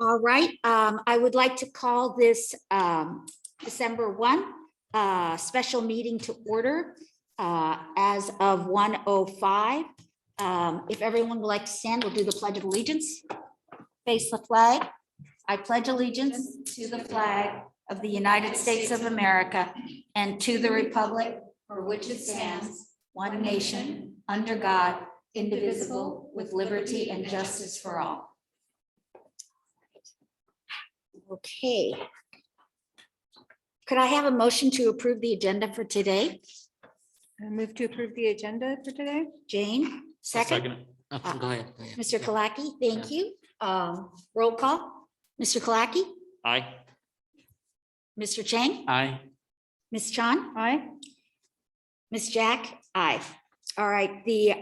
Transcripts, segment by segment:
All right, I would like to call this December 1 special meeting to order as of 1:05. If everyone would like to stand, we'll do the Pledge of Allegiance. Face the flag. I pledge allegiance to the flag of the United States of America and to the republic for which it stands, one nation, under God, indivisible, with liberty and justice for all. Okay. Could I have a motion to approve the agenda for today? I move to approve the agenda for today. Jane, second. Go ahead. Mr. Kalaki, thank you. Roll call. Mr. Kalaki, Aye. Mr. Chang, Aye. Ms. Chan, Aye. Ms. Jack, aye. All right, the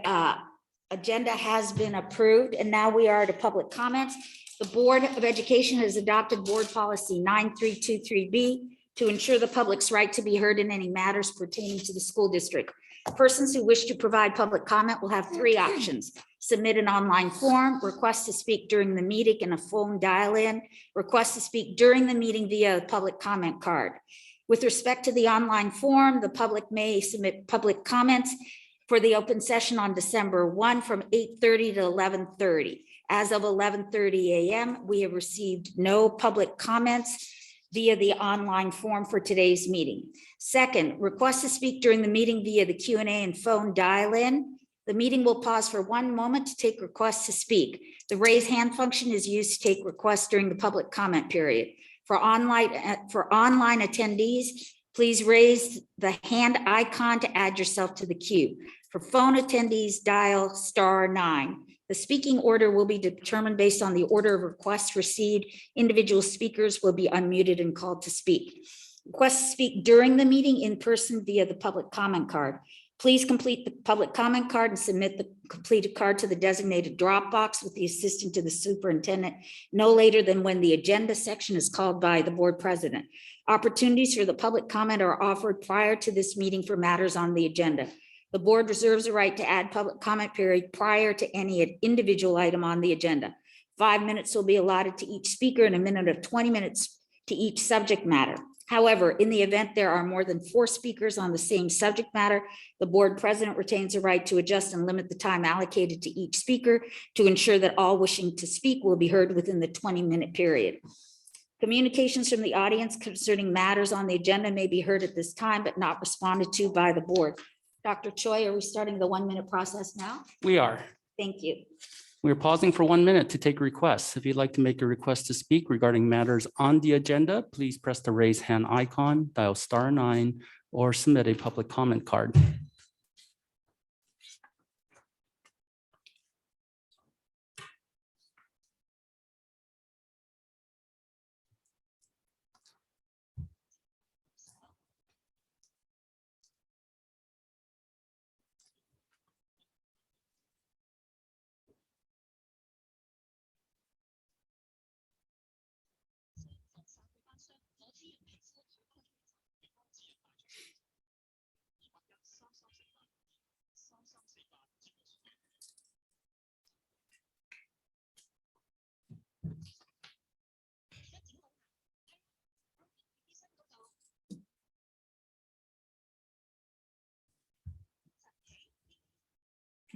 agenda has been approved, and now we are to public comments. The Board of Education has adopted Board Policy 9323B to ensure the public's right to be heard in any matters pertaining to the school district. Persons who wish to provide public comment will have three options: submit an online form, request to speak during the meeting and a phone dial-in, request to speak during the meeting via a public comment card. With respect to the online form, the public may submit public comments for the open session on December 1 from 8:30 to 11:30. As of 11:30 a.m., we have received no public comments via the online form for today's meeting. Second, request to speak during the meeting via the Q&A and phone dial-in. The meeting will pause for one moment to take requests to speak. The raise hand function is used to take requests during the public comment period. For online attendees, please raise the hand icon to add yourself to the queue. For phone attendees, dial *9. The speaking order will be determined based on the order of requests received. Individual speakers will be unmuted and called to speak. Request to speak during the meeting in person via the public comment card. Please complete the public comment card and submit the completed card to the designated drop box with the assistant to the superintendent no later than when the agenda section is called by the board president. Opportunities for the public comment are offered prior to this meeting for matters on the agenda. The board reserves the right to add public comment period prior to any individual item on the agenda. 5 minutes will be allotted to each speaker and a minute of 20 minutes to each subject matter. However, in the event there are more than 4 speakers on the same subject matter, the board president retains the right to adjust and limit the time allocated to each speaker to ensure that all wishing to speak will be heard within the 20-minute period. Communications from the audience concerning matters on the agenda may be heard at this time, but not responded to by the board. Dr. Choi, are we starting the 1-minute process now? We are. Thank you. We're pausing for 1 minute to take requests. If you'd like to make a request to speak regarding matters on the agenda, please press the raise hand icon, dial *9, or submit a public comment card.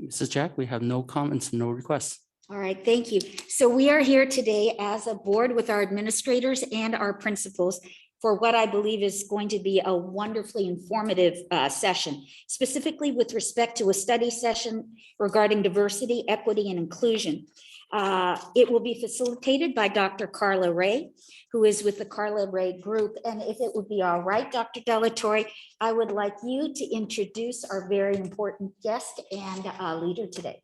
Mrs. Jack, we have no comments, no requests. All right, thank you. So we are here today as a board with our administrators and our principals for what I believe is going to be a wonderfully informative session, specifically with respect to a study session regarding diversity, equity, and inclusion. It will be facilitated by Dr. Carla Ray, who is with the Carla Ray Group. And if it would be all right, Dr. Delatorre, I would like you to introduce our very important guest and leader today.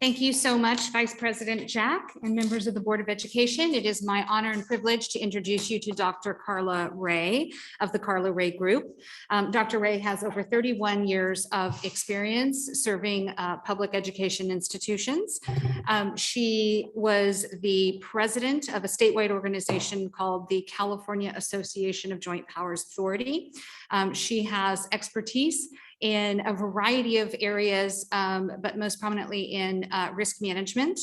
Thank you so much, Vice President Jack and members of the Board of Education. It is my honor and privilege to introduce you to Dr. Carla Ray of the Carla Ray Group. Dr. Ray has over 31 years of experience serving public education institutions. She was the president of a statewide organization called the California Association of Joint Powers Authority. She has expertise in a variety of areas, but most prominently in risk management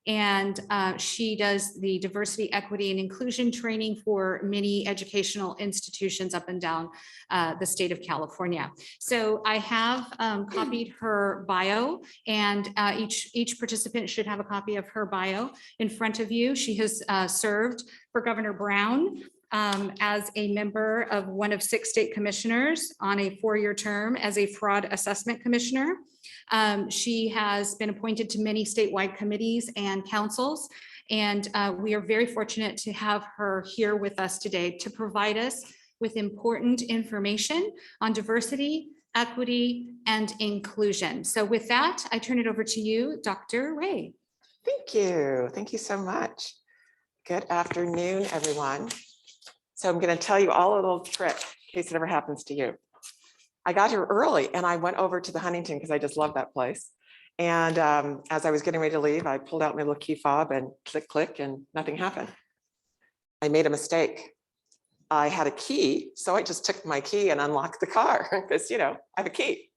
And she does the diversity, equity, and inclusion training for many educational institutions up and down the state of California. So I have copied her bio, and each participant should have a copy of her bio in front of you. She has served for Governor Brown as a member of one of 6 state commissioners on a 4-year term as a fraud assessment commissioner. She has been appointed to many statewide committees and councils, and we are very fortunate to have her here with us today to provide us with important information on diversity, equity, and inclusion. So with that, I turn it over to you, Dr. Ray. Thank you. Thank you so much. Good afternoon, everyone. So I'm going to tell you all a little trick in case it ever happens to you. I got here early and I went over to the Huntington because I just love that place. And as I was getting ready to leave, I pulled out my little key fob and click, click, and nothing happened. I made a mistake. I had a key, so I just took my key and unlocked the car because, you know, I have a key.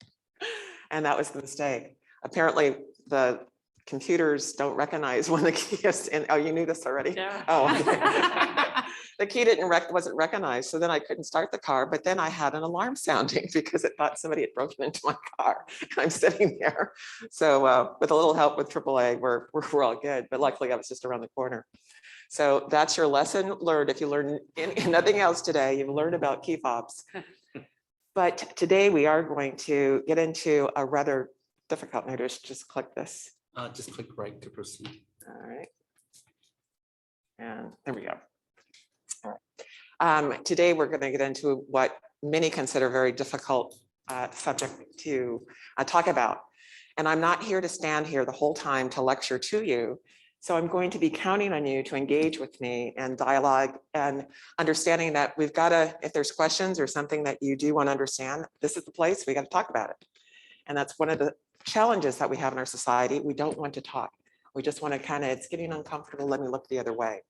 And that was the mistake. Apparently, the computers don't recognize when the key is in. Oh, you knew this already? Yeah. Oh, okay. The key wasn't recognized, so then I couldn't start the car. But then I had an alarm sounding because it thought somebody had broken into my car, and I'm sitting there. So with a little help with AAA, we're all good. But luckily, I was just around the corner. So that's your lesson learned. If you learn nothing else today, you've learned about key fobs. But today we are going to get into a rather difficult. Maybe I should just click this. Just click right to proceed. All right. And there we go. All right. Today we're going to get into what many consider very difficult subject to talk about. And I'm not here to stand here the whole time to lecture to you. So I'm going to be counting on you to engage with me and dialogue, and understanding that we've got to, if there's questions or something that you do want to understand, this is the place we got to talk about it. And that's one of the challenges that we have in our society. We don't want to talk. We just want to kind of, it's getting uncomfortable. Let me look the other way.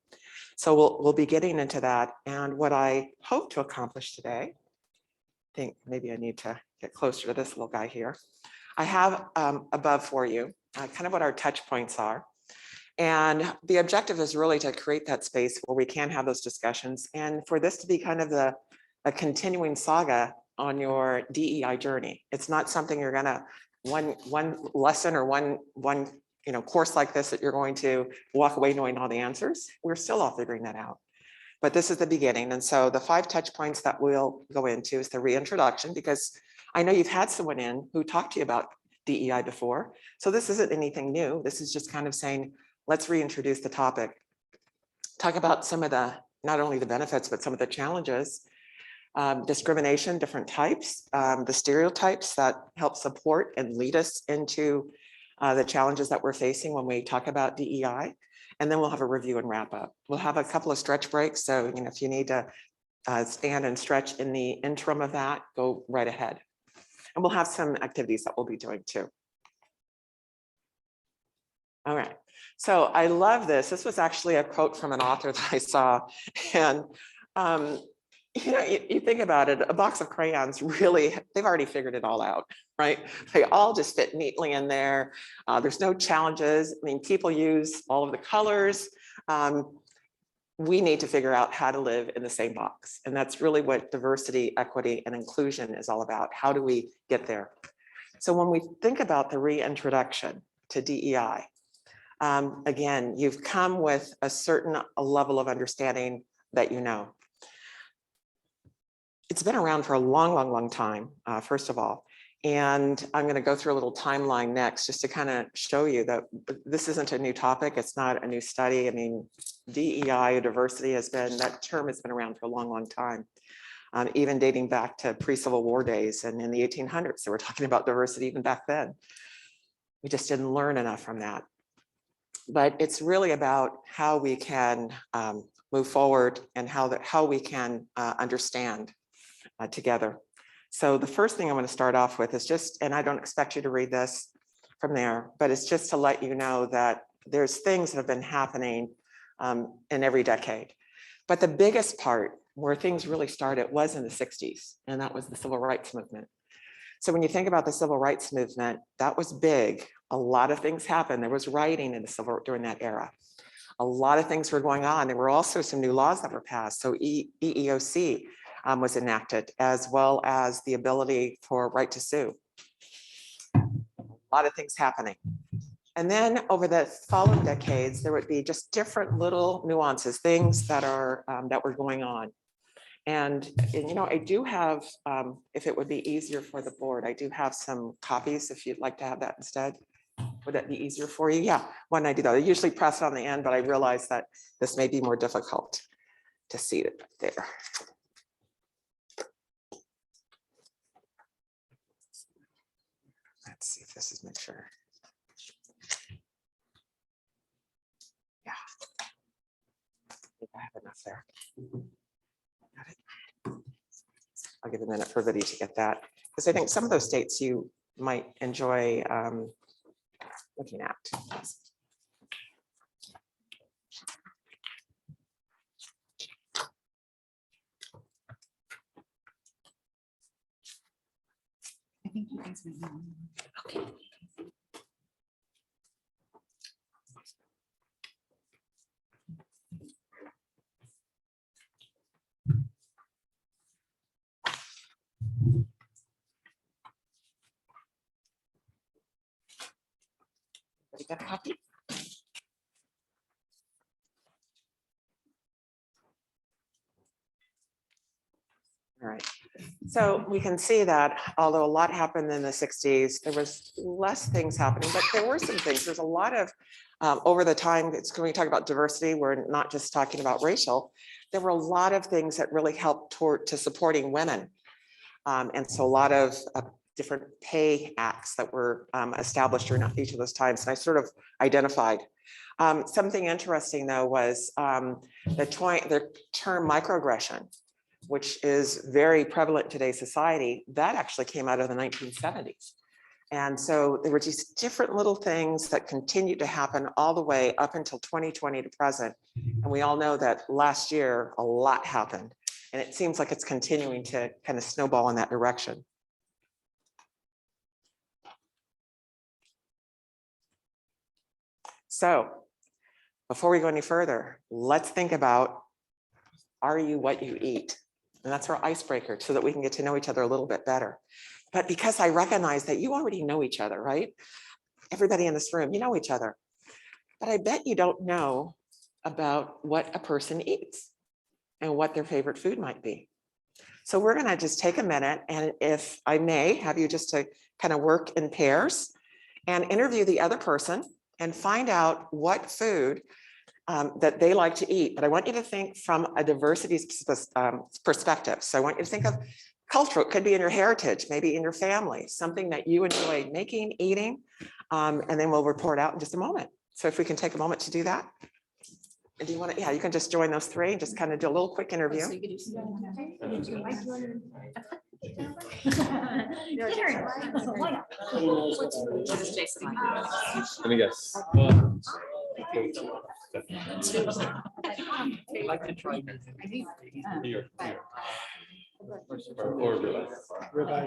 So we'll be getting into that. And what I hope to accomplish today, I think maybe I need to get closer to this little guy here. I have above for you kind of what our touch points are. And the objective is really to create that space where we can have those discussions, and for this to be kind of a continuing saga on your DEI journey. It's not something you're gonna, one lesson or one course like this that you're going to walk away knowing all the answers. We're still all figuring that out. But this is the beginning. And so the 5 touch points that we'll go into is the reintroduction, because I know you've had someone in who talked to you about DEI before. So this isn't anything new. This is just kind of saying, let's reintroduce the topic. Talk about some of the, not only the benefits, but some of the challenges. Discrimination, different types, the stereotypes that help support and lead us into the challenges that we're facing when we talk about DEI. And then we'll have a review and wrap up. We'll have a couple of stretch breaks. So, if you need to stand and stretch in the interim of that, go right ahead. And we'll have some activities that we'll be doing too. All right. So I love this. This was actually a quote from an author that I saw. And, you think about it, a box of crayons, really, they've already figured it all out, right? They all just fit neatly in there. There's no challenges. I mean, people use all of the colors. We need to figure out how to live in the same box. And that's really what diversity, equity, and inclusion is all about. How do we get there? So when we think about the reintroduction to DEI, again, you've come with a certain level of understanding that it's been around for a long, long, long time, first of all. And I'm going to go through a little timeline next just to kind of show you that this isn't a new topic. It's not a new study. I mean, DEI, diversity, that term has been around for a long, long time, even dating back to pre-Civil War days. And in the 1800s, they were talking about diversity even back then. We just didn't learn enough from that. But it's really about how we can move forward and how we can understand together. So the first thing I want to start off with is just, and I don't expect you to read this from there, but it's just to let you know that there's things that have been happening in every decade. But the biggest part where things really started was in the 60s, and that was the Civil Rights Movement. So when you think about the civil rights movement, that was big. A lot of things happened. There was rioting in the civil during that era. A lot of things were going on. There were also some new laws that were passed. So EEOC was enacted, as well as the ability for right to sue. A lot of things happening. And then over the following decades, there would be just different little nuances, things that are that were going on. And you know, I do have, if it would be easier for the board, I do have some copies if you'd like to have that instead. Would that be easier for you? Yeah, why don't I do that? I usually press it on the end, but I realize that this may be more difficult to see it there. Let's see if this is make sure. Yeah. I think I have enough there. Got it. I'll give a minute for everybody to get that, because I think some of those states you might enjoy looking at. I think you guys might know. Okay. You got a copy? All right. So we can see that although a lot happened in the 60s, there was less things happening, but there were some things. There's a lot of over the time, it's when we talk about diversity, we're not just talking about racial. There were a lot of things that really helped to supporting women. And so a lot of different pay acts that were established during each of those times. And I sort of identified. Something interesting though was the term microaggression, which is very prevalent in today's society, that actually came out of the 1970s. And so there were these different little things that continued to happen all the way up until 2020 to present. And we all know that last year, a lot happened. And it seems like it's continuing to kind of snowball in that direction. So before we go any further, let's think about, are you what you eat? And that's our icebreaker so that we can get to know each other a little bit better. But because I recognize that you already know each other, right? Everybody in this room, you know each other. But I bet you don't know about what a person eats and what their favorite food might be. So we're gonna just take a minute, and if I may, have you just to kind of work in pairs and interview the other person and find out what food that they like to eat. But I want you to think from a diversity perspective. So I want you to think of cultural, it could be in your heritage, maybe in your family, something that you enjoy making, eating, and then we'll report out in just a moment. So if we can take a moment to do that. And do you want to, yeah, you can just join those three and just kind of do a little quick interview. Let me guess. I'd like to try. Here. Or Really? I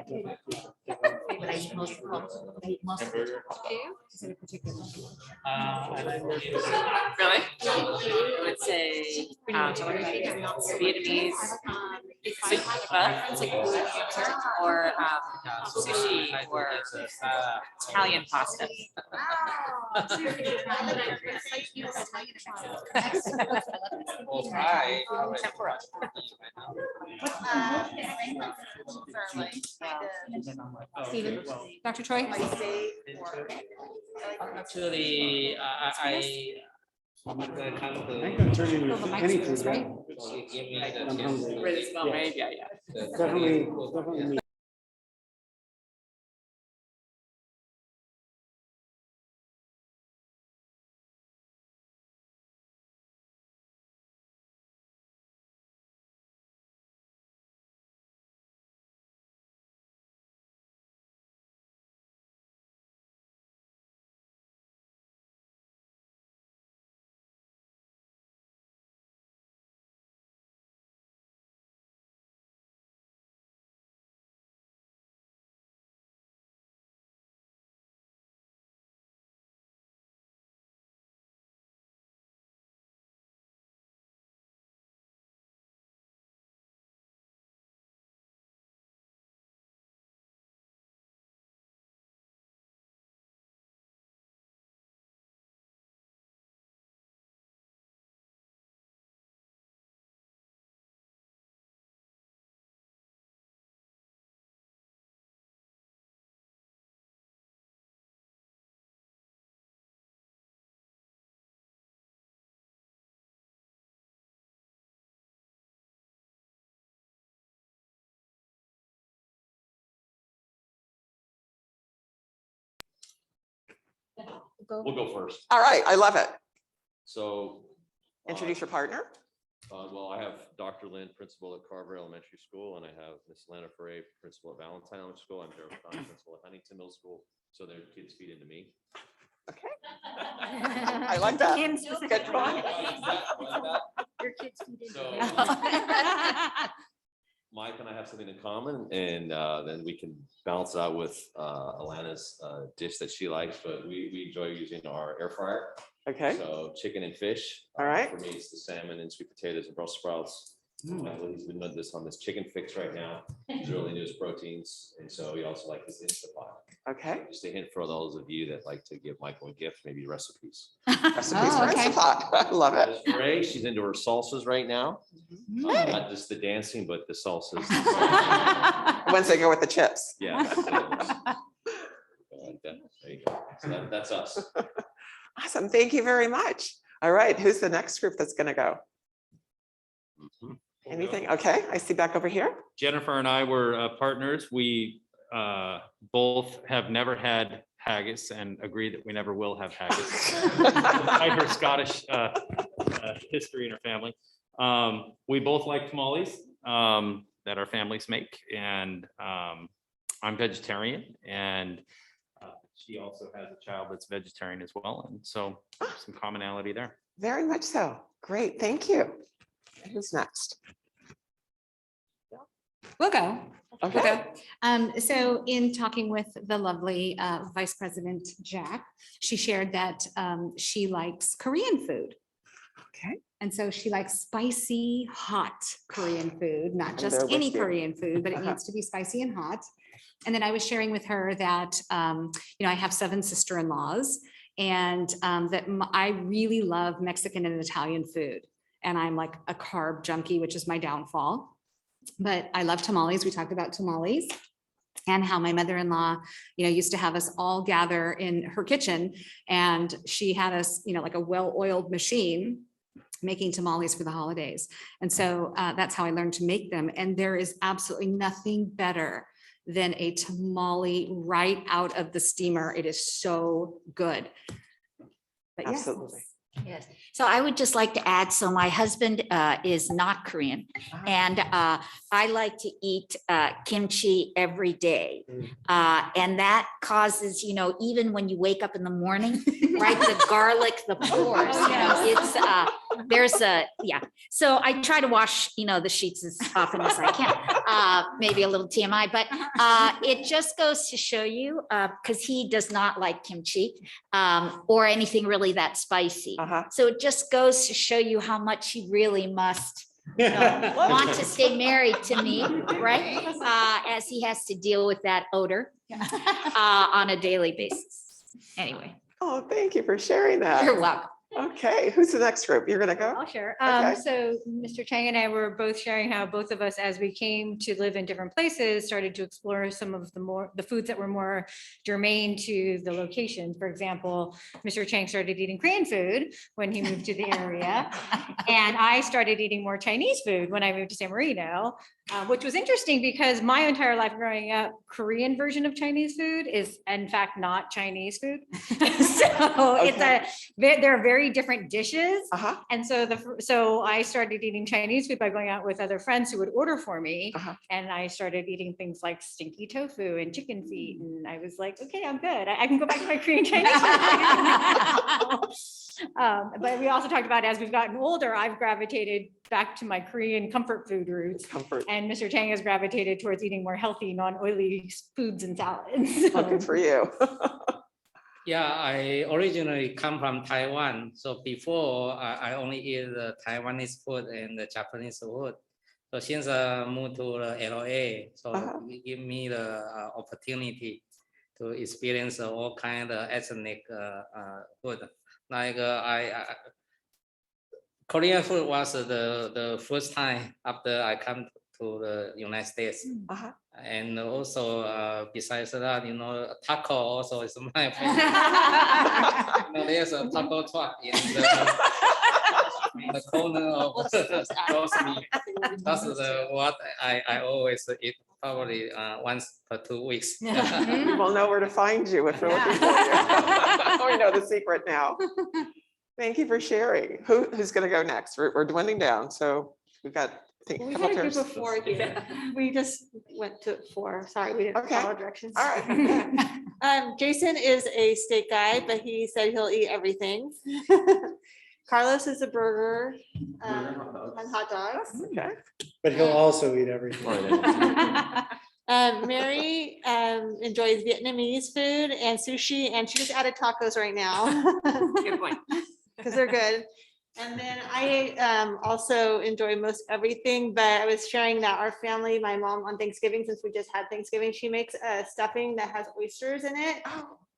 would say Vietnamese soup or sushi or Italian pasta. Tempura. Stephen, Dr. Choi? Actually, I'm gonna turn Fill the into mic any for us, food, right? I'm hungry. really smell, maybe, yeah. Definitely go. We'll go first. All right, I love it. So. Introduce your partner. Well, I have Dr. Lynn, principal at Carver Elementary School, and I have Miss Lana Frey, principal at Valentine Elementary School. I'm Gerald Kahn, principal at Huntington Middle School. So their kids feed into me. Okay. I like that. Him Good specifically. try. Your kids feed into So- you. Mike and I have something in common, and then we can balance it out with Alana's dish that she likes, but we enjoy using our air fryer. Okay, So chicken and fish. All right. For me, it's the salmon and sweet potatoes and Brussels sprouts. He's been doing this on this chicken fix right now. He's really into his proteins, and so he also likes his Instapot. okay. Just a hint for those of you that like to give Michael a gift, maybe recipes. Recipes Oh, for okay. Instapot. I love it. Miss Ray, she's into her salsas right now. Not just the dancing, but the salsas. Once they go with the chips. Yeah. So, like that. There you go. So that's us. Awesome. Thank you very much. All right, who's the next group that's going to go? Mhm. Anything? Okay, I see back over here. Jennifer and I were partners. We both have never had haggis and agree that we never will have haggis. Despite her Scottish history in her family. We both like tamales that our families make, and I'm vegetarian, and she also has a child that's vegetarian as well, and so some commonality there. Very much so. Great, thank you. Who's next? We'll go. We'll Okay. go. So in talking with the lovely Vice President Jack, she shared that she likes Korean food. Okay. And so she likes spicy, hot Korean food, not I'm just there with any you. Korean food, but it Uh-huh. needs to be spicy and hot. And then I was sharing with her that, I have 7 sister-in-laws, and that I really love Mexican and Italian food. And I'm like a carb junkie, which is my downfall. But I love tamales. We talked about tamales and how my mother-in-law, used to have us all gather in her kitchen, and she had us, like a well-oiled machine making tamales for the holidays. And so that's how I learned to make them. And there is absolutely nothing better than a tamale right out of the steamer. It is so good. But yes. Absolutely. Yes. So I would just like to add, so my husband is not Korean, and I like to eat kimchi every day. And that causes, even when you wake up in the morning, right, the garlic, the pores, it's, So I try to wash, the sheets as often as I can, maybe a little TMI, but it just goes to show you, because he does not like kimchi or anything really that spicy. Uh-huh. So it just goes to show you how much he really must want to stay married to me, right? As he has to deal with that odor on a daily basis. Anyway, Oh, thank you for sharing that. you're welcome. Okay, who's the next group? You're gonna go? I'll share. Okay. So Mr. Chang and I were both sharing how both of us, as we came to live in different places, started to explore some of the foods that were more germane to the location. For example, Mr. Chang started eating Korean food when he moved to the area. And I started eating more Chinese food when I moved to San Marino, which was interesting because my entire life growing up, Korean version of Chinese food is in fact not Chinese food. So they're very different dishes. Uh-huh. And so I started eating Chinese food by going out with other friends who would order for me. Uh-huh. And I started eating things like stinky tofu and chicken feet. And I was like, okay, I'm good. I can go back to my Korean Chinese food. But we also talked about as we've gotten older, I've gravitated back to my Korean comfort food roots. Comfort. And Mr. Chang has gravitated towards eating more healthy, non-oily foods and salads. Oh, good for you. Yeah, I originally come from Taiwan. So before I only eat the Taiwanese food and the Japanese food. So since I moved to LA, so it give me the opportunity to experience all kind of ethnic food. Like Korean food was the first time after I come to the United States. Uh-huh. And also, besides that, taco also is my favorite. There's a taco truck in the corner of Rosemy. That's what I always eat, probably once per 2 weeks. We'll know where to find you if we're looking for you. We know know the secret now. Thank you for sharing. Who's going to go next? We're dwindling down. So we've got, I think, a We couple had a group turns. of 4 here. We just went to 4. Sorry, we didn't Okay. follow directions. All right. Jason is a steak guy, but he said he'll eat everything. Carlos is a burger and hot dogs. Okay. But he'll also eat everything. Mary enjoys Vietnamese food and sushi, and she just added tacos right now. Good point. Because they're good. And then I also enjoy most everything, but I was sharing that our family, my mom on Thanksgiving, since we just had Thanksgiving, she makes a stuffing that has oysters in it.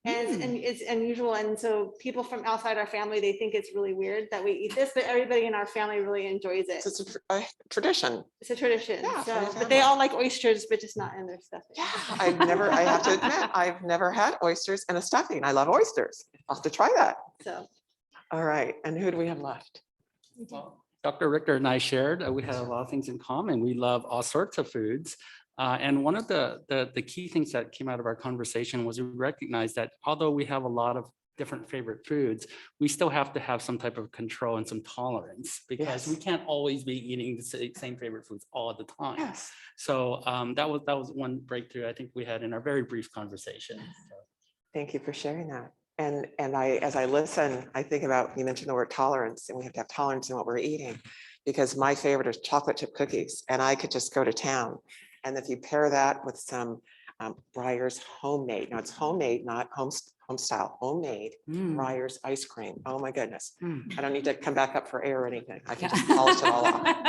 And it's unusual. And so people from outside our family, they think it's really weird that we eat this, but everybody in our family really enjoys it. So it's a tradition. It's a tradition. Yeah, for So, the but family. they all like oysters, but just not in their stuffing. Yeah, I have to admit, I've never had oysters in a stuffing. I love oysters. I'll have to try that. So. All right, and who do we have left? Dr. Richter and I shared, we had a lot of things in common. We love all sorts of foods. And one of the key things that came out of our conversation was we recognized that although we have a lot of different favorite foods, we still have to have some type of control and some tolerance because we can't always be eating the same favorite foods all the time. Yes. So that was one breakthrough I think we had in our very brief conversation. So. Thank you for sharing that. And as I listen, I think about, you mentioned the word tolerance, and we have to have tolerance in what we're eating, because my favorite is chocolate chip cookies, and I could just go to town. And if you pair that with some Breyer's homemade, now it's homemade, not home style, homemade Breyer's ice cream. Oh my goodness. I don't need to come back up for air or anything. I can just polish it all off.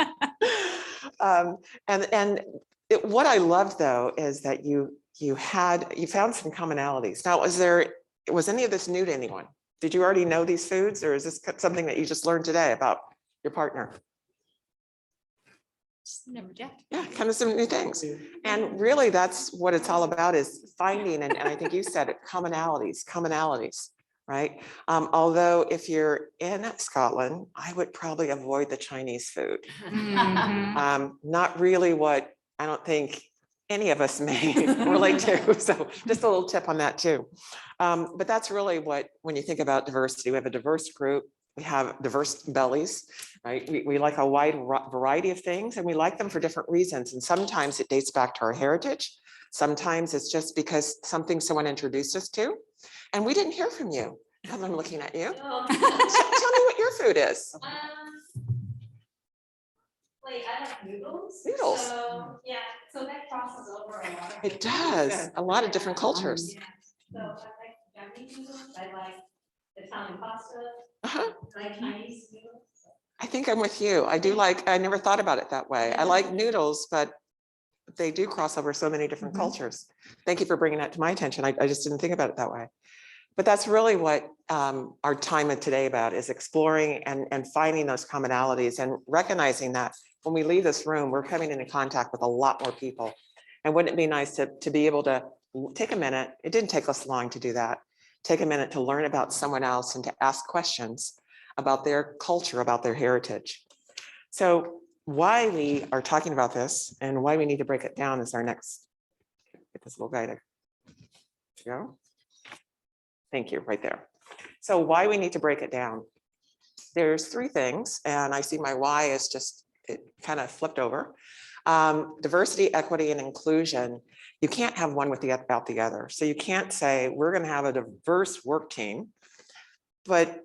What I loved though, is that you found some commonalities. Now, was any of this new to anyone? Did you already know these foods, or is this something that you just learned today about your partner? Yeah, kind of some new things. And really that's what it's all about, is finding, and I think you said it, commonalities, right? Although if you're in Scotland, I would probably avoid the Chinese food. Not really what I don't think any of us may relate to. So just a little tip on that too. But that's really what, when you think about diversity, we have a diverse group, we have diverse bellies, right? We like a wide variety of things, and we like them for different reasons. And sometimes it dates back to our heritage. Sometimes it's just because something someone introduced us to, and we didn't hear from you. Because I'm looking at you. Tell me what your food is. Wait, I like noodles. Noodles. So, yeah, so that crosses over a lot. It does. A lot of different cultures. Yeah. So I like Japanese noodles, I like Italian pasta, Uh-huh. I like Chinese noodles. I think I'm with you. I never thought about it that way. I like noodles, but they do cross over so many different cultures. Thank you for bringing that to my attention. I just didn't think about it that way. But that's really what our time of today about, is exploring and finding those commonalities and recognizing that when we leave this room, we're coming into contact with a lot more people. And wouldn't it be nice to be able to take a minute? It didn't take us long to do that. Take a minute to learn about someone else and to ask questions about their culture, about their heritage. So why we are talking about this and why we need to break it down is our next, get this little guy to go. Thank you, right there. So why we need to break it down. There's 3 things, and I see my why is just, it kind of flipped over. Diversity, equity, and inclusion. You can't have one without the other. So you can't say we're going to have a diverse work team, but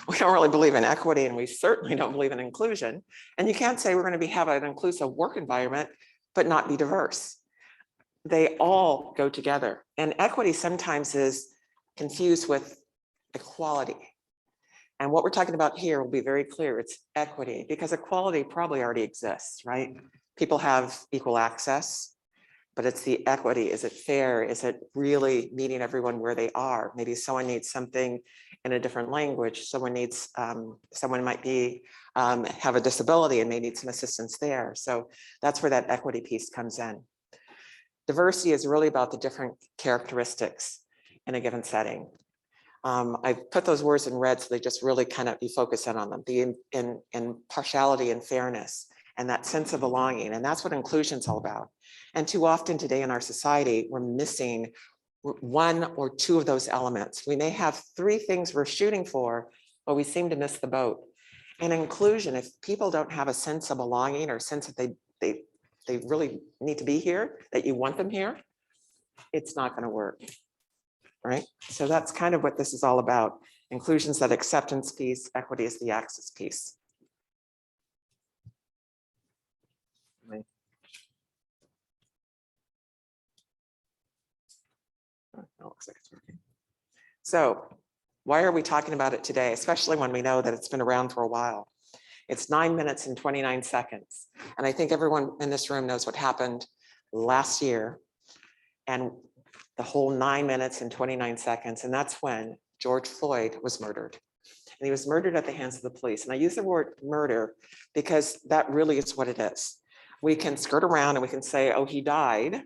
we don't really believe in equity, and we certainly don't believe in inclusion. And you can't say we're going to have an inclusive work environment, but not be diverse. They all go together. And equity sometimes is confused with equality. And what we're talking about here will be very clear. It's equity, because equality probably already exists, right? People have equal access, but it's the equity. Is it fair? Is it really meeting everyone where they are? Maybe someone needs something in a different language. Someone needs, someone might be, have a disability and may need some assistance there. So that's where that equity piece comes in. Diversity is really about the different characteristics in a given setting. I've put those words in red so they just really kind of, you focus in on them, the impartiality and fairness and that sense of belonging. And that's what inclusion is all about. And too often today in our society, we're missing one or two of those elements. We may have three things we're shooting for, but we seem to miss the boat. And inclusion, if people don't have a sense of belonging or sense that they really need to be here, that you want them here, it's not going to work. Right? So that's kind of what this is all about. Inclusion's that acceptance piece, equity is the access piece. Right. Oh, it looks like it's working. So why are we talking about it today, especially when we know that it's been around for a while? It's 9 minutes and 29 seconds. And I think everyone in this room knows what happened last year and the whole 9 minutes and 29 seconds. And that's when George Floyd was murdered. And he was murdered at the hands of the police. And I use the word murder because that really is what it is. We can skirt around and we can say, oh, he died,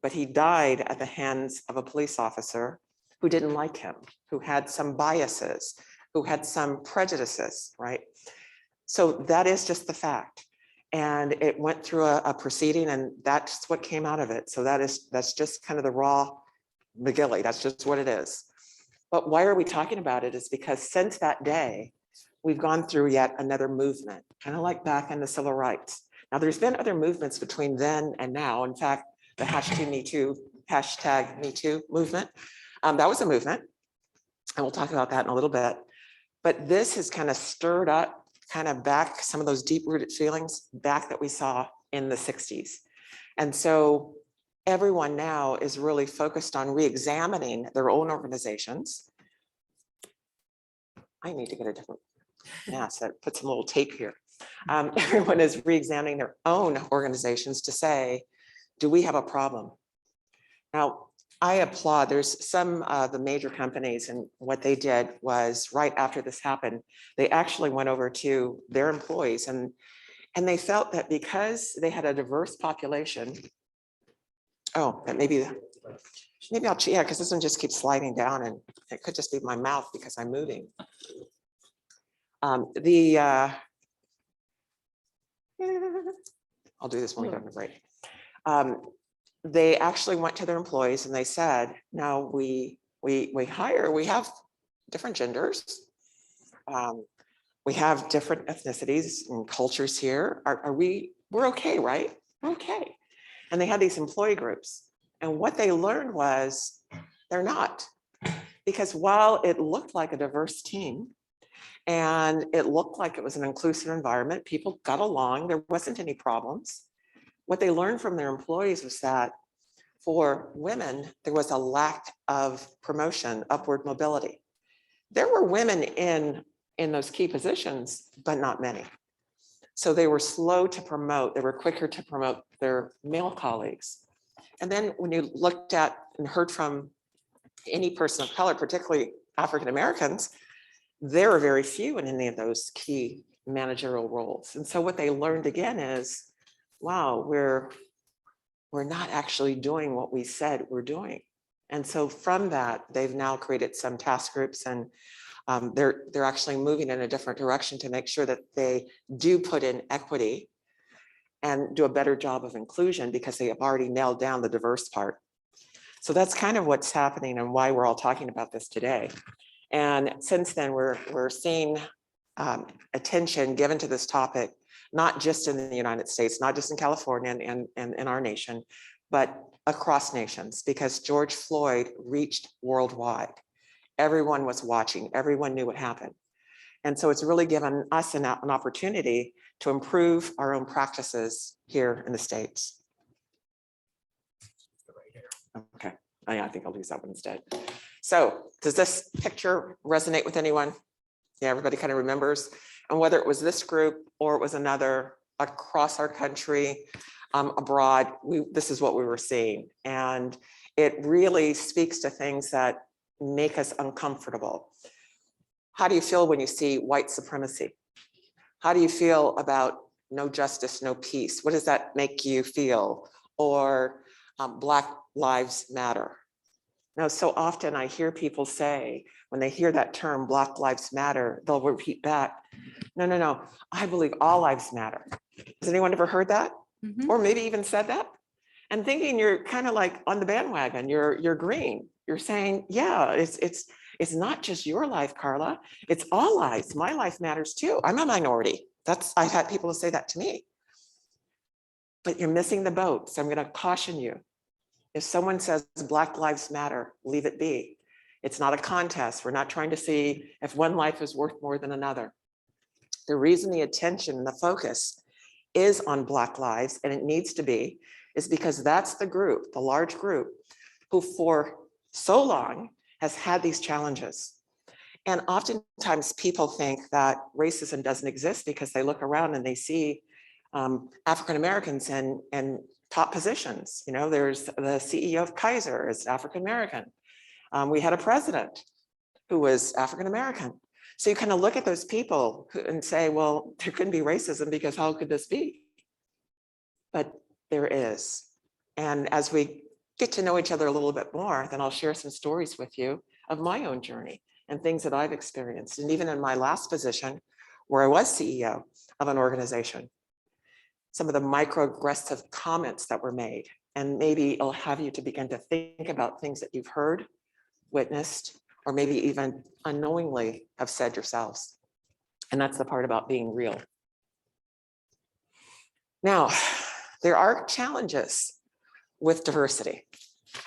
but he died at the hands of a police officer who didn't like him, who had some biases, who had some prejudices, right? So that is just the fact. And it went through a proceeding and that's what came out of it. So that's just kind of the raw McGilly, that's just what it is. But why are we talking about it is because since that day, we've gone through yet another movement, kind of like back in the civil rights. Now there's been other movements between then and now. In fact, the hashtag Me Too movement, that was a movement. And we'll talk about that in a little bit. But this has kind of stirred up kind of back some of those deep rooted feelings back that we saw in the 60s. And so everyone now is really focused on re-examining their own organizations. I need to get a different mask that puts some little tape here. Everyone is re-examining their own organizations to say, do we have a problem? Now, I applaud, there's some of the major companies and what they did was right after this happened, they actually went over to their employees and they felt that because they had a diverse population, oh, that maybe I'll, yeah, because this one just keeps sliding down and it could just be my mouth because I'm moving. I'll do this when we go to break. They actually went to their employees and they said, now we have different genders. We have different ethnicities and cultures here. We're okay, right? We're okay. And they had these employee groups. And what they learned was they're not. Because while it looked like a diverse team and it looked like it was an inclusive environment, people got along, there wasn't any problems. What they learned from their employees was that for women, there was a lack of promotion, upward mobility. There were women in those key positions, but not many. So they were slow to promote, they were quicker to promote their male colleagues. And then when you looked at and heard from any person of color, particularly African Americans, there were very few in any of those key managerial roles. And so what they learned again is, wow, we're not actually doing what we said we're doing. And so from that, they've now created some task groups and they're actually moving in a different direction to make sure that they do put in equity and do a better job of inclusion because they have already nailed down the diverse part. So that's kind of what's happening and why we're all talking about this today. And since then, we're seeing attention given to this topic, not just in the United States, not just in California and in our nation, but across nations, because George Floyd reached worldwide. Everyone was watching, everyone knew what happened. And so it's really given us an opportunity to improve our own practices here in the States. Okay, I think I'll use that one instead. So does this picture resonate with anyone? Yeah, everybody kind of remembers. And whether it was this group or it was another across our country, abroad, this is what we were seeing. And it really speaks to things that make us uncomfortable. How do you feel when you see white supremacy? How do you feel about no justice, no peace? What does that make you feel? Or Black Lives Matter? Now, so often I hear people say, when they hear that term, Black Lives Matter, they'll repeat back, no, I believe all lives matter. Has anyone ever heard that? Or maybe even said that? and thinking you're kind of like on the bandwagon, you're green. You're saying, yeah, it's not just your life, Carla. It's all lives. My life matters too. I'm a minority. I've had people say that to me. But you're missing the boat. So I'm going to caution you. If someone says Black Lives Matter, leave it be. It's not a contest. We're not trying to see if one life is worth more than another. The reason the attention and the focus is on Black lives, and it needs to be, is because that's the group, the large group, who for so long has had these challenges. And oftentimes people think that racism doesn't exist because they look around and they see African Americans in top positions. You know, there's the CEO of Kaiser is African American. We had a president who was African American. So you kind of look at those people and say, well, there couldn't be racism because how could this be? But there is. And as we get to know each other a little bit more, then I'll share some stories with you of my own journey and things that I've experienced. And even in my last position, where I was CEO of an organization, some of the microaggressive comments that were made, and maybe it'll have you to begin to think about things that you've heard, witnessed, or maybe even unknowingly have said yourselves. And that's the part about being real. Now, there are challenges with diversity.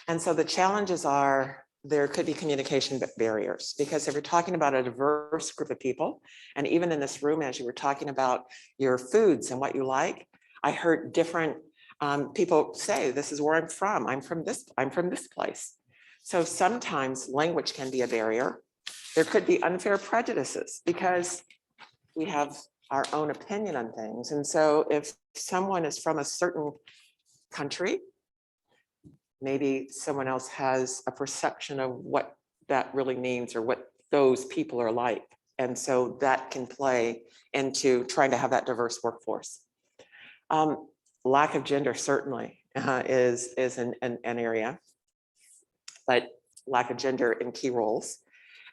And so the challenges are, there could be communication barriers, because if you're talking about a diverse group of people, and even in this room, as you were talking about your foods and what you like, I heard different people say, this is where I'm from this place. So sometimes language can be a barrier. There could be unfair prejudices because we have our own opinion on things. And so if someone is from a certain country, maybe someone else has a perception of what that really means or what those people are like. And so that can play into trying to have that diverse workforce. Lack of gender certainly is an area, but lack of gender in key roles,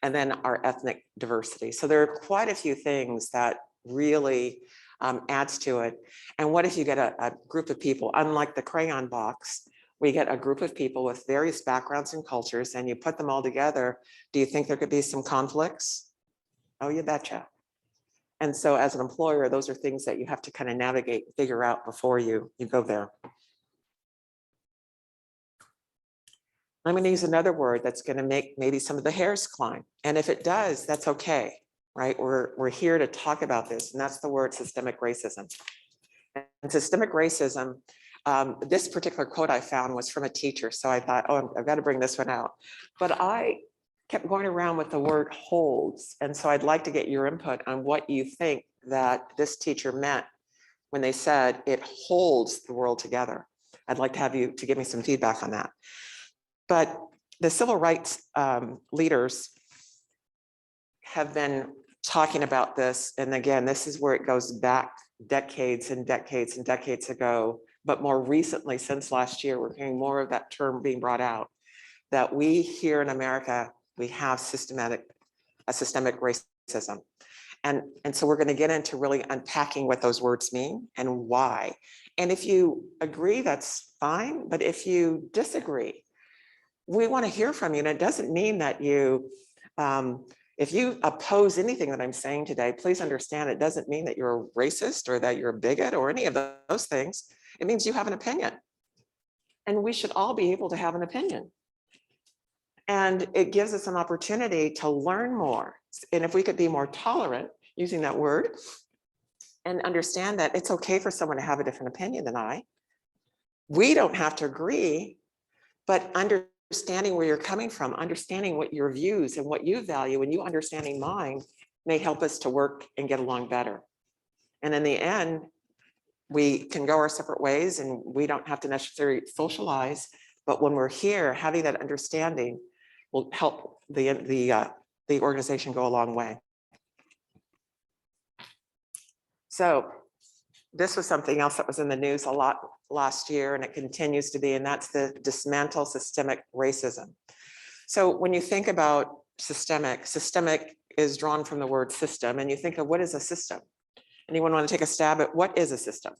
and then our ethnic diversity. So there are quite a few things that really adds to it. And what if you get a group of people, unlike the crayon box, we get a group of people with various backgrounds and cultures, and you put them all together. Do you think there could be some conflicts? Oh, you betcha. And so as an employer, those are things that you have to kind of navigate, figure out before you go there. I'm going to use another word that's going to make maybe some of the hairs climb. And if it does, that's okay, right? We're here to talk about this, and that's the word systemic racism. And systemic racism, this particular quote I found was from a teacher. So I thought, oh, I've got to bring this one out. But I kept going around with the word holds. And so I'd like to get your input on what you think that this teacher meant when they said it holds the world together. I'd like to have you to give me some feedback on that. But the civil rights leaders have been talking about this. And again, this is where it goes back decades and decades and decades ago. But more recently, since last year, we're hearing more of that term being brought out, that we here in America, we have systemic racism. And so we're going to get into really unpacking what those words mean and why. And if you agree, that's fine. But if you disagree, we want to hear from you. And it doesn't mean that you, if you oppose anything that I'm saying today, please understand it doesn't mean that you're a racist or that you're a bigot or any of those things. It means you have an opinion. And we should all be able to have an opinion. And it gives us an opportunity to learn more. And if we could be more tolerant, using that word, and understand that it's okay for someone to have a different opinion than I. We don't have to agree, but understanding where you're coming from, understanding what your views and what you value, and you understanding mine may help us to work and get along better. And in the end, we can go our separate ways and we don't have to necessarily socialize, but when we're here, having that understanding will help the organization go a long way. So this was something else that was in the news a lot last year, and it continues to be, and that's the Dismantle systemic racism. So when you think about systemic is drawn from the word system, and you think of what is a system? Anyone want to take a stab at what is a system?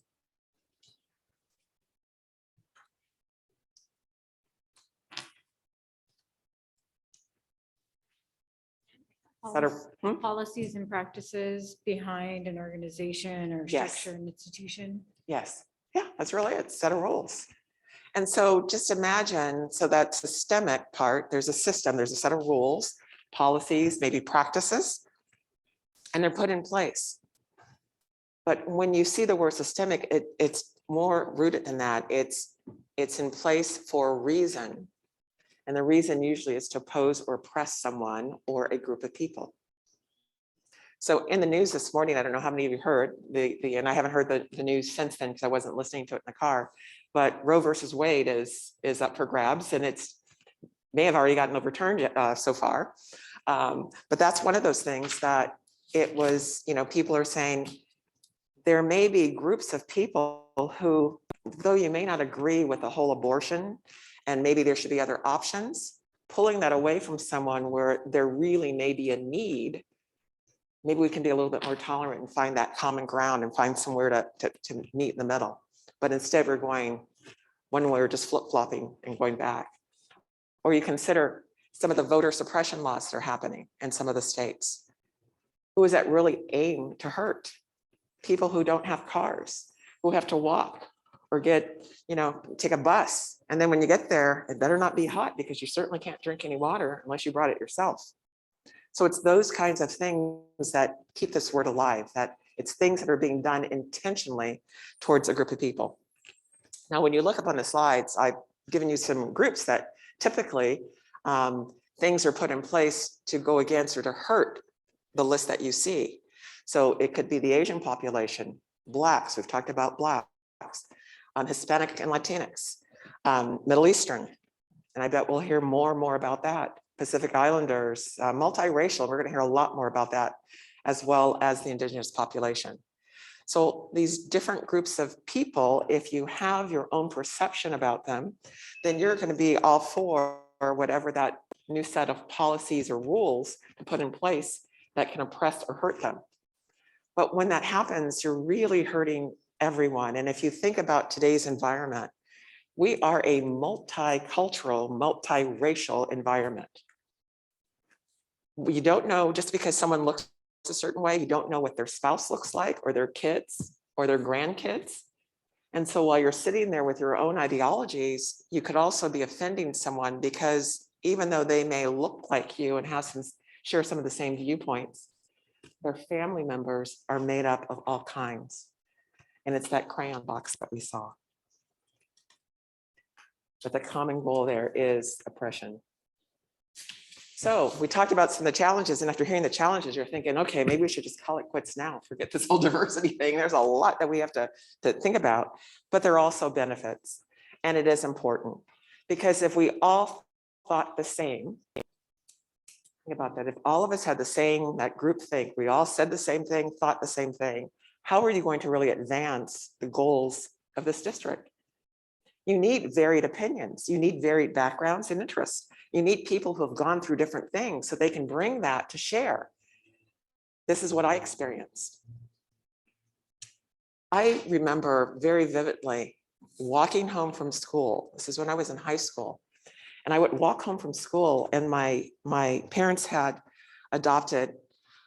Set of, Policies and practices behind an organization or Yes. structure and institution. Yes, yeah, that's really it, set of rules. And so just imagine, so that systemic part, there's a system, there's a set of rules, policies, maybe practices, and they're put in place. But when you see the word systemic, it's more rooted than that. It's in place for a reason. And the reason usually is to oppose or oppress someone or a group of people. So in the news this morning, I don't know how many of you heard and I haven't heard the news since then because I wasn't listening to it in the car, but Roe versus Wade is up for grabs, and it's may have already gotten overturned so far. But that's one of those things that it was, people are saying there may be groups of people who, though you may not agree with the whole abortion, and maybe there should be other options, pulling that away from someone where there really may be a need. Maybe we can be a little bit more tolerant and find that common ground and find somewhere to meet in the middle. But instead we're going one way, we're just flip-flopping and going back. Or you consider some of the voter suppression laws that are happening in some of the states. Who is that really aimed to hurt? People who don't have cars, who have to walk or take a bus. And then when you get there, it better not be hot because you certainly can't drink any water unless you brought it yourself. So it's those kinds of things that keep this word alive, that it's things that are being done intentionally towards a group of people. Now, when you look up on the slides, I've given you some groups that typically things are put in place to go against or to hurt the list that you see. So it could be the Asian population, Blacks, we've talked about Blacks, Hispanic and Latinx, Middle Eastern, and I bet we'll hear more and more about that. Pacific Islanders, multiracial, we're gonna hear a lot more about that, as well as the indigenous population. So these different groups of people, if you have your own perception about them, then you're gonna be all for whatever that new set of policies or rules to put in place that can oppress or hurt them. But when that happens, you're really hurting everyone. And if you think about today's environment, we are a multicultural, multiracial environment. You don't know, just because someone looks a certain way, you don't know what their spouse looks like or their kids or their grandkids. And so while you're sitting there with your own ideologies, you could also be offending someone because even though they may look like you and share some of the same viewpoints, their family members are made up of all kinds. And it's that crayon box that we saw. But the common goal there is oppression. So we talked about some of the challenges, and after hearing the challenges, you're thinking, okay, maybe we should just call it quits now, forget this whole diversity thing. There's a lot that we have to think about, but there are also benefits. And it is important because if we all thought the same, think about that, if all of us had the same, that group think, we all said the same thing, thought the same thing, how are you going to really advance the goals of this district? You need varied opinions. You need varied backgrounds and interests. You need people who have gone through different things so they can bring that to share. This is what I experienced. I remember very vividly walking home from school. This is when I was in high school. And I would walk home from school, and my parents had adopted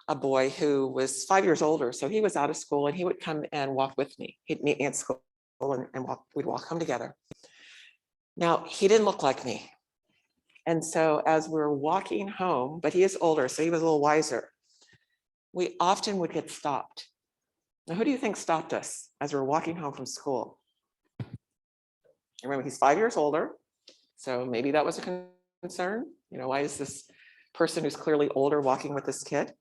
a boy who was 5 years older. So he was out of school and he would come and walk with me. He'd meet me at school and we'd walk home together. Now, he didn't look like me. And so as we were walking home, but he is older, so he was a little wiser, we often would get stopped. Now, who do you think stopped us as we were walking home from school? Remember, he's 5 years older, so maybe that was a concern. Why is this person who's clearly older walking with this kid?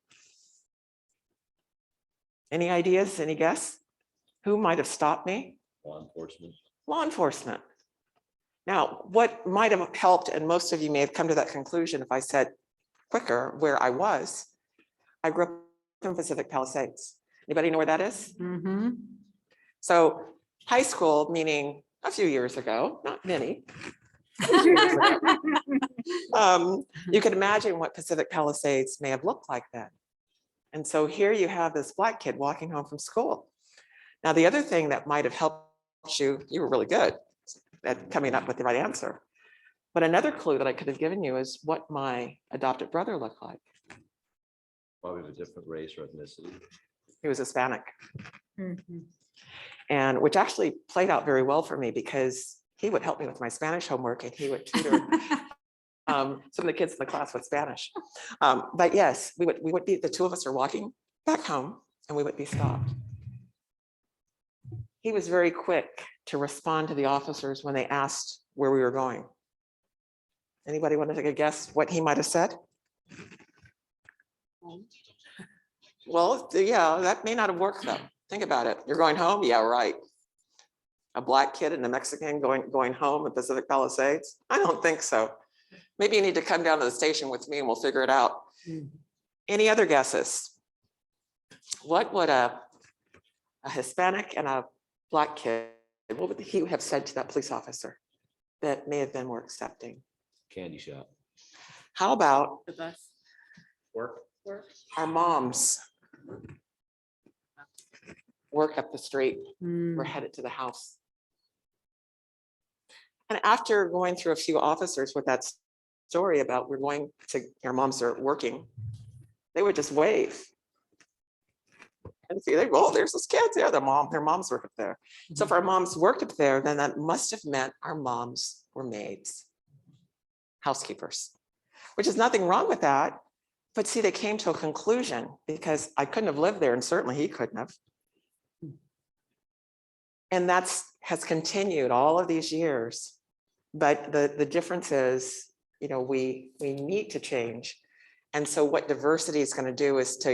Any ideas, any guess? Who might have stopped me? Law enforcement. Law enforcement. Now, what might have helped, and most of you may have come to that conclusion if I said quicker where I was, I grew up in Pacific Palisades. Anybody know where that is? Mm-hmm. So high school, meaning a few years ago, not many. You can imagine what Pacific Palisades may have looked like then. And so here you have this Black kid walking home from school. Now, the other thing that might have helped you were really good at coming up with the right answer. But another clue that I could have given you is what my adopted brother looked like. Probably of a different race or ethnicity. He was Hispanic, Mhm. and which actually played out very well for me because he would help me with my Spanish homework and he would tutor some of the kids in the class with Spanish. But yes, we would be, the two of us are walking back home and we would be stopped. He was very quick to respond to the officers when they asked where we were going. Anybody want to take a guess what he might have said? Well, yeah, that may not have worked though. Think about it. You're going home? Yeah, right. A black kid and a Mexican going home at Pacific Palisades? I don't think so. Maybe you need to come down to the station with me and we'll figure it out. Any other guesses? What would a Hispanic and a black kid, what would he have said to that police officer that may have been more accepting? Candy shop. How about The bus. Work. our moms? Work up the street, we're headed to the house. And after going through a few officers with that story about we're going to, our moms are working, they would just wave. And see, they, oh, there's those kids, yeah, their moms work up there. So if our moms worked up there, then that must have meant our moms were maids, housekeepers, which is nothing wrong with that. But see, they came to a conclusion because I couldn't have lived there and certainly he couldn't have. And has continued all of these years. But the difference is, you know, we need to change. And so what diversity is going to do is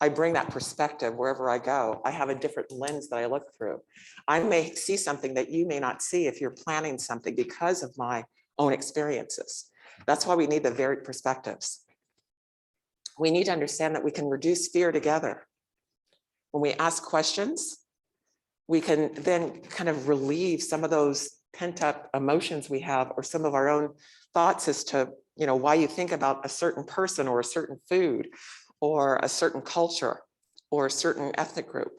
I bring that perspective wherever I go. I have a different lens that I look through. I may see something that you may not see if you're planning something because of my own experiences. That's why we need the varied perspectives. We need to understand that we can reduce fear together. When we ask questions, we can then kind of relieve some of those pent up emotions we have or some of our own thoughts as to, you know, why you think about a certain person or a certain food or a certain culture or a certain ethnic group.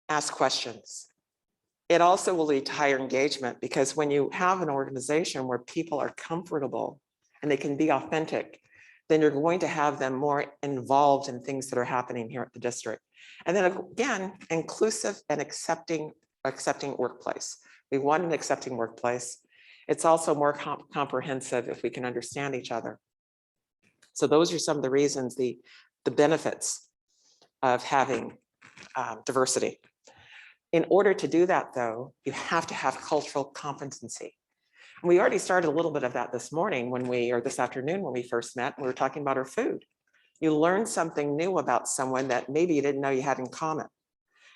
Ask questions. It also will lead to higher engagement because when you have an organization where people are comfortable and they can be authentic, then you're going to have them more involved in things that are happening here at the district. And then again, inclusive and accepting workplace. We want an accepting workplace. It's also more comprehensive if we can understand each other. So those are some of the reasons, the benefits of having diversity. In order to do that though, you have to have cultural competency. We already started a little bit of that this morning or this afternoon when we first met, and we were talking about our food. You learn something new about someone that maybe you didn't know you had in common.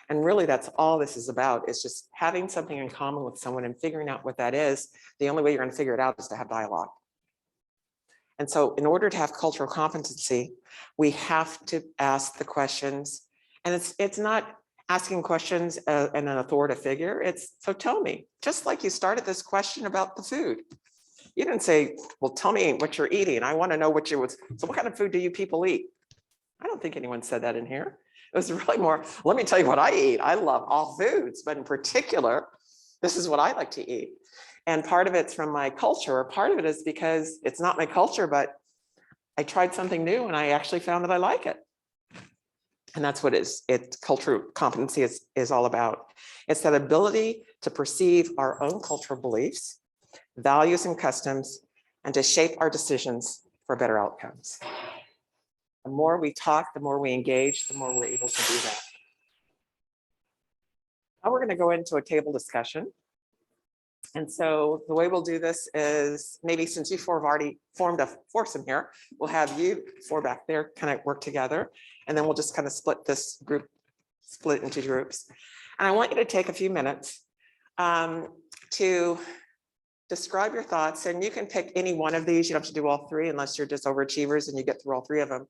And really that's all this is about, is just having something in common with someone and figuring out what that is. The only way you're going to figure it out is to have dialogue. And so in order to have cultural competency, we have to ask the questions. And it's not asking questions in an authoritative figure. It's, so tell me, just like you started this question about the food. You didn't say, well, tell me what you're eating. I want to know what so what kind of food do you people eat? I don't think anyone said that in here. It was really more, let me tell you what I eat. I love all foods, but in particular, this is what I like to eat. And part of it's from my culture. Part of it is because it's not my culture, but I tried something new and I actually found that I like it. And that's what it's cultural competency is all about. It's that ability to perceive our own cultural beliefs, values and customs, and to shape our decisions for better outcomes. The more we talk, the more we engage, the more we're able to do that. Now we're going to go into a table discussion. And so the way we'll do this is, maybe since you four have already formed a foursome here, we'll have you four back there kind of work together. And then we'll just kind of split into groups. And I want you to take a few minutes to describe your thoughts. And you can pick any one of these. You don't have to do all three unless you're just overachievers and you get through all three of them.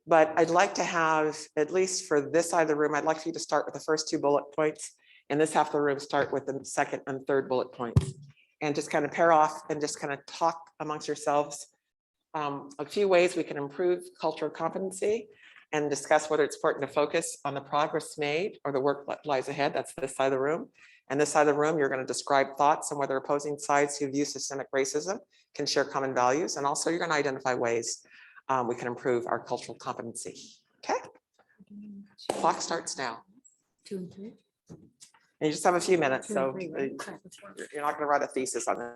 But I'd like to have, at least for this side of the room, I'd like for you to start with the first two bullet points. And this half of the room start with the second and third bullet points. And just kind of pair off and just kind of talk amongst yourselves. A few ways we can improve cultural competency and discuss whether it's important to focus on the progress made or the work that lies ahead. That's this side of the room. And this side of the room, you're going to describe thoughts on whether opposing sides who view systemic racism can share common values. And also you're going to identify ways we can improve our cultural competency. Okay? Clock starts now. 2 and 3. And you just have a few minutes, 2 so and 3, right? you're not going to write a thesis on it.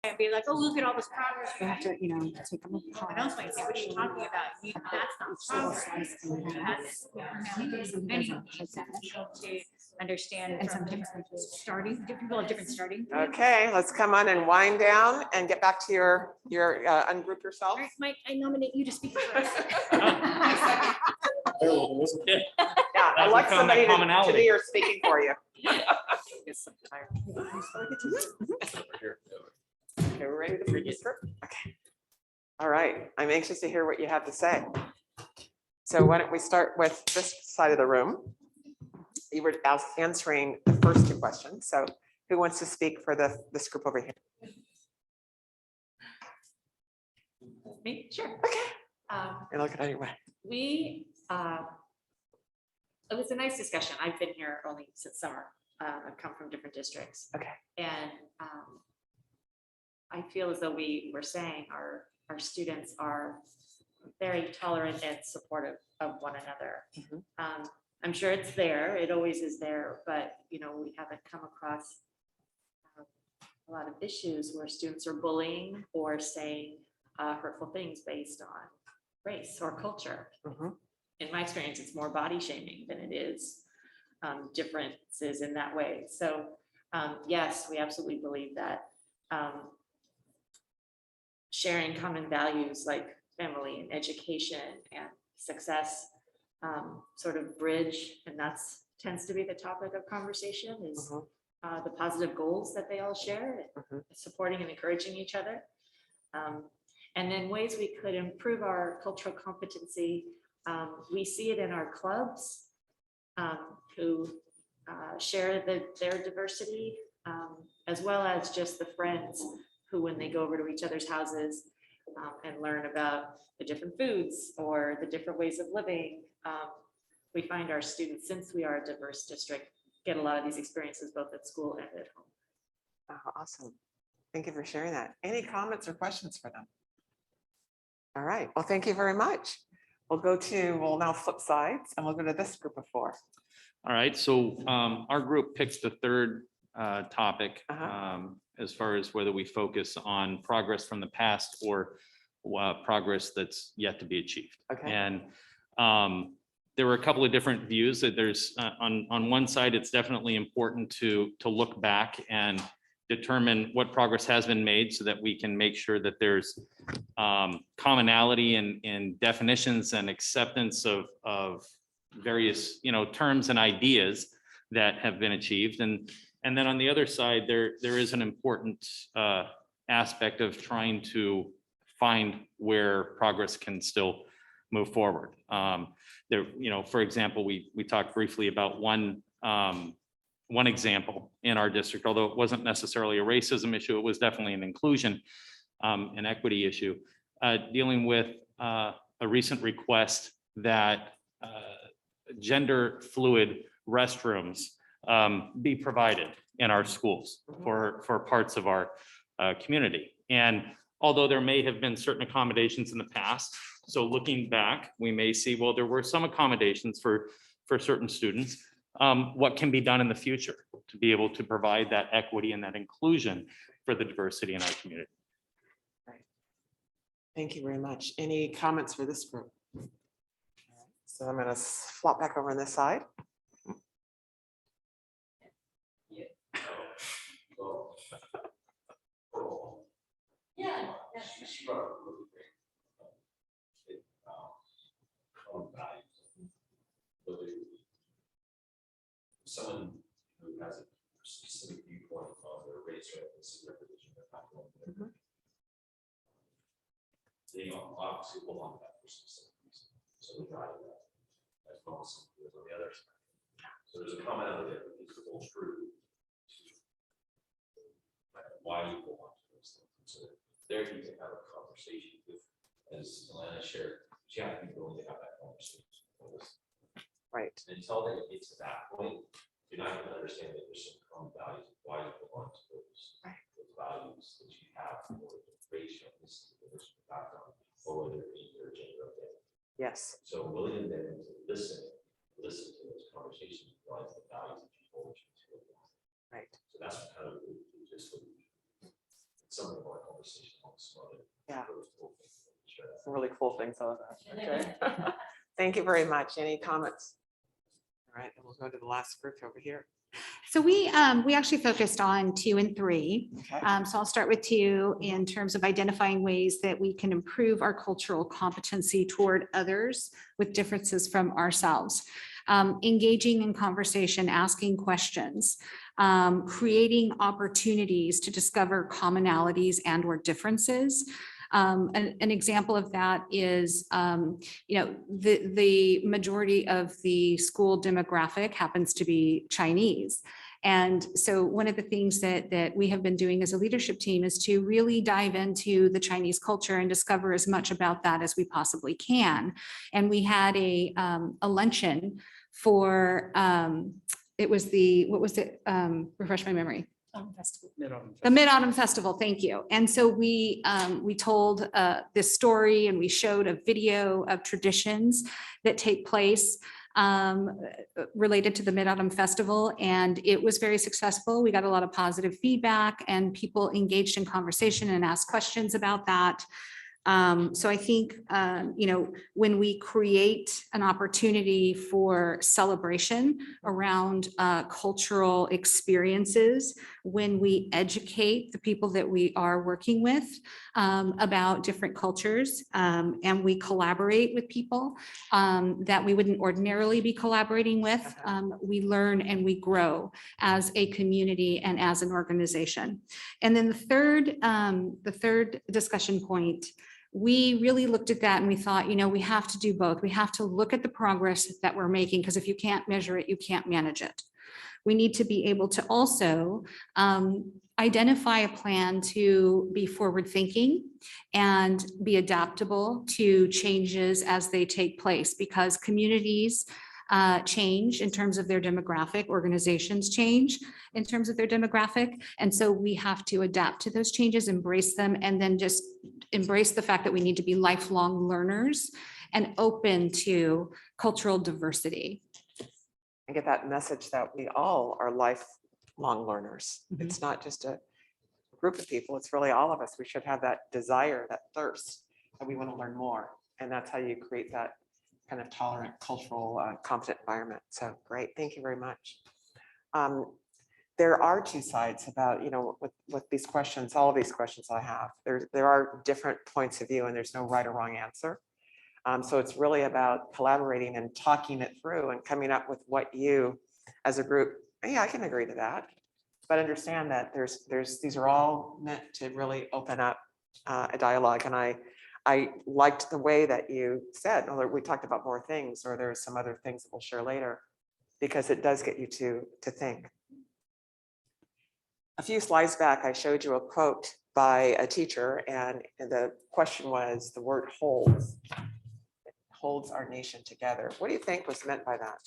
And be like, oh, look at all this progress. We have to, you know, take them Someone else might say, what are you talking about? That's not progress. That's many to understand And from sometimes different starting, different people have different starting. points. Okay, let's come on and wind down and get back to your ungroup yourself. All right, Mike, I nominate you to speak first. Yeah, Glad I'd we like found somebody that to commonality. be your speaking for you. Okay, we're ready to begin. Okay. All right, I'm anxious to hear what you have to say. So why don't we start with this side of the room? You were answering the first two questions. So who wants to speak for this group over here? Me? Sure. Okay. And look at anyway. It was a nice discussion. I've been here only since summer. I've come from different districts. Okay. And I feel as though we were saying our students are very tolerant and supportive of one another. Mhm. I'm sure it's there. It always is there, but you know, we haven't come across a lot of issues where students are bullying or saying hurtful things based on race or culture. Mhm. In my experience, it's more body shaming than it is differences in that way. So yes, we absolutely believe that sharing common values like family and education and success sort of bridge, and that's tends to be the topic of conversation is Mhm. the positive goals that they all share, Mhm. supporting and encouraging each other. And then ways we could improve our cultural competency. We see it in our clubs who share their diversity, as well as just the friends who, when they go over to each other's houses and learn about the different foods or the different ways of living, we find our students, since we are a diverse district, get a lot of these experiences both at school and at home. Oh, awesome. Thank you for sharing that. Any comments or questions for them? All right. Well, thank you very much. We'll now flip sides and we'll go to this group of four. All right, so our group picks the third topic as far as whether we focus on progress from the past or progress that's yet to be achieved. Okay. And there were a couple of different views that there's on one side, it's definitely important to look back and determine what progress has been made so that we can make sure that there's commonality in definitions and acceptance of various, you know, terms and ideas that have been achieved. And then on the other side, there is an important aspect of trying to find where progress can still move forward. There, you know, for example, we talked briefly about one example in our district, although it wasn't necessarily a racism issue, it was definitely an inclusion and equity issue, dealing with a recent request that gender fluid restrooms be provided in our schools for parts of our community. And although there may have been certain accommodations in the past, so looking back, we may see, well, there were some accommodations for certain students. What can be done in the future to be able to provide that equity and that inclusion for the diversity in our community? Right. Thank you very much. Any comments for this group? So I'm going to flop back over on this side. Yeah. Someone who has a specific viewpoint on their race or ethnicity or religion or background. They obviously belong to that for specific reason. So we value that as well as on the other side. So there's a commonality that needs to hold true to why you belong to those things. So there you can have a conversation with, as Alana shared, you have to be willing to have that conversation. Right. Until they get to that point, you're not going to understand that there's some common values of why you belong to those values that you have for the race, ethnicity, religion, background, or whether it be your gender identity. Yes. So willing then to listen to those conversations, realize the values that you hold you to. Right. So that's kind of just. some of our conversation on some other. Yeah. really cool things that we share. Some really cool things out of that. Okay. Thank you very much. Any comments? All right, then we'll go to the last group over here. So we actually focused on 2 and 3. Okay. So I'll start with 2 in terms of identifying ways that we can improve our cultural competency toward others with differences from ourselves. Engaging in conversation, asking questions, creating opportunities to discover commonalities and or differences. An example of that is, the majority of the school demographic happens to be Chinese. And so one of the things that we have been doing as a leadership team is to really dive into the Chinese culture and discover as much about that as we possibly can. And we had a luncheon for, it was what was it? Refresh my memory. The Mid-Autumn Festival, thank you. And so we told this story and we showed a video of traditions that take place related to the Mid-Autumn Festival, and it was very successful. We got a lot of positive feedback and people engaged in conversation and asked questions about that. So I think, when we create an opportunity for celebration around cultural experiences, when we educate the people that we are working with about different cultures, and we collaborate with people that we wouldn't ordinarily be collaborating with, we learn and we grow as a community and as an organization. And then the third discussion point, we really looked at that and we thought, we have to do both. We have to look at the progress that we're making, because if you can't measure it, you can't manage it. We need to be able to also identify a plan to be forward thinking and be adaptable to changes as they take place, because communities change in terms of their demographic, organizations change in terms of their demographic. And so we have to adapt to those changes, embrace them, and then just embrace the fact that we need to be lifelong learners and open to cultural diversity. And get that message that we all are lifelong learners. Mhm. It's not just a group of people, it's really all of us. We should have that desire, that thirst, that we want to learn more. And that's how you create that kind of tolerant, cultural, competent environment. So great, thank you very much. There are 2 sides about, with these questions, all of these questions I have, there are different points of view and there's no right or wrong answer. So it's really about collaborating and talking it through and coming up with what you, as a group, yeah, I can agree to that. But understand that these are all meant to really open up a dialogue. And I liked the way that you said, we talked about more things, or there's some other things that we'll share later, because it does get you to think. A few slides back, I showed you a quote by a teacher, and the question was, the word holds. It holds our nation together. What do you think was meant by that?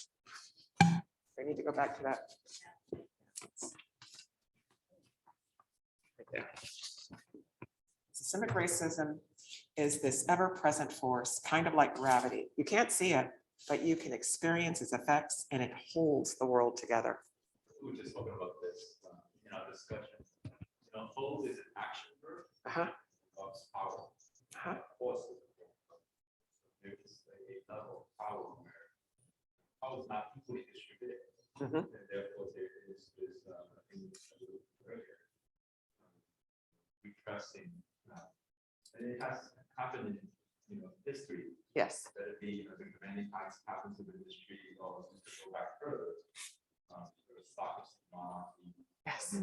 We need to go back to that. Right there. Systemic racism is this ever-present force, kind of like gravity. You can't see it, but you can experience its effects, and it holds the world together. We were just talking about this in our discussion. Hold is an action verb. Of power. Force. There's a level of power where power is not equally distributed. And therefore, there is this repressing, and it has happened in history. Yes. That it be, I think, many times happens in the history, or to go back further. Yes.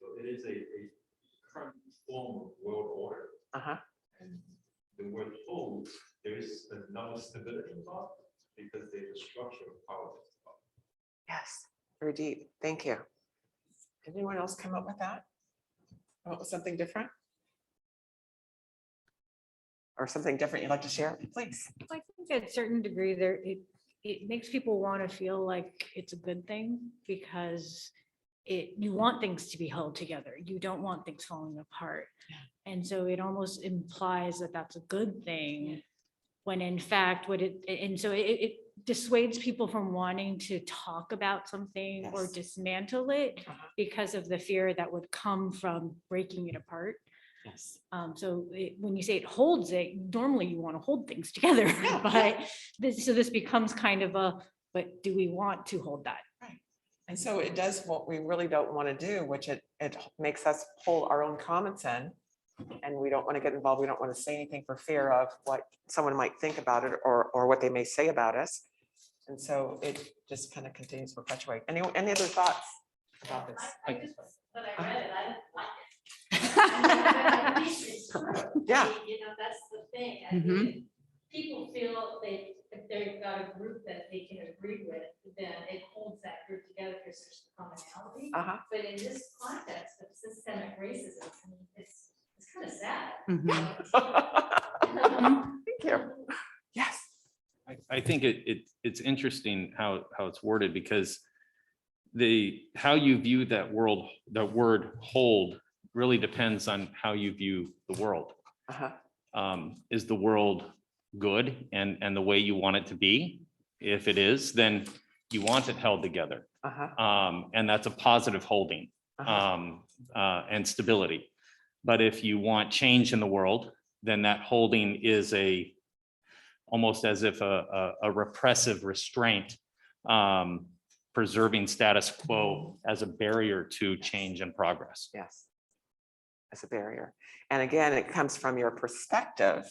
So it is a current form of world order. And the word hold, there is no stability involved because there's a structure of power. Yes, very deep. Thank you. Did anyone else come up with that? Come up with something different? Or something different you'd like to share? Please. I think at a certain degree there, it makes people want to feel like it's a good thing, because you want things to be held together. You don't want things falling apart. And so it almost implies that that's a good thing, when in fact, dissuades people from wanting to talk about something or Yes. dismantle it Uh-huh. because of the fear that would come from breaking it apart. Yes. So when you say it holds it, normally you want to hold things together, but this becomes kind of a, but do we want to hold that? And so it does what we really don't want to do, which it makes us hold our own comments in. And we don't want to get involved. We don't want to say anything for fear of what someone might think about it or what they may say about us. And so it just kind of continues to perpetuate. Any other thoughts about this? I just, when I read it, I didn't like it. It's true. Yeah. You know, that's the thing. I mean, people feel if they've got a group that they can agree with, then it holds that group together because there's commonality. Uh-huh. But in this context of systemic racism, I mean, it's kind of sad. Thank you. Yes. I think it's interesting how it's worded because how you view the word hold really depends on how you view the world. Uh-huh. Is the world good and the way you want it to be? If it is, then you want it held together. Uh-huh. And that's a positive holding and stability. But if you want change in the world, then that holding is almost as if a repressive restraint, preserving status quo as a barrier to change and progress. Yes. As a barrier. And again, it comes from your perspective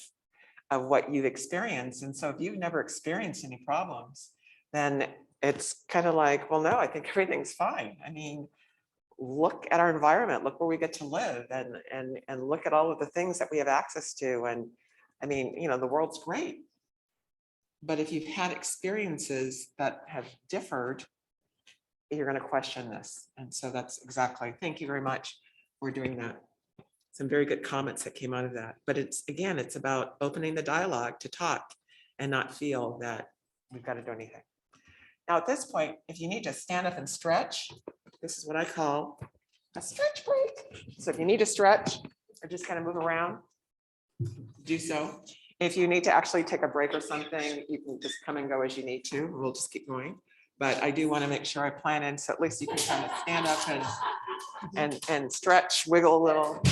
of what you've experienced. And so if you've never experienced any problems, then it's kind of like, well, no, I think everything's fine. I mean, look at our environment, look where we get to live and look at all of the things that we have access to. And I mean, you know, the world's great. But if you've had experiences that have differed, you're going to question this. And so that's exactly, thank you very much for doing that. Some very good comments that came out of that. But it's, again, it's about opening the dialogue to talk and not feel that we've got to do anything. Now, at this point, if you need to stand up and stretch, this is what I call a stretch break. So if you need to stretch or just kind of move around, do so. If you need to actually take a break or something, you can just come and go as you need to. We'll just keep going. But I do want to make sure I plan in, so at least you can kind of stand up and stretch, wiggle a little.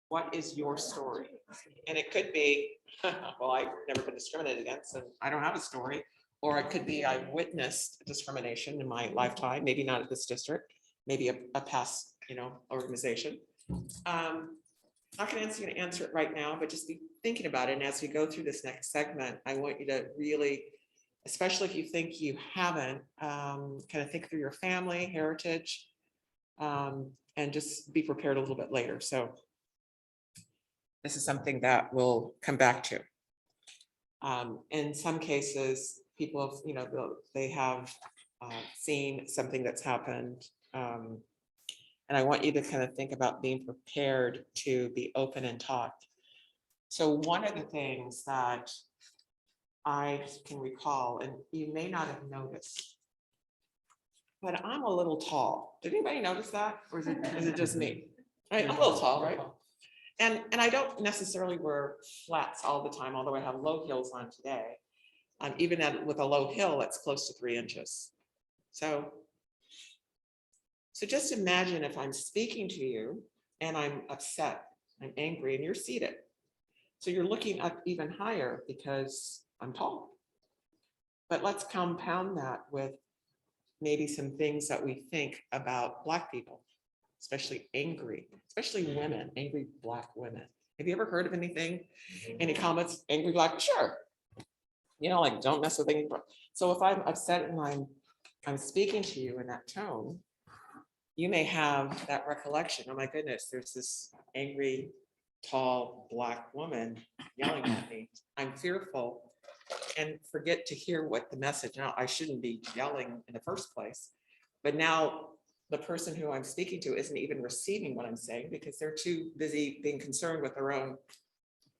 what is your story? And it could be, well, I've never been discriminated against and I don't have a story. Or it could be I witnessed discrimination in my lifetime, maybe not at this district, maybe a past, organization. Not gonna answer it right now, but just be thinking about it. And as we go through this next segment, I want you to really, especially if you think you haven't, kind of think through your family, heritage, and just be prepared a little bit later. So this is something that we'll come back to. In some cases, people have, they have seen something that's happened. And I want you to kind of think about being prepared to be open and talk. So one of the things that I can recall, and you may not have noticed, but I'm a little tall. Did anybody notice that? Or is it just me? Right, I'm a little tall, right? And I don't necessarily wear flats all the time, although I have low heels on today. Even with a low heel, it's close to 3 inches. So just imagine if I'm speaking to you and I'm upset, I'm angry, and you're seated. So you're looking up even higher because I'm tall. But let's compound that with maybe some things that we think about Black people, especially especially women, angry Black women. Have you ever heard of anything? Any comments, angry Black? Sure. Like don't mess with anything. So if I'm upset and I'm speaking to you in that tone, you may have that recollection. Oh my goodness, there's this angry, tall Black woman yelling at me. I'm fearful and forget to hear what the message. Now, I shouldn't be yelling in the first place, but now the person who I'm speaking to isn't even receiving what I'm saying because they're too busy being concerned with their own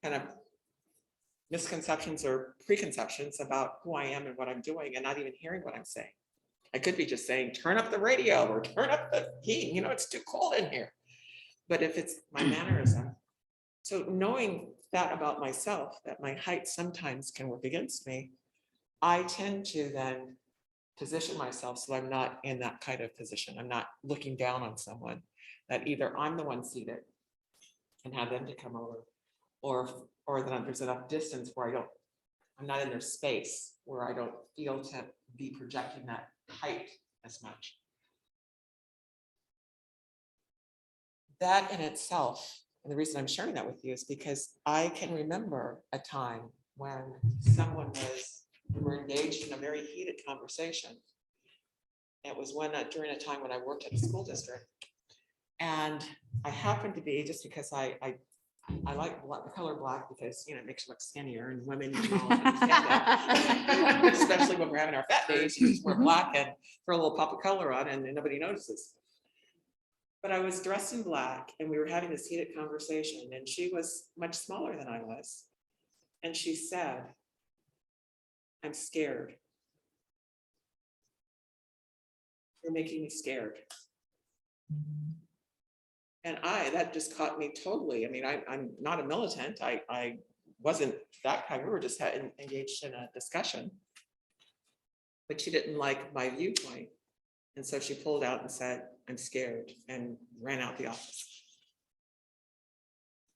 kind of misconceptions or preconceptions about who I am and what I'm doing and not even hearing what I'm saying. I could be just saying, turn up the radio or turn up the heat, it's too cold in here. But if it's my mannerism, so knowing that about myself, that my height sometimes can work against me, I tend to then position myself so I'm not in that kind of position. I'm not looking down on someone, that either I'm the one seated and have them to come over, or that there's enough distance where I'm not in their space where I don't feel to be projecting that height as much. That in itself, and the reason I'm sharing that with you is because I can remember a time when we were engaged in a very heated conversation. It was during a time when I worked at a school district. And I happened to be, just because I like the color Black because it makes you look skinnier, and women understand that. Especially when we're having our fat days, you just wear Black and throw a little pop of color on and nobody notices. But I was dressed in Black and we were having this heated conversation, and she was much smaller than I was. And she said, "I'm scared. You're making me scared." And that just caught me totally. I mean, I'm not a militant. I wasn't that kind. We were just engaged in a discussion. But she didn't like my viewpoint. And so she pulled out and said, "I'm scared," and ran out the office.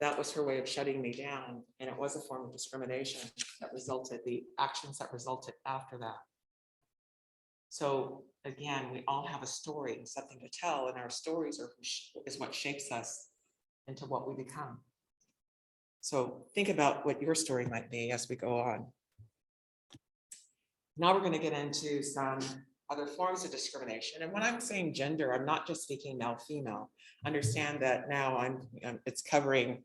That was her way of shutting me down. And it was a form of discrimination the actions that resulted after that. So again, we all have a story and something to tell, and our stories is what shapes us into what we become. So think about what your story might be as we go on. Now we're going to get into some other forms of discrimination. And when I'm saying gender, I'm not just speaking male, female. Understand that now it's covering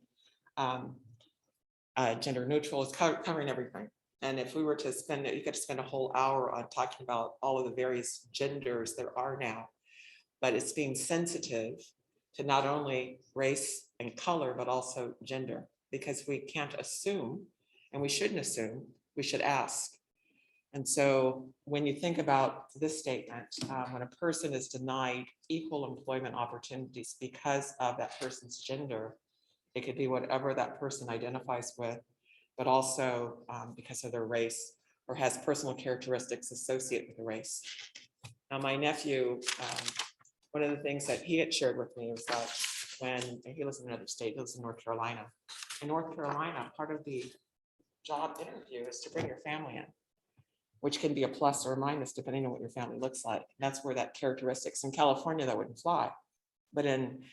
gender neutral, it's covering everything. And if we were to you could spend a whole hour on talking about all of the various genders there are now, but it's being sensitive to not only race and color, but also gender, because we can't assume, and we shouldn't assume, we should ask. And so when you think about this statement, when a person is denied equal employment opportunities because of that person's gender, it could be whatever that person identifies with, but also because of their race or has personal characteristics associated with the race. Now, my nephew, one of the things that he had shared with me was that when he lives in another state, he lives in North Carolina. In North Carolina, part of the job interview is to bring your family in, which can be a plus or a minus depending on what your family looks like. And that's where that characteristics in California that wouldn't fly, but in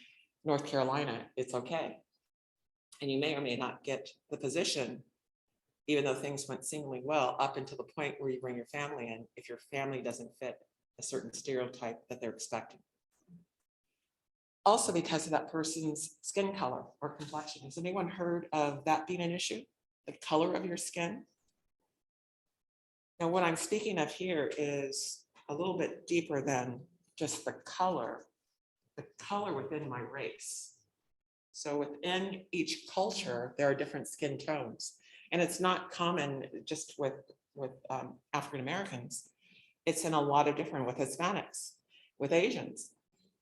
North Carolina, it's okay. And you may or may not get the position, even though things went seemingly well, up until the point where you bring your family in, if your family doesn't fit a certain stereotype that they're expecting. Also because of that person's skin color or complexion. Has anyone heard of that being an issue? The color of your skin? Now, what I'm speaking of here is a little bit deeper than just the color within my race. So within each culture, there are different skin tones. And it's not common just with African Americans. It's in a lot of different, with Hispanics, with Asians.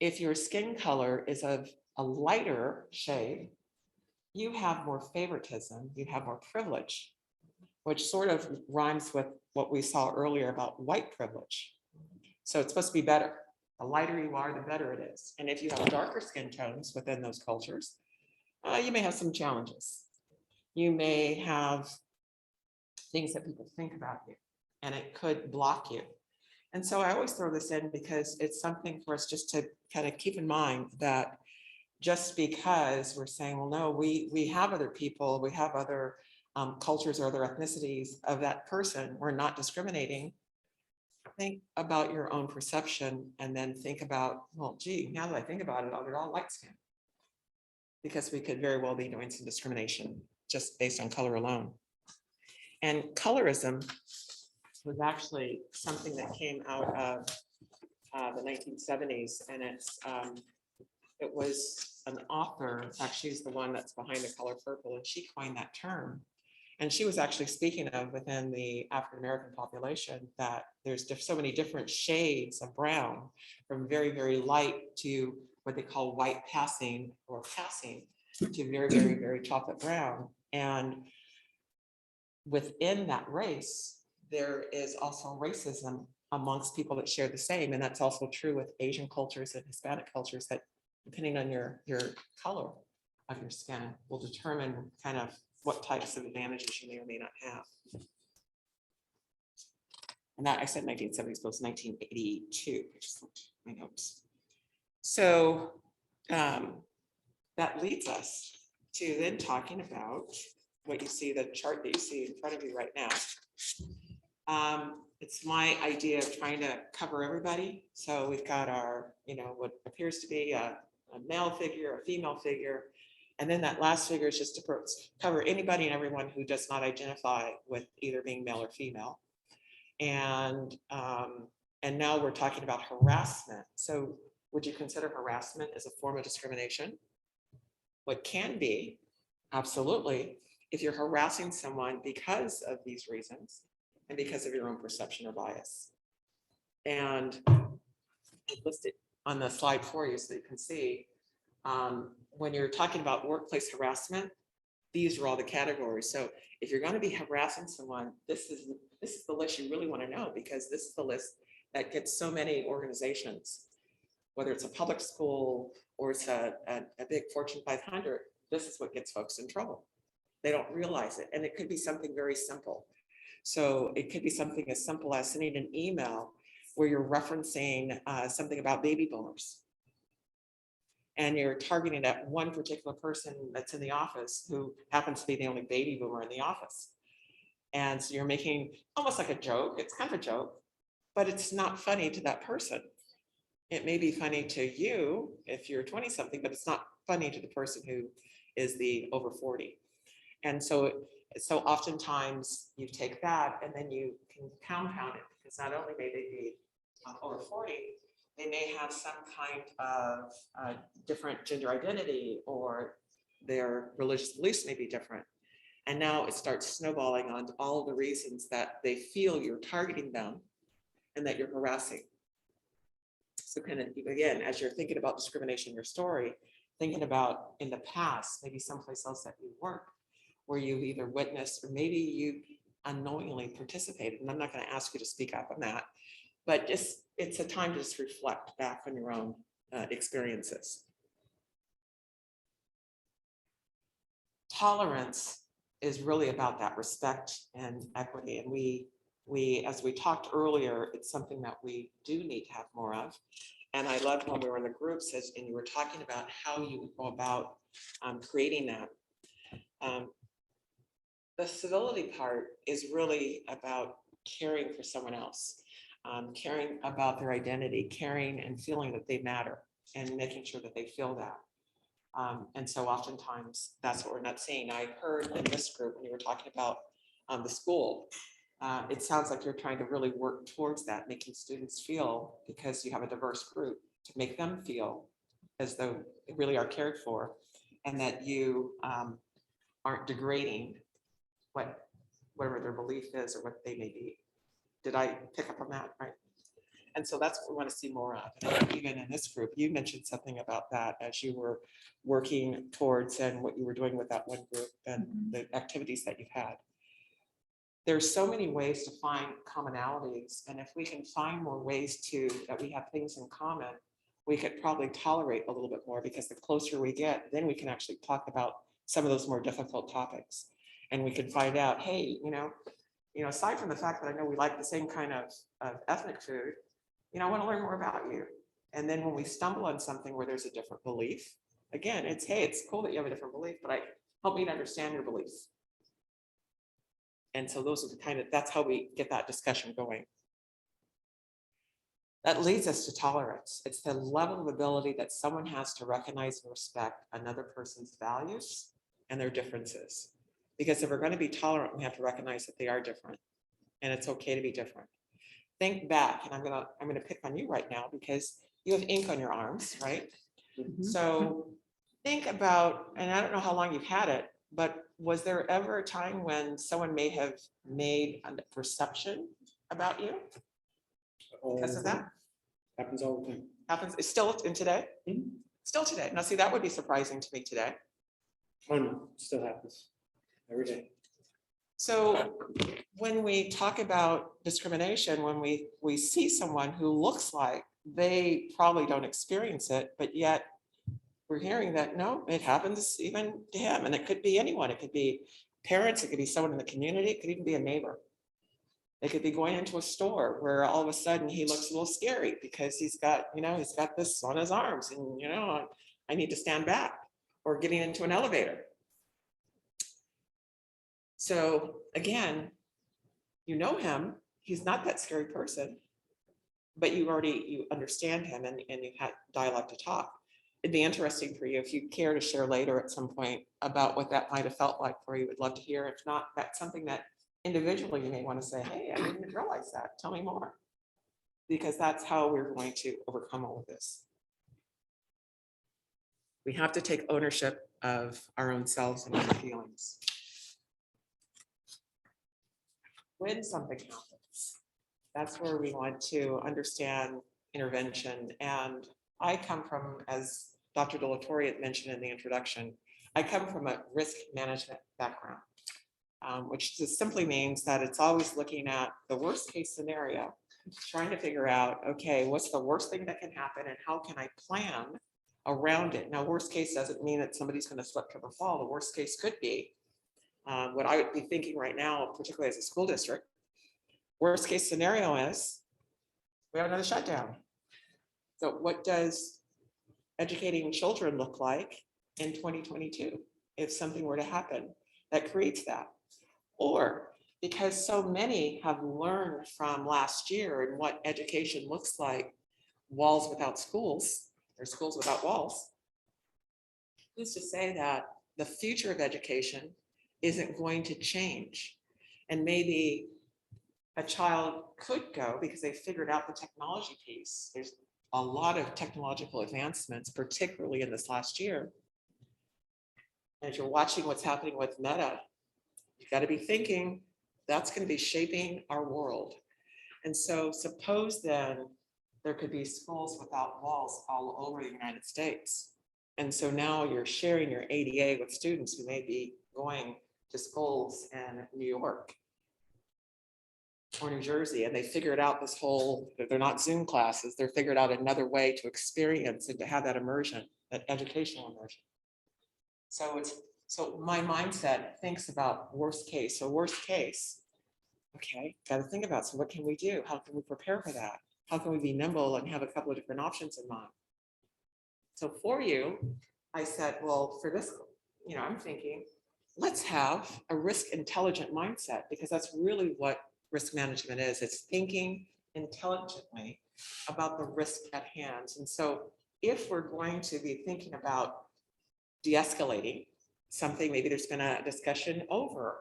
If your skin color is of a lighter shade, you have more favoritism, you have more privilege, which sort of rhymes with what we saw earlier about white privilege. So it's supposed to be better. The lighter you are, the better it is. And if you have darker skin tones within those cultures, you may have some challenges. You may have things that people think about you, and it could block you. And so I always throw this in because it's something for us just to kind of keep in mind that just because we're saying, well, no, we have other people, we have other cultures or other ethnicities of that person, we're not discriminating. Think about your own perception and then think about, well, gee, now that I think about it, they're all light skinned. Because we could very well be doing some discrimination just based on color alone. And colorism was actually something that came out of the 1970s, and it was an author, actually she's the one that's behind The Color Purple, and she coined that term. And she was actually speaking of within the African-American population that there's so many different shades of brown, from very, very light to what they call white passing or passing to very, very, very chocolate brown. And within that race, there is also racism amongst people that share the same. And that's also true with Asian cultures and Hispanic cultures, that depending on your color of your skin will determine kind of what types of advantages you may or may not have. And that I said 1970s, but it's 1982, which is my notes. So that leads us to then talking about what you see, the chart that you see in front of you right now. It's my idea of trying to cover everybody. So we've got our, what appears to be a male figure, a female figure, and then that last figure is just to cover anybody and everyone who does not identify with either being male or female. And now we're talking about harassment. So would you consider harassment as a form of discrimination? What can be, absolutely, if you're harassing someone because of these reasons and because of your own perception or bias. And I listed on the slide for you so you can see, when you're talking about workplace harassment, these are all the categories. So if you're going to be harassing someone, this is the list you really want to know, because this is the list that gets so many organizations, whether it's a public school or it's a big Fortune 500, this is what gets folks in trouble. They don't realize it. And it could be something very simple. So it could be something as simple as sending an email where you're referencing something about baby boomers. And you're targeting at one particular person that's in the office who happens to be the only baby boomer in the office. And so you're making almost like a joke. It's kind of a joke, but it's not funny to that person. It may be funny to you if you're 20 something, but it's not funny to the person who is the over 40. And so oftentimes you take that and then you can compound it, because not only may they be over 40, they may have some kind of different gender identity, or their religious beliefs may be different. And now it starts snowballing on all of the reasons that they feel you're targeting them and that you're harassing. So kind of, again, as you're thinking about discrimination in your story, thinking about in the past, maybe someplace else that you work, where you either witnessed or maybe you unknowingly participated. And I'm not going to ask you to speak up on that, but just it's a time to just reflect back on your own experiences. tolerance is really about that respect and equity. And we, as we talked earlier, it's something that we do need to have more of. And I loved when we were in the groups and you were talking about how you would go about creating that. The civility part is really about caring for someone else, caring about their identity, caring and feeling that they matter and making sure that they feel that. And so oftentimes that's what we're not seeing. I heard in this group when you were talking about the school, it sounds like you're trying to really work towards that, making students feel, because you have a diverse group, to make them feel as though they really are cared for, and that you aren't degrading whatever their belief is or what they may be. Did I pick up on that right? And so that's what we want to see more of. And even in this group, you mentioned something about that as you were working towards and what you were doing with that one group and the activities that you've had. There's so many ways to find commonalities. And if we can find more ways that we have things in common, we could probably tolerate a little bit more, because the closer we get, then we can actually talk about some of those more difficult topics. And we can find out, hey, aside from the fact that I know we like the same kind of ethnic food, I want to learn more about you. And then when we stumble on something where there's a different belief, again, it's cool that you have a different belief, but help me to understand your beliefs. And so those are that's how we get that discussion going. That leads us to tolerance. It's the level of ability that someone has to recognize and respect another person's values and their differences. Because if we're going to be tolerant, we have to recognize that they are different, and it's okay to be different. Think back, and I'm gonna pick on you right now because you have ink on your arms, right? So think about, and I don't know how long you've had it, but was there ever a time when someone may have made a perception about you because of that? Happens all the time. Happens, it's still in today? Still today. Now, see, that would be surprising to me today. Oh no, still happens every day. So when we talk about discrimination, when we see someone who looks like they probably don't experience it, but yet we're hearing that, no, it happens even to him. And it could be anyone. It could be parents, it could be someone in the community, it could even be a neighbor. They could be going into a store where all of a sudden he looks a little scary because he's got this on his arms and, I need to stand back, or getting into an elevator. So again, you know him, he's not that scary person, but you understand him and you've had dialogue to talk. It'd be interesting for you if you care to share later at some point about what that might have felt like for you. Would love to hear. If not, that's something that individually you may want to say, hey, I didn't realize that. Tell me more. Because that's how we're going to overcome all of this. We have to take ownership of our own selves and our feelings. When something happens, that's where we want to understand intervention. And I come from, as Dr. De La Torre had mentioned in the introduction, I come from a risk management background, which just simply means that it's always looking at the worst case scenario, trying to figure out, okay, what's the worst thing that can happen and how can I plan around it? Now, worst case doesn't mean that somebody's going to slip, trip, or fall. The worst case could be what I would be thinking right now, particularly as a school district. Worst case scenario is we have another shutdown. So what does educating children look like in 2022 if something were to happen that creates that? Or because so many have learned from last year and what education looks like, walls without schools, or schools without walls, who's to say that the future of education isn't going to change? And maybe a child could go because they figured out the technology piece. There's a lot of technological advancements, particularly in this last year. As you're watching what's happening with Meta, you've got to be thinking that's going to be shaping our world. And so suppose then there could be schools without walls all over the United States. And so now you're sharing your ADA with students who may be going to schools in New York or New Jersey, and they figured out this whole, they're not Zoom classes, they're figured out another way to experience and to have that immersion, that educational immersion. So it's So my mindset thinks about worst case. So worst case, okay, got to think about, so what can we do? How can we prepare for that? How can we be nimble and have a couple of different options in mind? So for you, I said, well, for this, I'm thinking, let's have a risk intelligent mindset, because that's really what risk management is. It's thinking intelligently about the risk at hand. And so if we're going to be thinking about de-escalating something, maybe there's been a discussion over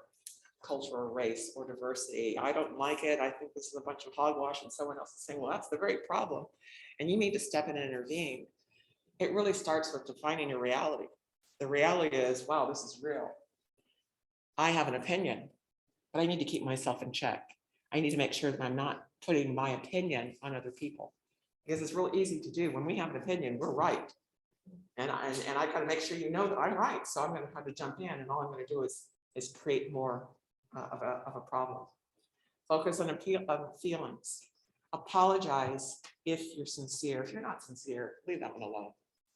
culture or race or diversity. I don't like it. I think this is a bunch of hogwash, and someone else is saying, well, that's the very problem. And you need to step in and intervene. It really starts with defining your reality. The reality is, wow, this is real. I have an opinion, but I need to keep myself in check. I need to make sure that I'm not putting my opinion on other people, because it's real easy to do. When we have an opinion, we're right. And I gotta make sure you know that I'm right. So I'm gonna have to jump in, and all I'm gonna do is create more of a problem. Focus on feelings. Apologize if you're sincere. If you're not sincere, leave that one alone,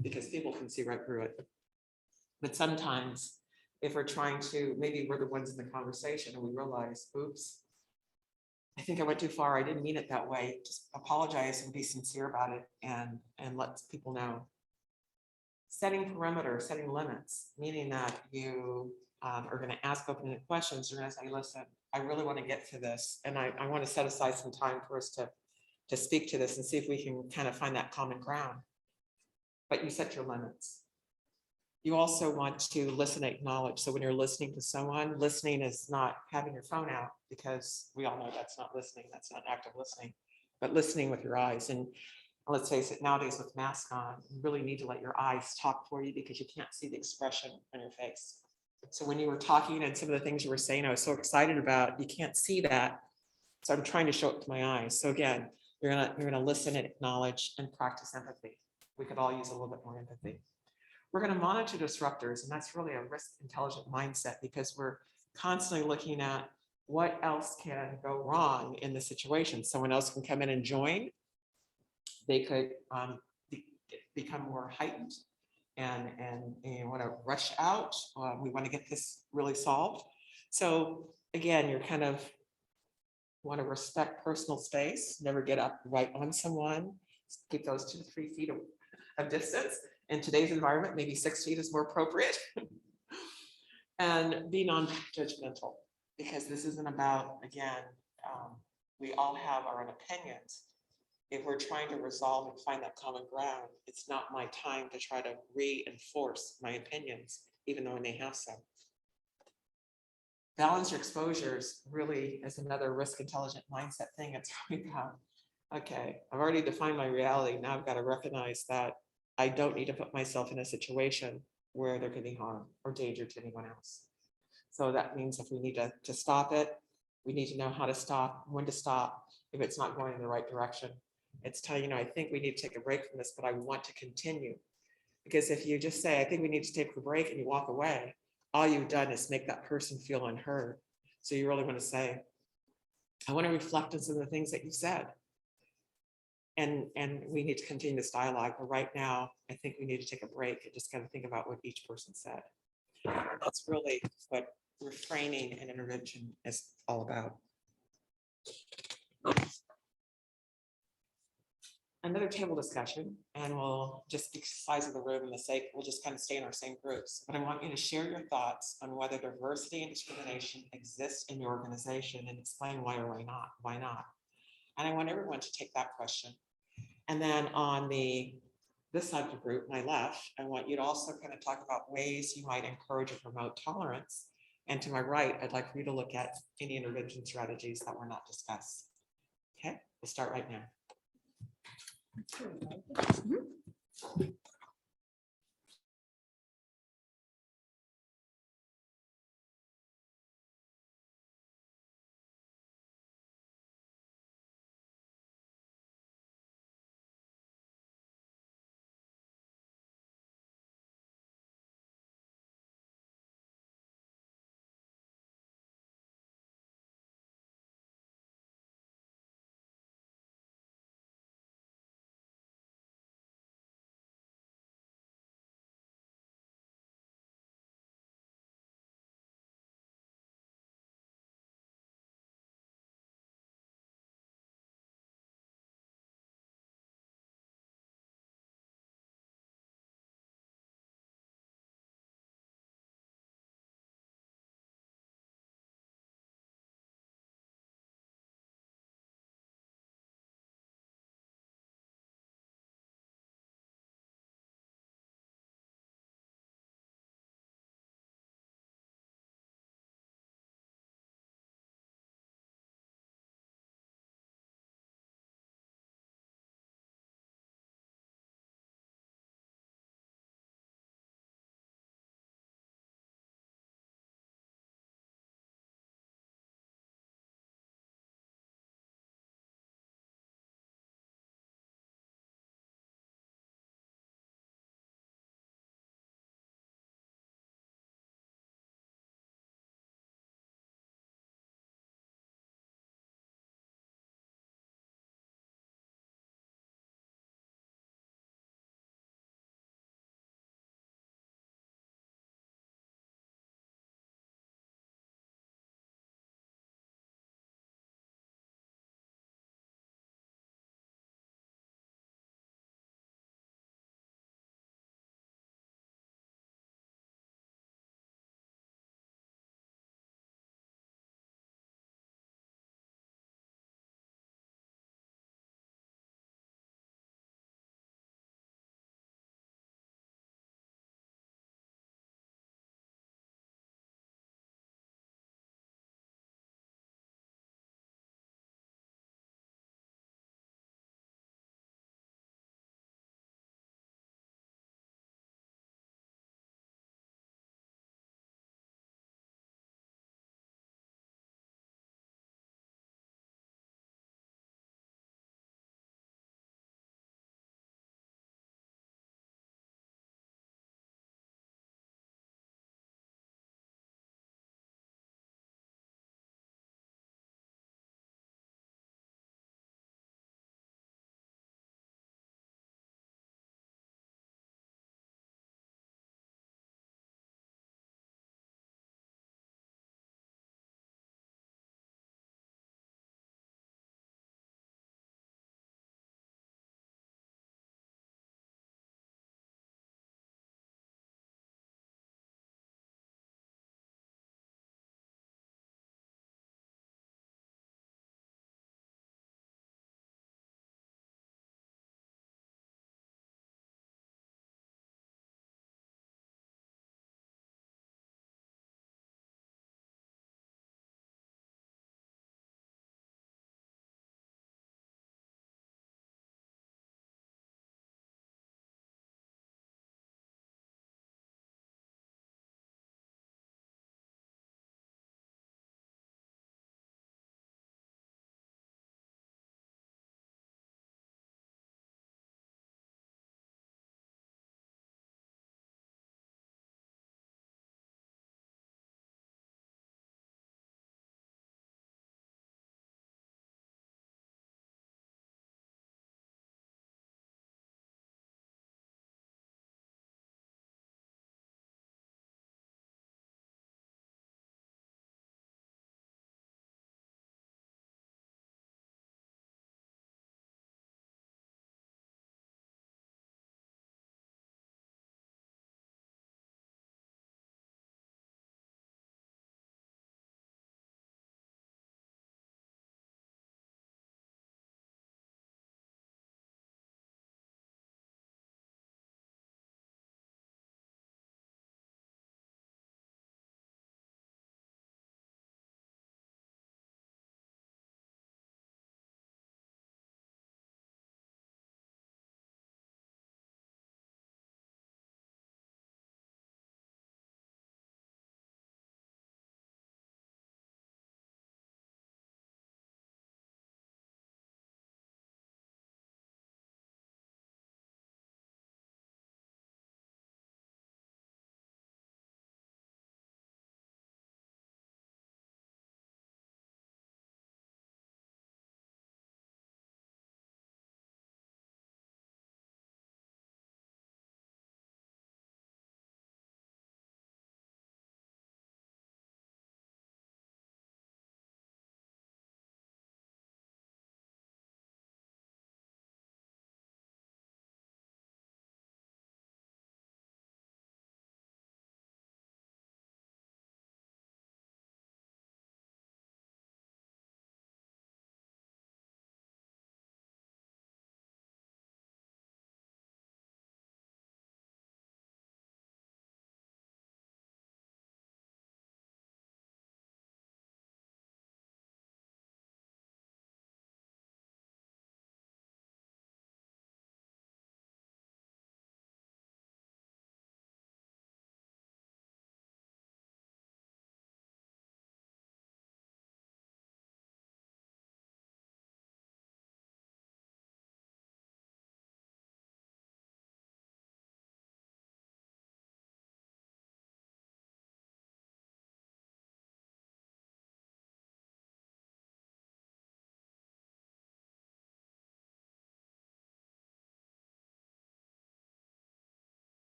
because people can see right through it. But sometimes if we're trying to, maybe we're the ones in the conversation and we realize, oops, I think I went too far. I didn't mean it that way. Just apologize and be sincere about it, and let people know. Setting perimeters, setting limits, meaning that you are going to ask open-ended questions. You're going to say, listen, I really want to get to this, and I want to set aside some time for us to speak to this and see if we can kind of find that common ground. But you set your limits. You also want to listen, acknowledge. So when you're listening to someone, listening is not having your phone out, because we all know that's not listening. That's not active listening, but listening with your eyes. And let's face it, nowadays with masks on, you really need to let your eyes talk for you, because you can't see the expression on your face. So when you were talking and some of the things you were saying, I was so excited about, you can't see that. So I'm trying to show it to my eyes. So again, you're gonna listen and acknowledge and practice empathy. We could all use a little bit more empathy. We're going to monitor disruptors, and that's really a risk intelligent mindset, because we're constantly looking at what else can go wrong in the situation. Someone else can come in and join. They could become more heightened and want to rush out. We want to get this really solved. So again, you're kind of want to respect personal space, never get up right on someone, keep those 2 to 3 feet of distance. In today's environment, maybe 6 feet is more appropriate. And be non-judgmental, because this isn't about, again, we all have our own opinions. If we're trying to resolve and find that common ground, it's not my time to try to reinforce my opinions, even though I may have some. Balance your exposures really is another risk intelligent mindset thing. It's really about, okay, I've already defined my reality. Now I've got to recognize that I don't need to put myself in a situation where there could be harm or danger to anyone else. So that means if we need to stop it, we need to know how to stop, when to stop, if it's not going in the right direction. It's telling, I think we need to take a break from this, but I want to continue. Because if you just say, I think we need to take a break, and you walk away, all you've done is make that person feel unheard. So you really want to say, I want to reflect on some of the things that you said. And we need to continue this dialogue, but right now, I think we need to take a break and just kind of think about what each person said. That's really what refraining and intervention is all about. Another table discussion, and we'll just the size of the room and the sake, we'll just kind of stay in our same groups. But I want you to share your thoughts on whether diversity and discrimination exists in your organization, and explain why or why not. Why not? And I want everyone to take that question. And then on this side of the group, my left, I want you to also kind of talk about ways you might encourage or promote tolerance. And to my right, I'd like for you to look at any intervention strategies that were not discussed. Okay, we'll start right now.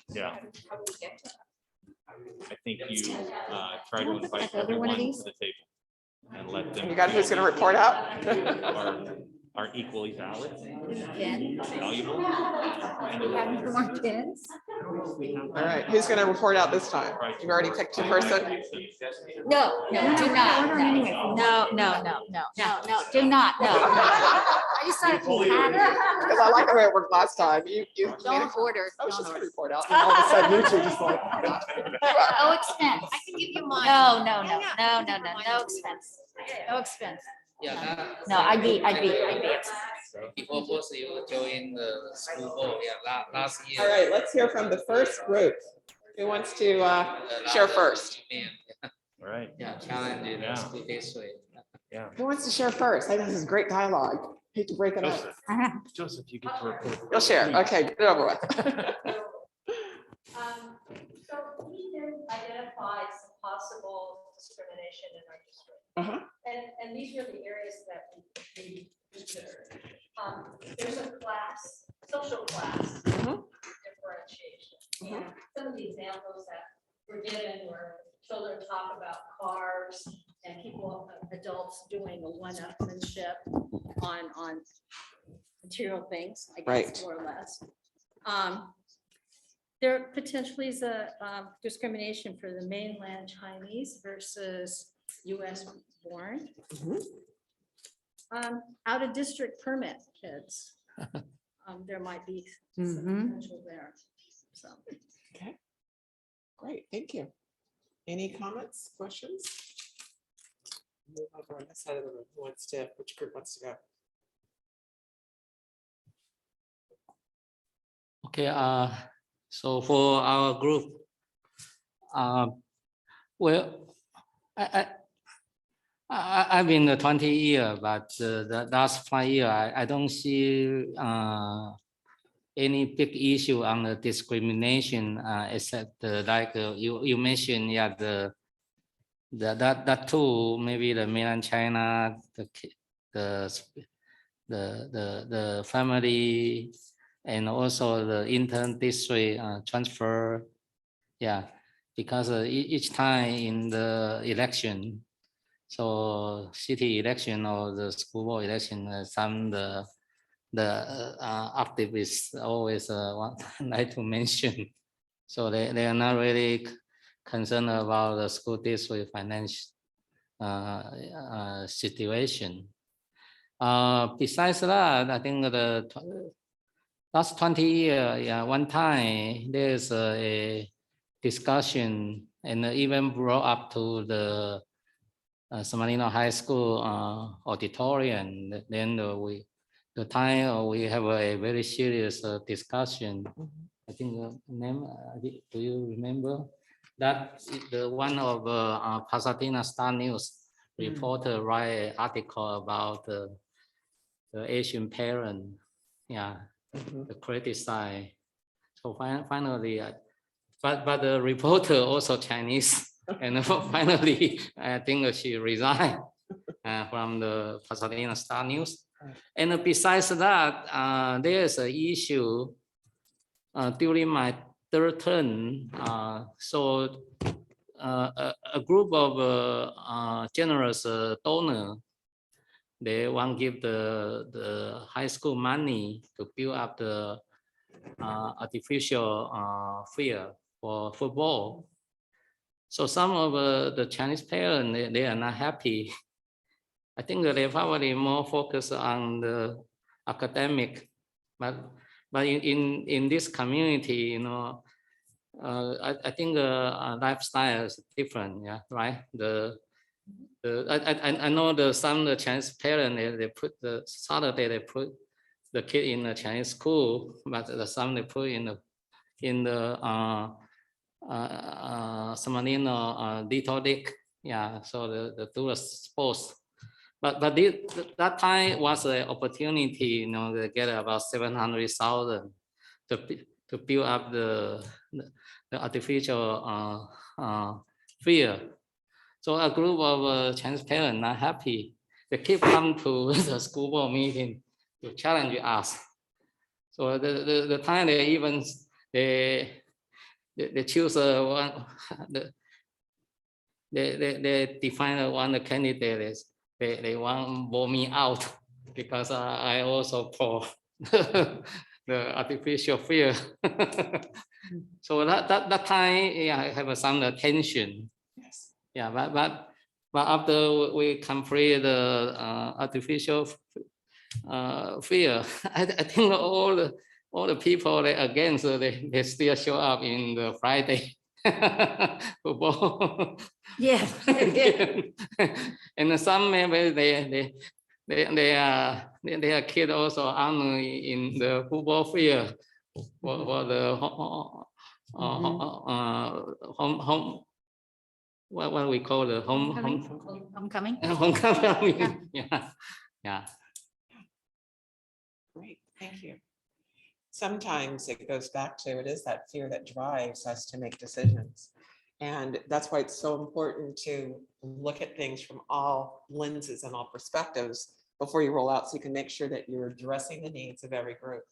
Yeah. I think you try to invite Another one of everyone to these? the table and let them. You got who's feel gonna report out? Are equally valid, Ken? valuable. We have any more pins? All right, who's gonna report out this time? You've already picked your person? No, do not. No, do not, no. I just thought if you had it, Because I like the way it worked last time. You made it. don't order. Oh, she's don't gonna order. report out. And all of a sudden you two just like. No expense. I can give you mine. No expense. No expense. Yeah. No, I'd be Before both you join the school board, yeah, last year. All right, let's hear from the first group. Who wants to share first? All right. Yeah, challenge in Yeah. the school district. Yeah. Who wants to share first? I think this is great dialogue. Hate to break it up. Joseph, you get to report. You'll share. Okay, get it over with. So we did identify some possible discrimination in our district. Uh-huh. And these were the areas that we considered. There's a class, social class differentiation. And some of the examples that were given were children talk about cars and people, adults doing a one-upmanship on material things, I guess, Right. more or less. There potentially is a discrimination for the mainland Chinese versus US born. Out of district permit kids. There might be some potential there, so. Okay. Great, thank you. Any comments, questions? Move over on this side of the room. Who wants to, which group wants to go? Okay, so for our group, well, I've been 20 years, but the last 5 years, I don't see any big issue on the discrimination, except like you mentioned, yeah, that too, maybe the mainland China, the family, and also the intern district transfer, yeah, because each time in the election, so city election or the school board election, some the activists always like to mention, so they are not really concerned about the school district financial situation. Besides that, I think the last 20 years, yeah, one time there's a discussion and even brought up to the San Marino High School auditorium. Then we have a very serious discussion. I think the name, do you remember? That the one of Pasadena Star News reporter write an article about the Asian parent, yeah, the criticize. So finally, but the reporter also Chinese, and finally, I think she resigned from the Pasadena Star News. And besides that, there is an issue during my third term. So a group of generous donors, they want to give the high school money to build up the artificial field for football. So some of the Chinese parents, they are not happy. I think that they probably more focused on the academic, but in this community, you know, I think the lifestyle is different, yeah, right? I know some of the Chinese parents, they put the Saturday, they put the kid in a Chinese school, but some they put in the San Marino Little League, yeah, so the do the sports. But that time was an opportunity, you know, to get about 700,000 to build up the artificial field. So a group of Chinese parents not happy. They keep come to the school board meeting to challenge us. So the time they they choose one, they define one candidate is they want vote me out because I also pro the artificial fear. So that time, yeah, I have some tension. Yes. Yeah, but after we complete the artificial fear, I think all the people they against they still show up in the Friday football. Yeah. And some maybe they are kid also on in the football field for the home what we call the homecoming. Homecoming. Yeah. Great, thank you. Sometimes it goes back to, it is that fear that drives us to make decisions. And that's why it's so important to look at things from all lenses and all perspectives before you roll out, so you can make sure that you're addressing the needs of every group.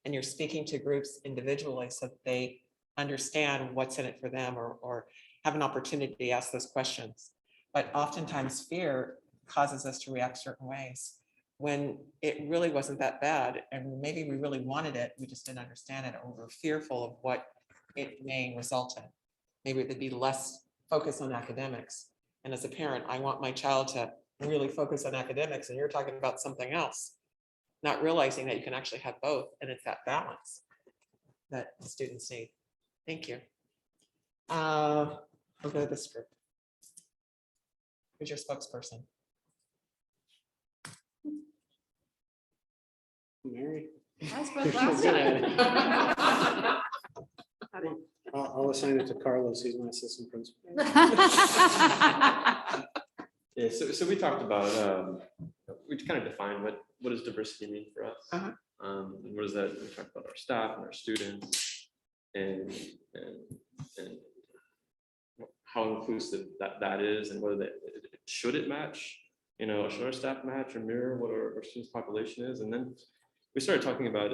And you're speaking to groups individually so that they understand what's in it for them, or have an opportunity to ask those questions. But oftentimes fear causes us to react certain ways when it really wasn't that bad. And maybe we really wanted it, we just didn't understand it, or we're fearful of what it may result in. Maybe there'd be less focus on academics. And as a parent, I want my child to really focus on academics, and you're talking about something else, not realizing that you can actually have both. And it's that balance that the students need. Thank you. We'll go to this group. Who's your spokesperson? Mary? I spoke last time. I'll assign it to Carlos, he's my assistant principal. Yeah, so we talked about, we kind of defined what does diversity mean for us? And what does that, we talked about our staff and our students, and how inclusive that is, and whether should it match, should our staff match or mirror what our students' population is. And then we started talking about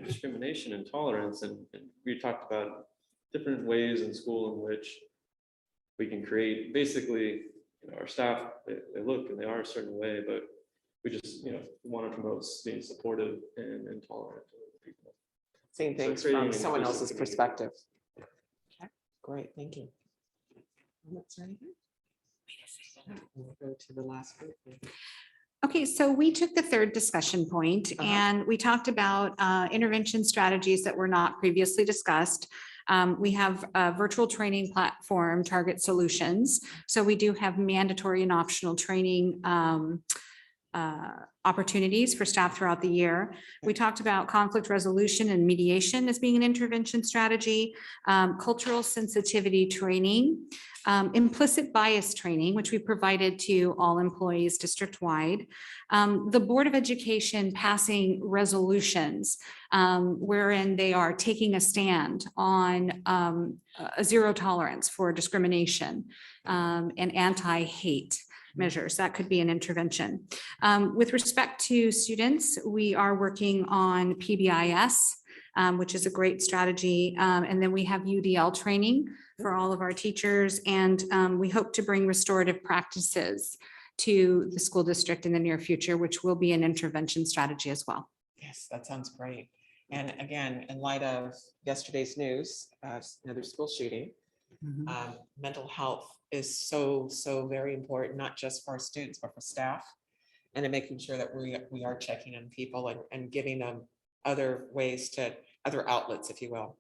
discrimination and tolerance, and we talked about different ways in school in which we can create, basically, our staff, they look and they are a certain way, but we just, want to promote being supportive and tolerant of people. Seeing things from someone else's perspective. Okay, great, thank you. That's right. We'll go to the last group. Okay, so we took the third discussion point and we talked about intervention strategies that were not previously discussed. We have a virtual training platform, Target Solutions. So we do have mandatory and optional training opportunities for staff throughout the year. We talked about conflict resolution and mediation as being an intervention strategy, cultural sensitivity training, implicit bias training, which we provided to all employees district-wide, the Board of Education passing resolutions wherein they are taking a stand on a zero tolerance for discrimination and anti-hate measures. That could be an intervention. With respect to students, we are working on PBIS, which is a great strategy. And then we have UDL training for all of our teachers. And we hope to bring restorative practices to the school district in the near future, which will be an intervention strategy as well. Yes, that sounds great. And again, in light of yesterday's news, another school shooting, mental health is so very important, not just for our students, but for staff, and in making sure that we are checking on people and giving them other ways to, other outlets, if you will.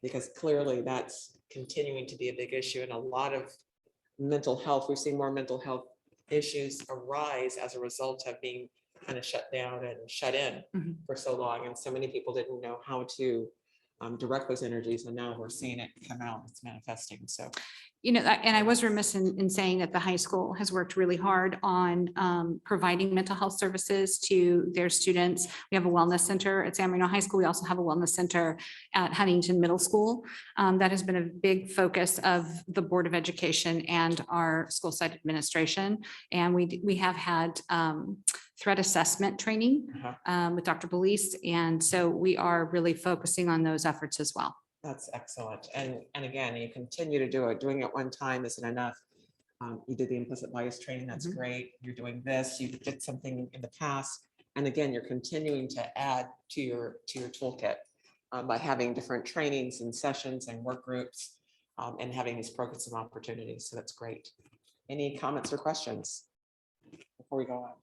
Because clearly that's continuing to be a big issue, and a lot of mental health, we've seen more mental health issues arise as a result of being kind of shut down and shut in for so long. And so many people didn't know how to direct those energies, and now we're seeing it come out, it's manifesting. So, and I was remiss in saying that the high school has worked really hard on providing mental health services to their students. We have a wellness center at San Marino High School. We also have a wellness center at Huntington Middle School. That has been a big focus of the Board of Education and our school site administration. And we have had threat assessment training Uh-huh. with Dr. Belize. And so we are really focusing on those efforts as well. That's excellent. And again, you continue to do it. Doing it one time isn't enough. You did the implicit bias training. That's great. You're doing this. You did something in the past. And again, you're continuing to add to your toolkit by having different trainings and sessions and work groups and having these programs and opportunities. So that's great. Any comments or questions before we go on?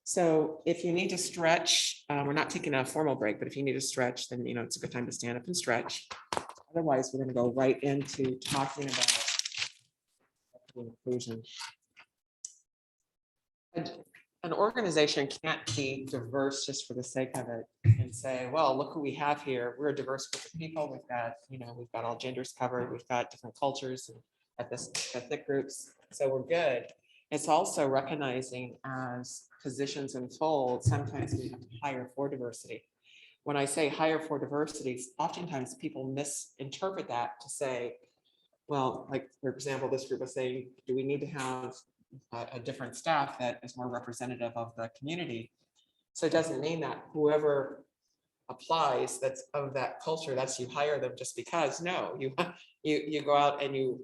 So if you need to stretch, we're not taking a formal break, but if you need to stretch, then it's a good time to stand up and stretch. Otherwise, we're going to go right into talking about inclusion. An organization can't be diverse just for the sake of it and say, well, look who we have here. We're a diverse group of people. We've got all genders covered. We've got different cultures and ethnic groups. So we're good. It's also recognizing as positions unfold, sometimes we have to hire for diversity. When I say hire for diversity, oftentimes people misinterpret that to say, well, like, for example, this group is saying, do we need to have a different staff that is more representative of the community? So it doesn't mean that whoever applies that's of that culture, that's you hire them just because. No, you go out and you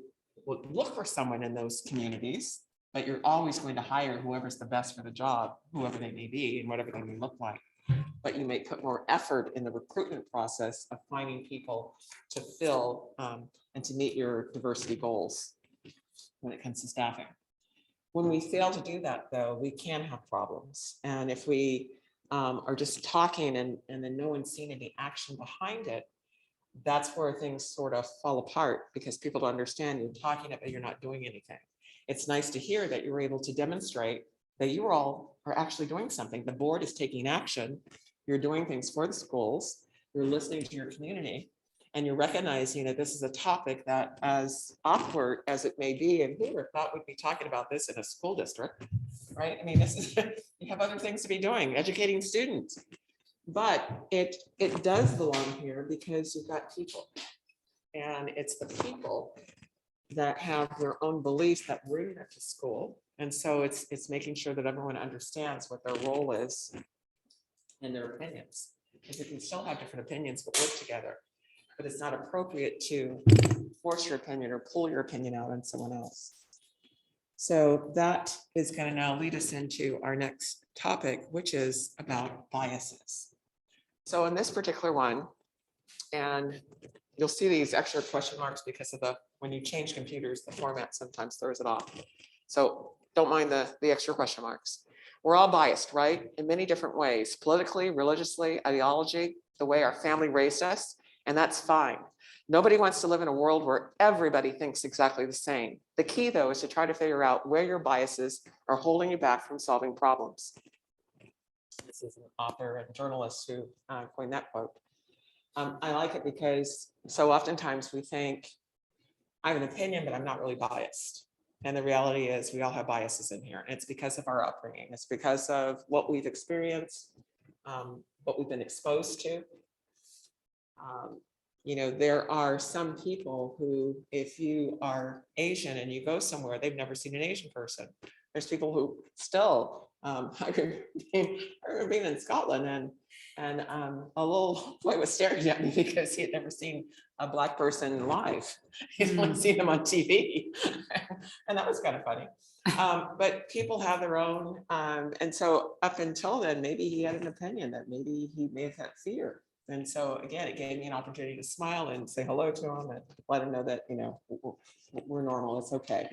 will look for someone in those communities, but you're always going to hire whoever's the best for the job, whoever they may be and whatever they may look like. But you may put more effort in the recruitment process of finding people to fill and to meet your diversity goals when it comes to staffing. When we fail to do that, though, we can have problems. And if we are just talking and then no one's seen any action behind it, that's where things sort of fall apart because people don't understand you're talking it, but you're not doing anything. It's nice to hear that you're able to demonstrate that you all are actually doing something. The board is taking action. You're doing things for the schools. You're listening to your community. And you're recognizing that this is a topic that, as awkward as it may be, and who would have thought we'd be talking about this in a school district, right? I mean, you have other things to be doing, educating students. But it does belong here because you've got people. And it's the people that have their own beliefs that bring them to school. And so it's making sure that everyone understands what their role is and their opinions. Because you can still have different opinions but work together. But it's not appropriate to force your opinion or pull your opinion out on someone else. So that is going to now lead us into our next topic, which is about biases. So in this particular one, and you'll see these extra question marks because of when you change computers, the format sometimes throws it off. So don't mind the extra question marks. We're all biased, right? In many different ways, politically, religiously, ideology, the way our family raised us. And that's fine. Nobody wants to live in a world where everybody thinks exactly the same. The key, though, is to try to figure out where your biases are holding you back from solving problems. This is an author and journalist who coined that quote. I like it because so oftentimes we think, I have an opinion, but I'm not really biased. And the reality is we all have biases in here. And it's because of our upbringing. It's because of what we've experienced, what we've been exposed to. There are some people who, if you are Asian and you go somewhere, they've never seen an Asian person. There's people who still, I remember being in Scotland and a little boy was staring at me because he had never seen a Black person live. He'd only seen them on TV. And that was kind of funny. But people have their own. And so up until then, maybe he had an opinion that maybe he may have had fear. And so again, it gave me an opportunity to smile and say hello to him and let him know that, we're normal, it's okay.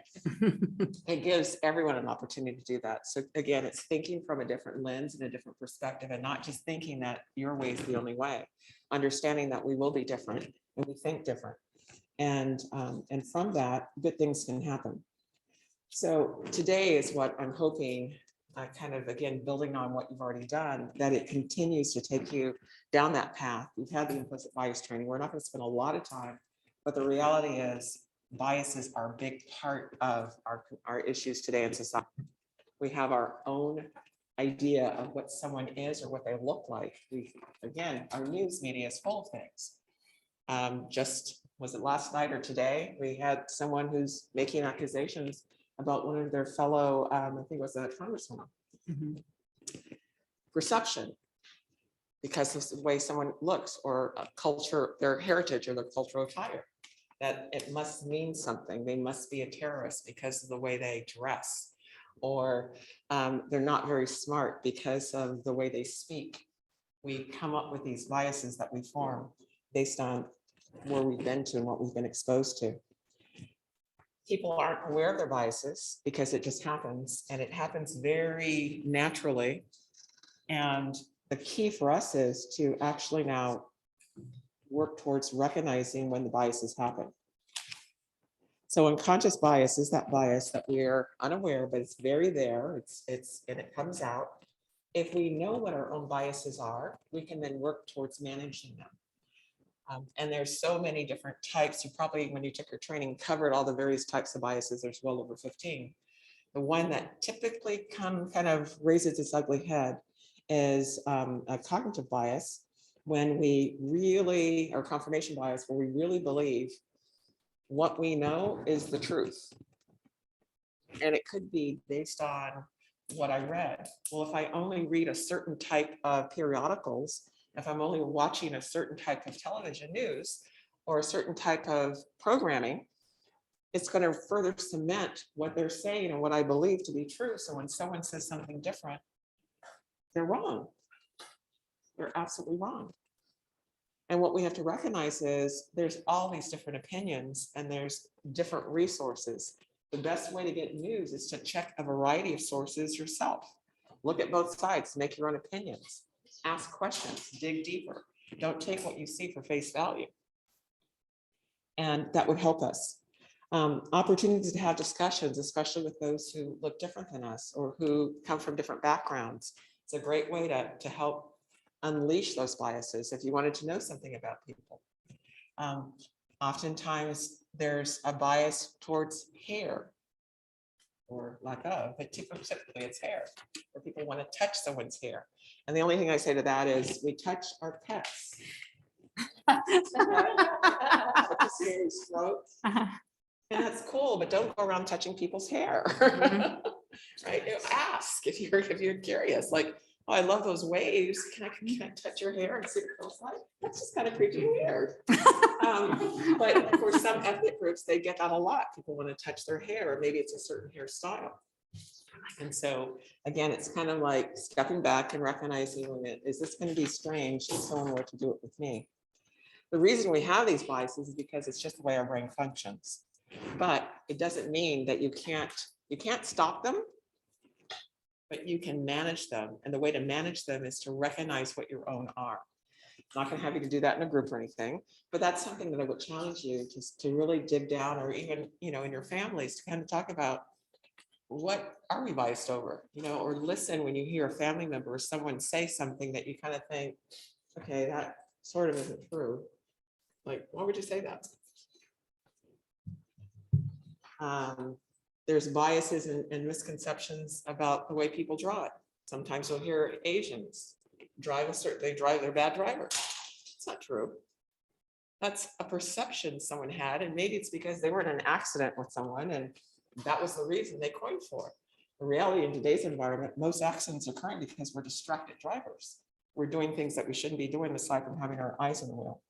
It gives everyone an opportunity to do that. So again, it's thinking from a different lens and a different perspective and not just thinking that your way is the only way. Understanding that we will be different and we think different. And from that, good things can happen. So today is what I'm hoping, kind of, again, building on what you've already done, that it continues to take you down that path. We've had the implicit bias training. We're not going to spend a lot of time, but the reality is biases are a big part of our issues today in society. We have our own idea of what someone is or what they look like. Again, our news media is full of things. Just, was it last night or today? We had someone who's making accusations about one of their fellow, I think it was a congresswoman. perception, because of the way someone looks, or a culture, their heritage, or their cultural attire, that it must mean something. They must be a terrorist because of the way they dress, or they're not very smart because of the way they speak. We come up with these biases that we form based on where we've been to and what we've been exposed to. People aren't aware of their biases because it just happens, and it happens very naturally. And the key for us is to actually now work towards recognizing when the biases happen. So unconscious bias is that bias that we're unaware, but it's very there. And it comes out. If we know what our own biases are, we can then work towards managing them. And there's so many different types. You probably, when you took your training, covered all the various types of biases. There's well over 15. The one that typically kind of raises its ugly head is a cognitive bias, when we really, or confirmation bias, where we really believe what we know is the truth. And it could be based on what I read. Well, if I only read a certain type of periodicals, if I'm only watching a certain type of television news or a certain type of programming, it's going to further cement what they're saying and what I believe to be true. So when someone says something different, they're wrong. They're absolutely wrong. And what we have to recognize is there's all these different opinions and there's different resources. The best way to get news is to check a variety of sources yourself. Look at both sides, make your own opinions, ask questions, dig deeper. Don't take what you see for face value. And that would help us. Opportunities to have discussions, especially with those who look different than us or who come from different backgrounds. It's a great way to help unleash those biases if you wanted to know something about people. Oftentimes there's a bias towards hair or lack of, but typically it's hair, where people want to touch someone's hair. And the only thing I say to that is we touch our pets. And that's cool, but don't go around touching people's hair. Right? Ask if you're curious, like, oh, I love those waves. Can I touch your hair and see what it feels like? That's just kind of creepy and weird. But for some ethnic groups, they get that a lot. People want to touch their hair, or maybe it's a certain hairstyle. And so again, it's kind of like stepping back and recognizing, is this going to be strange if someone were to do it with me? The reason we have these biases is because it's just the way our brain functions. But it doesn't mean that you can't stop them, but you can manage them. And the way to manage them is to recognize what your own are. I'm not going to have you to do that in a group or anything, but that's something that I would challenge you to really dig down, or even, in your families, to kind of talk about what are we biased over, or listen when you hear a family member or someone say something that you kind of think, okay, that sort of isn't true. Like, why would you say that? There's biases and misconceptions about the way people drive. Sometimes you'll hear Asians they're bad drivers. It's not true. That's a perception someone had, and maybe it's because they were in an accident with someone and that was the reason they coined for it. The reality in today's environment, most accidents are occurring because we're distracted drivers. We're doing things that we shouldn't be doing aside from having our eyes on the wheel.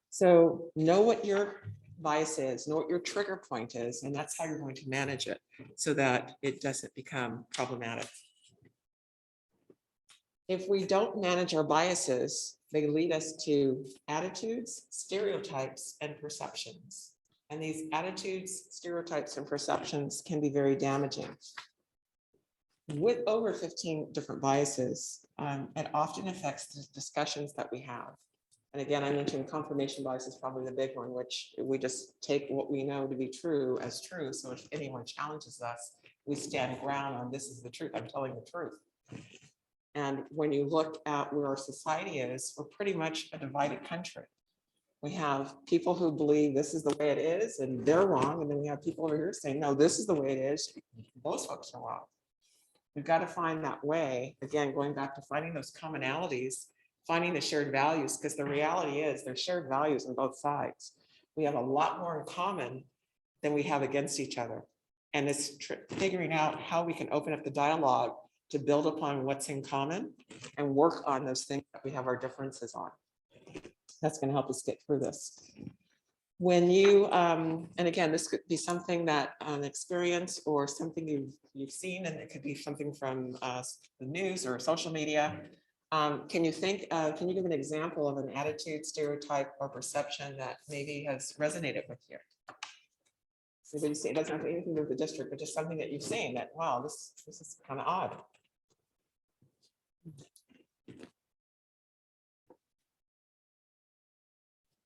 So know what your bias is, know what your trigger point is, and that's how you're going to manage it so that it doesn't become problematic. If we don't manage our biases, they lead us to attitudes, stereotypes, and perceptions. And these attitudes, stereotypes, and perceptions can be very damaging. With over 15 different biases, it often affects the discussions that we have. And again, I mentioned confirmation bias is probably the big one, which we just take what we know to be true as true. So if anyone challenges us, we stand ground on this is the truth. I'm telling the truth. And when you look at where our society is, we're pretty much a divided country. We have people who believe this is the way it is and they're wrong. And then we have people over here saying, no, this is the way it is. Those folks are wrong. We've got to find that way. Again, going back to finding those commonalities, finding the shared values, because the reality is there's shared values on both sides. We have a lot more in common than we have against each other. And it's figuring out how we can open up the dialogue to build upon what's in common and work on those things that we have our differences on. That's going to help us get through this. When you, and again, this could be something that an experience or something you've seen, and it could be something from the news or social media. Can you give an example of an attitude, stereotype, or perception that maybe has resonated with you? Anybody see, it doesn't have anything to do with the district, but just something that you've seen that, wow, this is kind of odd.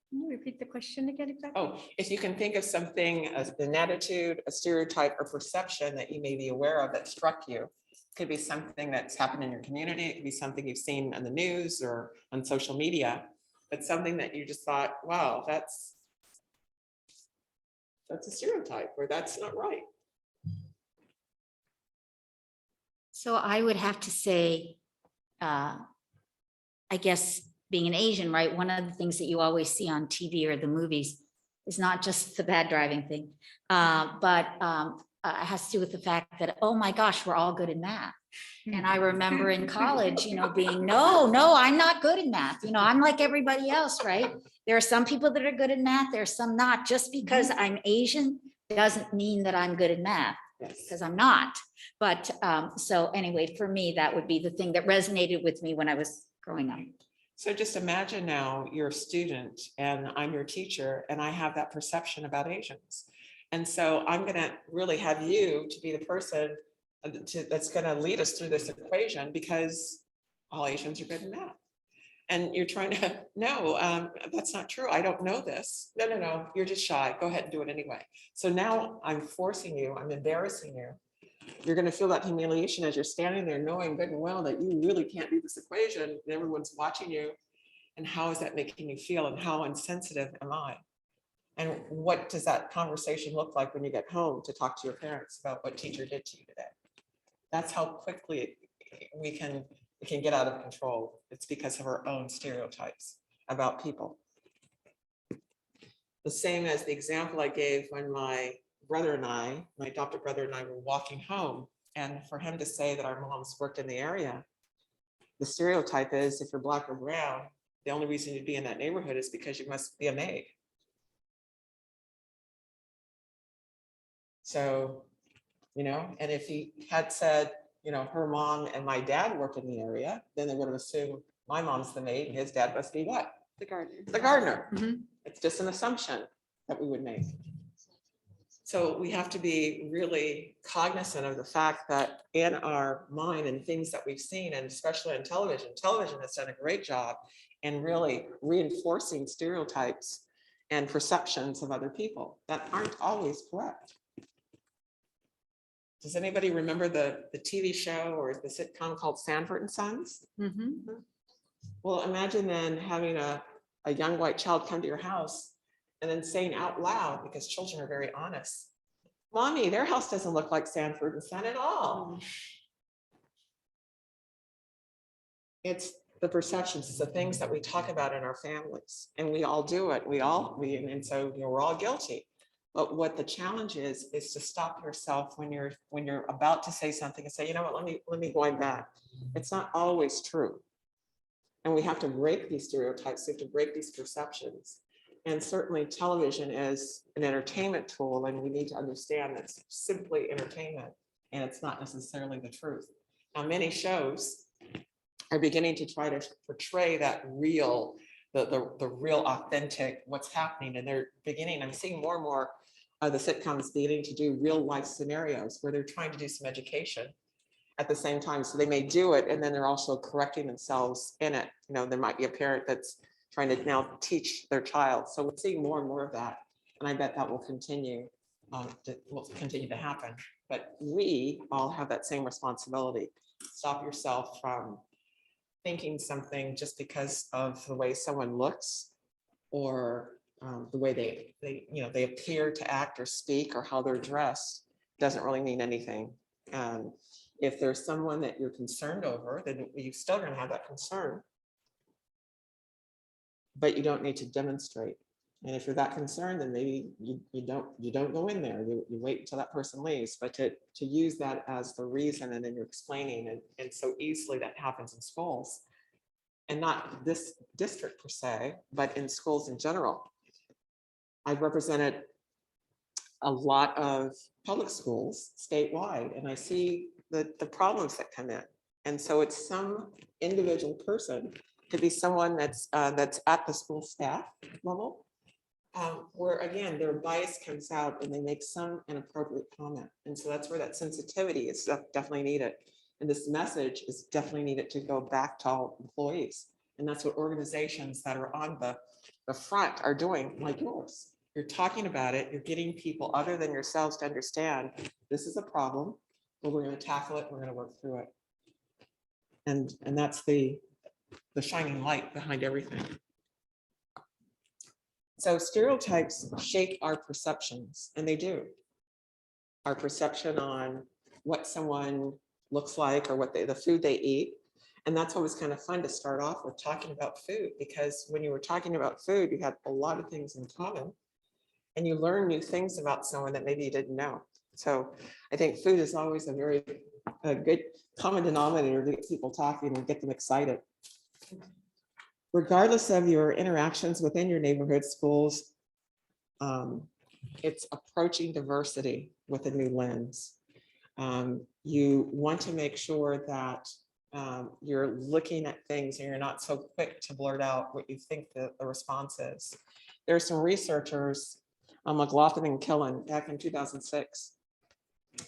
Can you repeat the question again exactly? Oh, if you can think of something, an attitude, a stereotype, or perception that you may be aware of that struck you. Could be something that's happened in your community. It could be something you've seen on the news or on social media, but something that you just thought, wow, that's a stereotype, or that's not right. So I would have to say, I guess being an Asian, right, one of the things that you always see on TV or the movies is not just the bad driving thing, but it has to do with the fact that, oh my gosh, we're all good in math. And I remember in college, being, no, I'm not good in math. I'm like everybody else, right? There are some people that are good in math. There are some not. Just because I'm Asian doesn't mean that I'm good in math, because I'm not. But so anyway, for me, that would be the thing that resonated with me when I was growing up. So just imagine now you're a student and I'm your teacher and I have that perception about Asians. And so I'm going to really have you to be the person that's going to lead us through this equation, because all Asians are good in math. And you're trying to, no, that's not true. I don't know this. No, you're just shy. Go ahead and do it anyway. So now I'm forcing you, I'm embarrassing you. You're going to feel that humiliation as you're standing there knowing good and well that you really can't do this equation and everyone's watching you. And how is that making you feel, and how insensitive am I? And what does that conversation look like when you get home to talk to your parents about what teacher did to you today? That's how quickly we can get out of control. It's because of our own stereotypes about people. The same as the example I gave when my adopted brother and I were walking home, and for him to say that our moms worked in the area, the stereotype is if you're Black or brown, the only reason you'd be in that neighborhood is because you must be a maid. So, and if he had said, her mom and my dad work in the area, then they would have assumed my mom's the maid and his dad must be what? The gardener. The gardener. Mhm. It's just an assumption that we would make. So we have to be really cognizant of the fact that in our mind and things that we've seen, and especially on television has done a great job in really reinforcing stereotypes and perceptions of other people that aren't always correct. Does anybody remember the TV show or the sitcom called Sanford and Sons? Mhm. Well, imagine then having a young white child come to your house and then saying out loud, because children are very honest, Mommy, their house doesn't look like Sanford and Son at all. It's the perceptions, it's the things that we talk about in our families, and we all do it. And so we're all guilty. But what the challenge is to stop yourself when you're about to say something and say, you know what, let me go back. It's not always true. And we have to break these stereotypes, we have to break these perceptions. And certainly television is an entertainment tool, and we need to understand that it's simply entertainment and it's not necessarily the truth. Now, many shows are beginning to try to portray that real, the real authentic what's happening. And I'm seeing more and more of the sitcoms beginning to do real life scenarios where they're trying to do some education at the same time. So they may do it, and then they're also correcting themselves in it. There might be a parent that's trying to now teach their child. So we're seeing more and more of that. And I bet that will continue to happen. But we all have that same responsibility. Stop yourself from thinking something just because of the way someone looks, or the way they appear to act or speak, or how they're dressed doesn't really mean anything. If there's someone that you're concerned over, then you're still going to have that concern, but you don't need to demonstrate And if you're that concerned, then maybe you don't go in there. You wait until that person leaves. But to use that as the reason, and then you're explaining, and so easily that happens in schools, and not this district per se, but in schools in general. I've represented a lot of public schools statewide, and I see the problems that come in. And so it's some individual person, could be someone that's at the school staff level, where again, their bias comes out and they make some inappropriate comment. And so that's where that sensitivity is definitely needed. And this message is definitely needed to go back to all employees. And that's what organizations that are on the front are doing, like yours. You're talking about it, you're getting people other than yourselves to understand this is a problem, but we're going to tackle it, we're going to work through it. And that's the shining light behind everything. So stereotypes shape our perceptions, and they do. Our perception on what someone looks like or what the food they eat. And that's what was kind of fun to start off with, talking about food, because when you were talking about food, you had a lot of things in common and you learn new things about someone that maybe you didn't know. So I think food is always a very good common denominator to get people talking and get them excited. Regardless of your interactions within your neighborhood schools, it's approaching diversity with a new lens. You want to make sure that you're looking at things and you're not so quick to blurt out what you think the response is. There are some researchers, McLaughlin and Killen, back in 2006.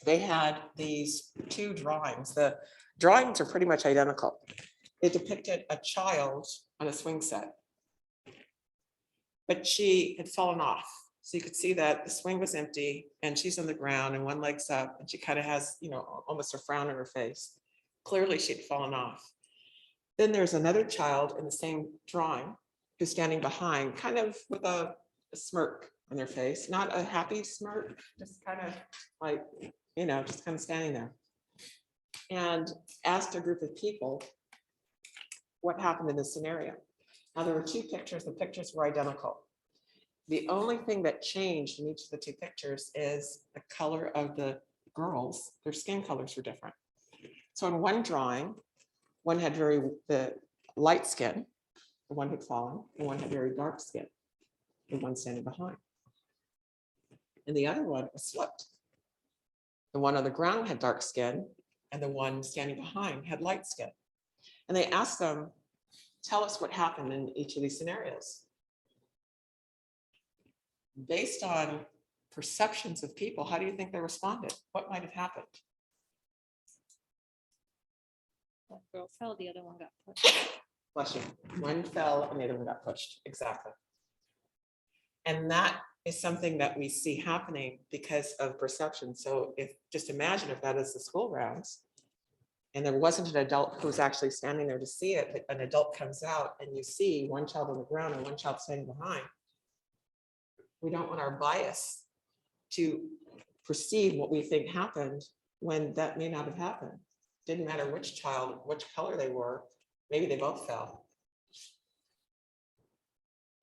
They had these two drawings. The drawings are pretty much identical. It depicted a child on a swing set, but she had fallen off. So you could see that the swing was empty and she's on the ground and one leg's up and she kind of has, almost a frown on her face. Clearly she'd fallen off. Then there's another child in the same drawing who's standing behind, kind of with a smirk on their face, not a happy smirk, just kind of like, just kind of standing there. And asked a group of people what happened in this scenario. Now there were two pictures, the pictures were identical. The only thing that changed in each of the two pictures is the color of the girls, their skin colors were different. So in one drawing, one had the light skin, the one had fallen, and one had very dark skin, the one standing behind. And the other one was flipped. The one on the ground had dark skin, and the one standing behind had light skin. And they asked them, tell us what happened in each of these scenarios. Based on perceptions of people, how do you think they responded? What might have happened? One girl fell, the other one got pushed. Bless you. One fell and the other one got pushed. Exactly. And that is something that we see happening because of perception. So just imagine if that is the school grounds and there wasn't an adult who was actually standing there to see it, but an adult comes out and you see one child on the ground and one child standing behind. We don't want our bias to perceive what we think happened when that may not have happened. Didn't matter which child, which color they were, maybe they both fell.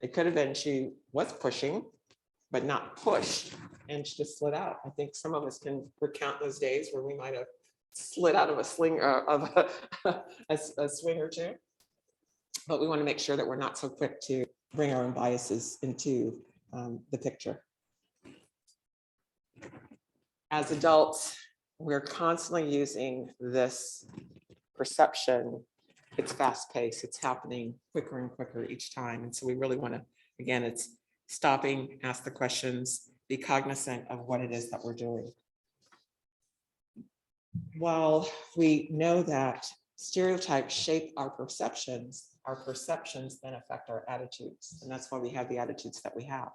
It could have been she was pushing, but not pushed, and she just slid out. I think some of us can recount those days where we might have slid out of a sling of a swing or two. But we want to make sure that we're not so quick to bring our own biases into the picture. As adults, we're constantly using this perception. It's fast paced, it's happening quicker and quicker each time. And so we really want to, again, it's stopping, ask the questions, be cognizant of what it is that we're doing. While we know that stereotypes shape our perceptions then affect our attitudes. And that's why we have the attitudes that we have.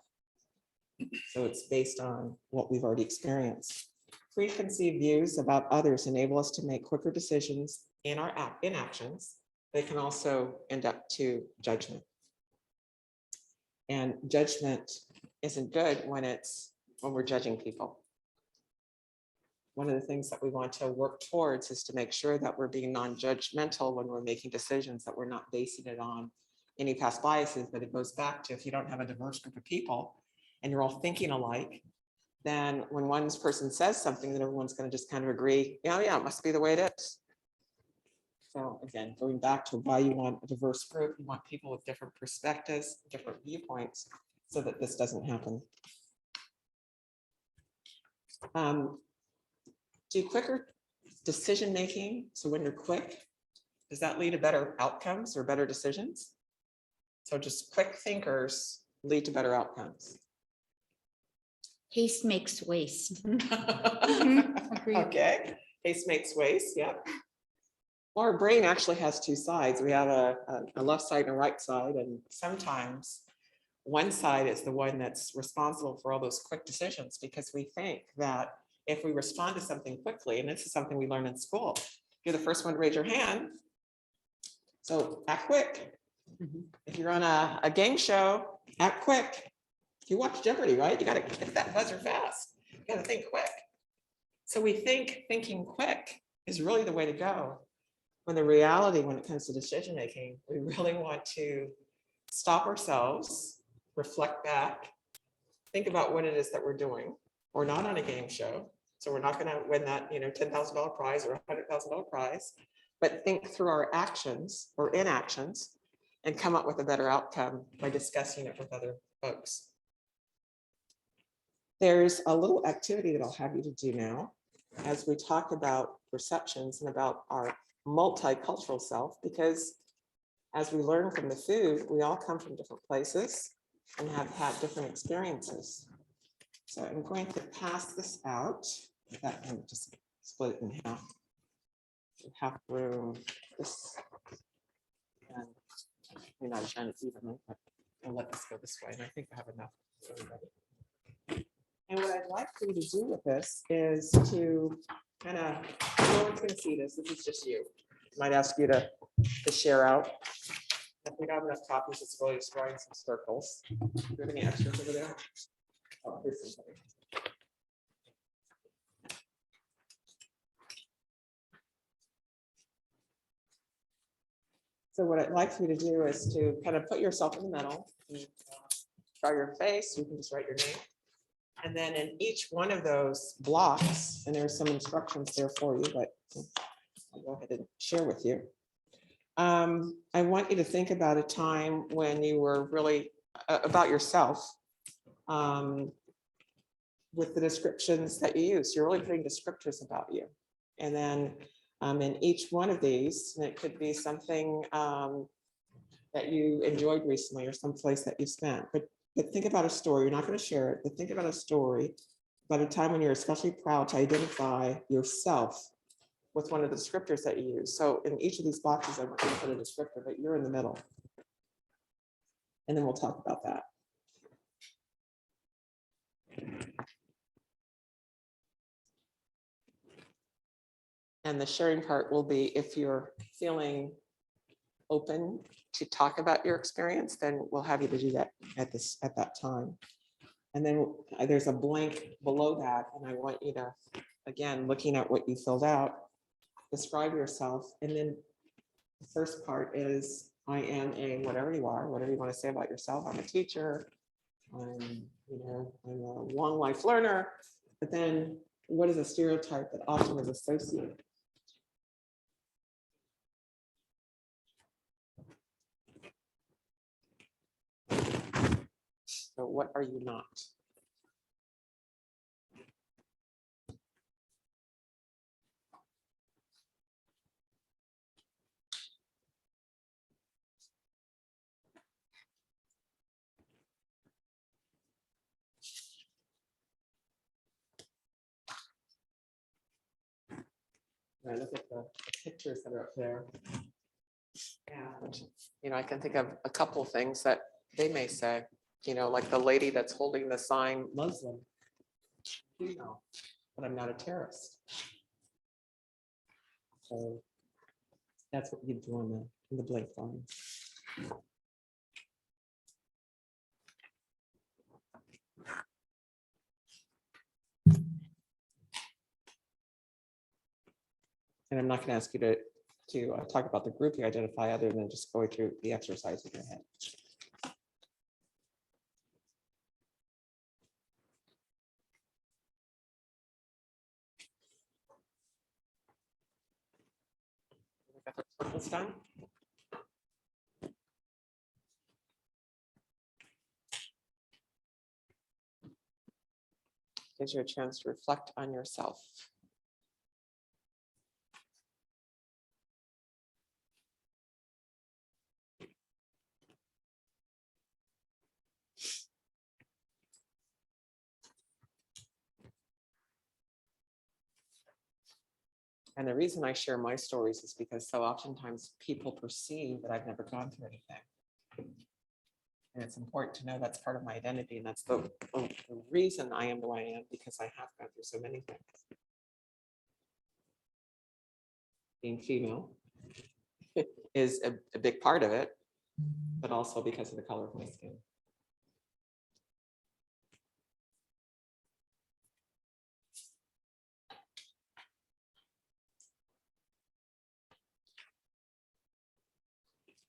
So it's based on what we've already experienced. Preconceived views about others enable us to make quicker decisions in our actions. They can also end up to judgment. And judgment isn't good when we're judging people. One of the things that we want to work towards is to make sure that we're being non-judgmental when we're making decisions, that we're not basing it on any past biases, but it goes back to if you don't have a diverse group of people and you're all thinking alike, then when one person says something, then everyone's going to just kind of agree, yeah, it must be the way it is. So again, going back to why you want a diverse group, you want people with different perspectives, different viewpoints, so that this doesn't happen. Do quicker decision-making. So when you're quick, does that lead to better outcomes or better decisions? So just quick thinkers lead to better outcomes. Haste makes waste. Agreed. Okay, haste makes waste, yeah. Well, our brain actually has two sides. We have a left side and a right side, and sometimes one side is the one that's responsible for all those quick decisions, because we think that if we respond to something quickly, and this is something we learn in school, you're the first one to raise your hand, so act quick. If you're on a game show, act quick. If you watch Jeopardy, right, you got to hit that buzzer fast. You got to think quick. So we think thinking quick is really the way to go. When the reality, when it comes to decision making, we really want to stop ourselves, reflect back, think about what it is that we're doing. We're not on a game show, so we're not going to win that $10,000 prize or $100,000 prize, but think through our actions or inactions and come up with a better outcome by discussing it with other folks. There's a little activity that I'll have you to do now as we talk about perceptions and about our multicultural self, because as we learn from the food, we all come from different places and have had different experiences. So I'm going to pass this out. That one, just split it in half. Half room. This. And we're not trying to evenly, but I'll let this go this way. And I think I have enough for everybody. And what I'd like for you to do with this is to kind of, no one's going to see this. This is just you. I might ask you to share out. If we don't have enough copies, it's really just drawing some circles. Do you have any extras over there? Oh, here's something. So what I'd like for you to do is to kind of put yourself in the middle. Draw your face, you can just write your name. And then in each one of those blocks, and there's some instructions there for you, but I'll go ahead and share with you. I want you to think about a time when you were really about yourself with the descriptions that you use. You're really putting descriptors about you. And then in each one of these, and it could be something that you enjoyed recently or someplace that you spent, but think about a story. You're not going to share it, but think about a story about a time when you're especially proud to identify yourself with one of the descriptors that you use. So in each of these boxes, I want you to put a descriptor, but you're in the middle. And then we'll talk about that. And the sharing part will be if you're feeling open to talk about your experience, then we'll have you to do that at that time. And then there's a blank below that, and I want you to, again, looking at what you filled out, describe yourself. And then the first part is I am a whatever you are, whatever you want to say about yourself. I'm a teacher. I'm a long life learner. But then what is a stereotype that often is associated? So what are you not? I look at the pictures that are up there. And, I can think of a couple of things that they may say, like the lady that's holding the sign Muslim, but I'm not a terrorist. So that's what you do in the blank line. And I'm not going to ask you to to talk about the group you identify other than just going through the exercise in your head. Got the circles done? Gives you a chance to reflect on yourself. And the reason I share my stories is because so oftentimes people perceive that I've never gone through anything. And it's important to know that's part of my identity. And that's the reason I am the way I am, because I have gone through so many things. Being female is a big part of it, but also because of the color of my skin.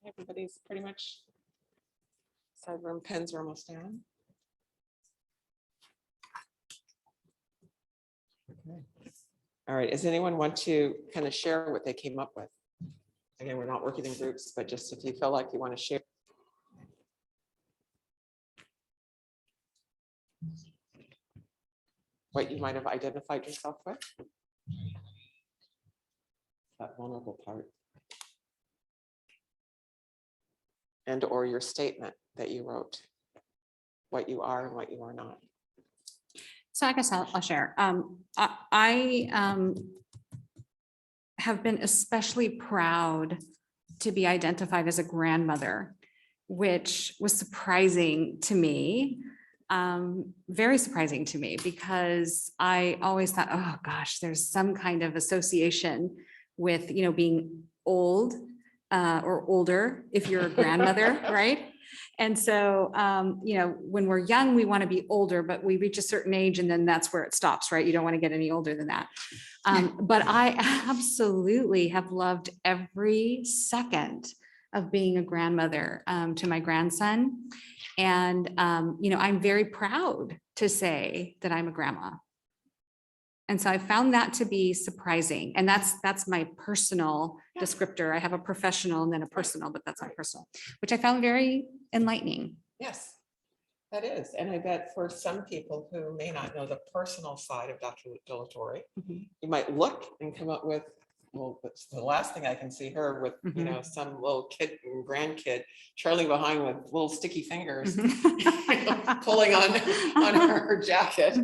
Everybody's pretty much side room pens are almost down. Okay. All right. Does anyone want to kind of share what they came up with? Again, we're not working in groups, but just if you feel like you want to share. What you might have identified yourself with. That vulnerable part. And or your statement that you wrote, what you are and what you are not. So I guess I'll share. I have been especially proud to be identified as a grandmother, which was surprising to me, very surprising to me, because I always thought, oh gosh, there's some kind of association with, you know, being old or older if you're a grandmother, right? And so, you know, when we're young, we want to be older, but we reach a certain age and then that's where it stops, right? You don't want to get any older than that. But I absolutely have loved every second of being a grandmother to my grandson. And, you know, I'm very proud to say that I'm a grandma. And so I found that to be surprising. And that's my personal descriptor. I have a professional and then a personal, but that's my personal, which I found very enlightening. Yes, that is. And I bet for some people who may not know the personal side of Dr. Delatorre, you might look and come up with, well, that's the last thing I can see her with, you know, some little kid and grandkid trailing behind with little sticky fingers, pulling on her jacket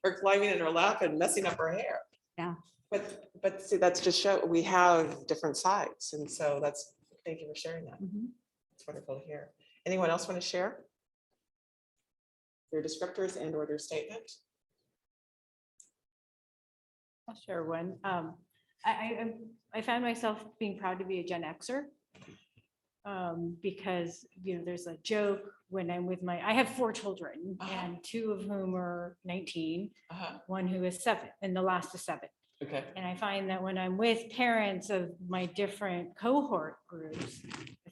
or climbing in her lap and messing up her hair. Yeah. But see, that's just show we have different sides. And so that's, thank you for sharing that. It's wonderful to hear. Anyone else want to share their descriptors and or their statement? I'll share one. I found myself being proud to be a Gen Xer because, you know, there's a joke when I'm with I have 4 children and 2 of whom are 19, one who is 7 and the last is 7. Okay. And I find that when I'm with parents of my different cohort groups,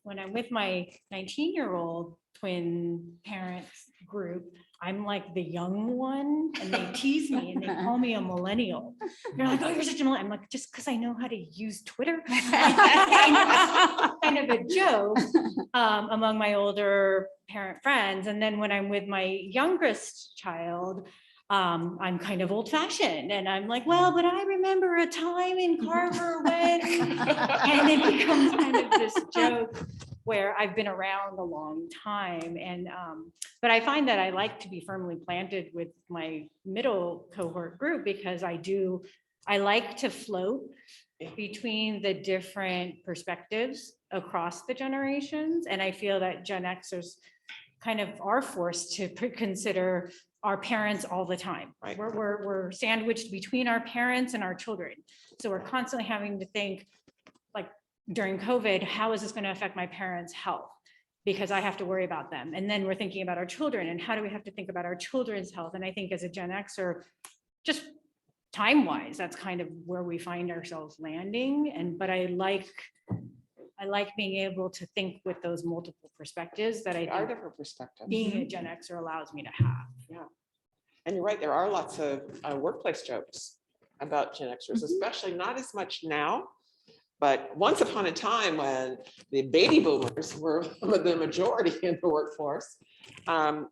when I'm with my 19-year-old twin parents group, I'm like the young one and they tease me and they call me a millennial. They're like, oh, you're such a millennial. I'm like, just because I know how to use Twitter. Kind of a joke among my older parent friends. And then when I'm with my youngest child, I'm kind of old fashioned and I'm like, well, but I remember a time in Carver when, and it becomes kind of this joke where I've been around a long time. And, but I find that I like to be firmly planted with my middle cohort group because I like to float between the different perspectives across the generations. And I feel that Gen Xers kind of are forced to consider our parents all the time. Right. We're sandwiched between our parents and our children. So we're constantly having to think, like during COVID, how is this going to affect my parents' health? Because I have to worry about them. And then we're thinking about our children and how do we have to think about our children's health? And I think as a Gen Xer, just time-wise, that's kind of where we find ourselves landing. But I like being able to think with those multiple perspectives that I There are think different perspectives. being a Gen Xer allows me to have. And you're right, there are lots of workplace jokes about Gen Xers, especially not as much now. But once upon a time when the baby boomers were the majority in the workforce,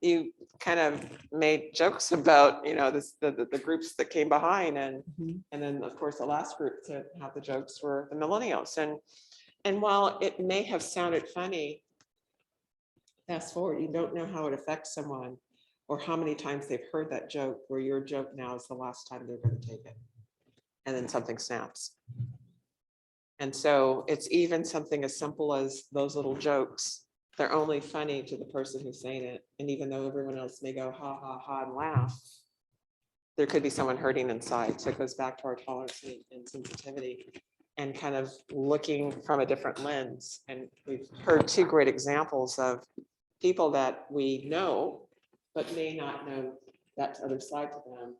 you kind of made jokes about, the groups that came behind. And then, of course, the last group to have the jokes were the millennials. And while it may have sounded funny, fast forward, you don't know how it affects someone or how many times they've heard that joke where your joke now is the last time they're going to take it. And then something snaps. And so it's even something as simple as those little jokes. They're only funny to the person who's saying it. And even though everyone else may go ha, ha, ha, and laugh, there could be someone hurting inside. So it goes back to our tolerance and sensitivity and kind of looking from a different lens. And we've heard two great examples of people that we know, but may not know that other side to them,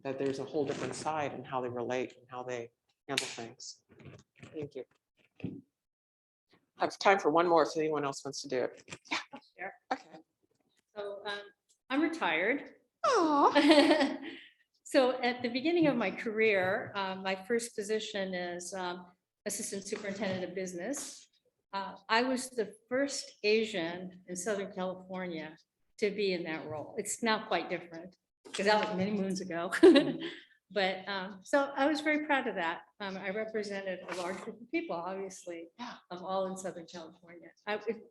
that there's a whole different side in how they relate and how they handle things. Thank you. I have time for one more if anyone else wants to do it. Yeah. Sure. Okay. So I'm retired. Oh. So at the beginning of my career, my first position is Assistant Superintendent of Business. I was the first Asian in Southern California to be in that role. It's now quite different because that was many moons ago. But so I was very proud of that. I represented a large group of people, obviously, all in Southern California.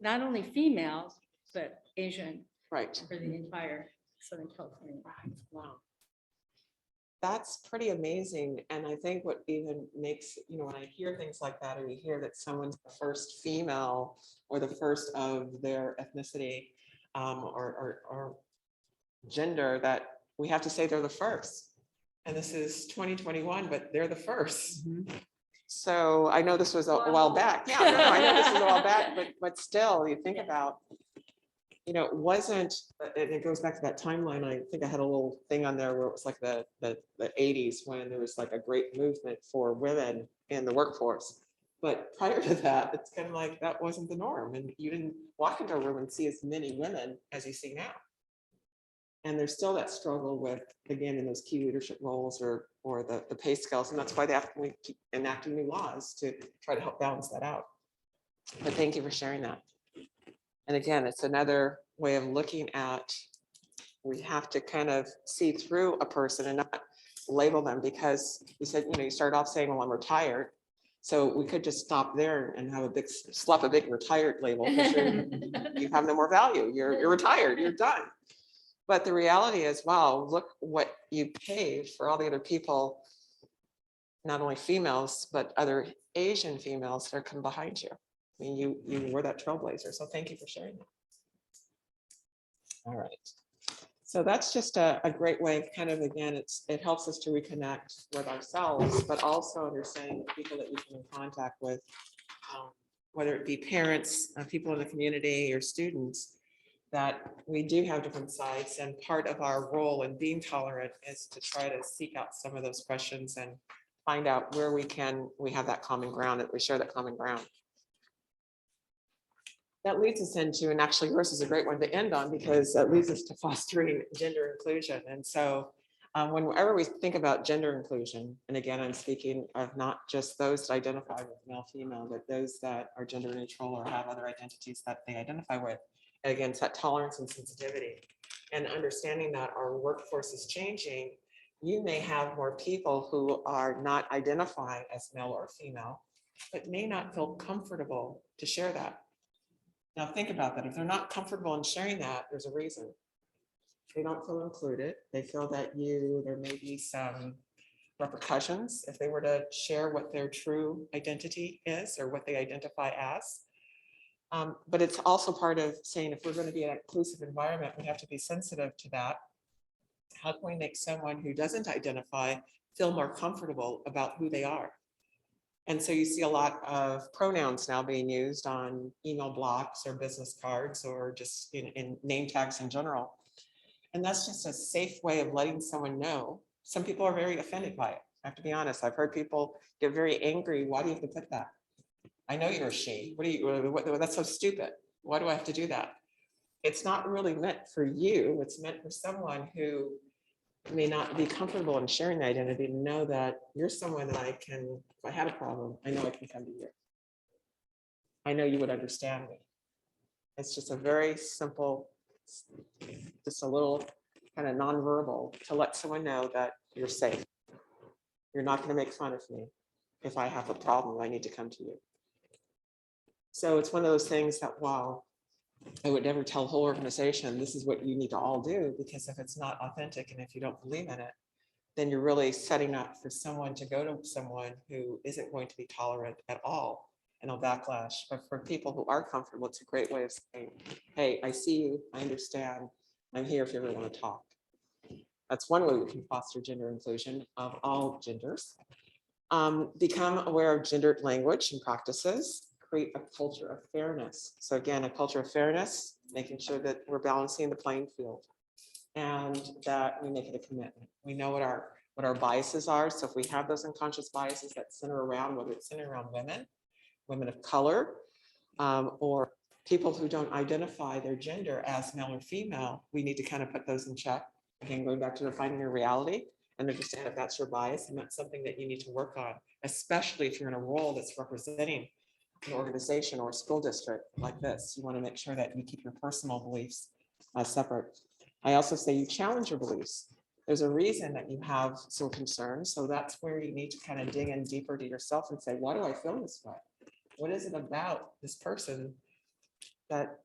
Not only females, but Asian Right. for the entire Southern California. Wow. That's pretty amazing. And I think what even makes, when I hear things like that, or you hear that someone's the first female or the first of their ethnicity or gender, that we have to say they're the first. And this is 2021, but they're the first. So I know this was a while back. Yeah, no, I know this was a while back, but still, you think about, it wasn't, and it goes back to that timeline. I think I had a little thing on there where it was like the 80s when there was like a great movement for women in the workforce. But prior to that, it's kind of like that wasn't the norm. And you didn't walk into a room and see as many women as you see now. And there's still that struggle with, again, in those key leadership roles or the pay scales. And that's why they have to keep enacting new laws to try to help balance that out. But thank you for sharing that. And again, it's another way of looking at, we have to kind of see through a person and not label them, because you said, you start off saying, well, I'm retired. So we could just stop there and have slap a big retired label. You have no more value. You're retired, you're done. But the reality is, wow, look what you paved for all the other people, not only females, but other Asian females that are coming behind you. I mean, you were that trailblazer. So thank you for sharing that. All right. So that's just a great way of kind of, again, it helps us to reconnect with ourselves, but also understanding the people that we come in contact with, whether it be parents, people in the community, or students, that we do have different sides. And part of our role in being tolerant is to try to seek out some of those questions and find out where we have that common ground, that we share that common ground. That leads us into, and actually yours is a great one to end on, because that leads us to fostering gender inclusion. And so whenever we think about gender inclusion, and again, I'm speaking of not just those that identify with male, female, but those that are gender neutral or have other identities that they identify with. And again, it's that tolerance and sensitivity, and understanding that our workforce is changing. You may have more people who are not identifying as male or female, but may not feel comfortable to share that. Now think about that. If they're not comfortable in sharing that, there's a reason. They don't feel included. They feel that there may be some repercussions if they were to share what their true identity is or what they identify as. But it's also part of saying, if we're going to be an inclusive environment, we have to be sensitive to that. How can we make someone who doesn't identify feel more comfortable about who they are? And so you see a lot of pronouns now being used on email blocks or business cards or just in name tags in general. And that's just a safe way of letting someone know, Some people are very offended by it. I have to be honest. I've heard people get very angry. Why do you have to put that? I know you're a she. What do you, that's so stupid. Why do I have to do that? It's not really meant for you. It's meant for someone who may not be comfortable in sharing the identity to know that you're someone that I can, if I had a problem, I know I can come to you. I know you would understand me. It's just a very simple, just a little kind of nonverbal to let someone know that you're safe. You're not going to make fun of me. If I have a problem, I need to come to you. So it's one of those things that while I would never tell the whole organization, this is what you need to all do, because if it's not authentic and if you don't believe in it, then you're really setting up for someone to go to someone who isn't going to be tolerant at all and a backlash. But for people who are comfortable, it's a great way of saying, hey, I see you, I understand, I'm here if you ever want to talk. That's one way we can foster gender inclusion of all genders. Become aware of gendered language and practices. Create a culture of fairness. So again, a culture of fairness, making sure that we're balancing the playing field and that we make it a commitment. We know what our biases are. So if we have those unconscious biases that center around, whether it's centered around women of color, or people who don't identify their gender as male or female, we need to kind of put those in check. Again, going back to defining your reality and understand if that's your bias and that's something that you need to work on, especially if you're in a role that's representing an organization or a school district like this. You want to make sure that you keep your personal beliefs separate. I also say you challenge your beliefs. There's a reason that you have some concerns. So that's where you need to kind of dig in deeper to yourself and say, why do I feel this way? What is it about this person that,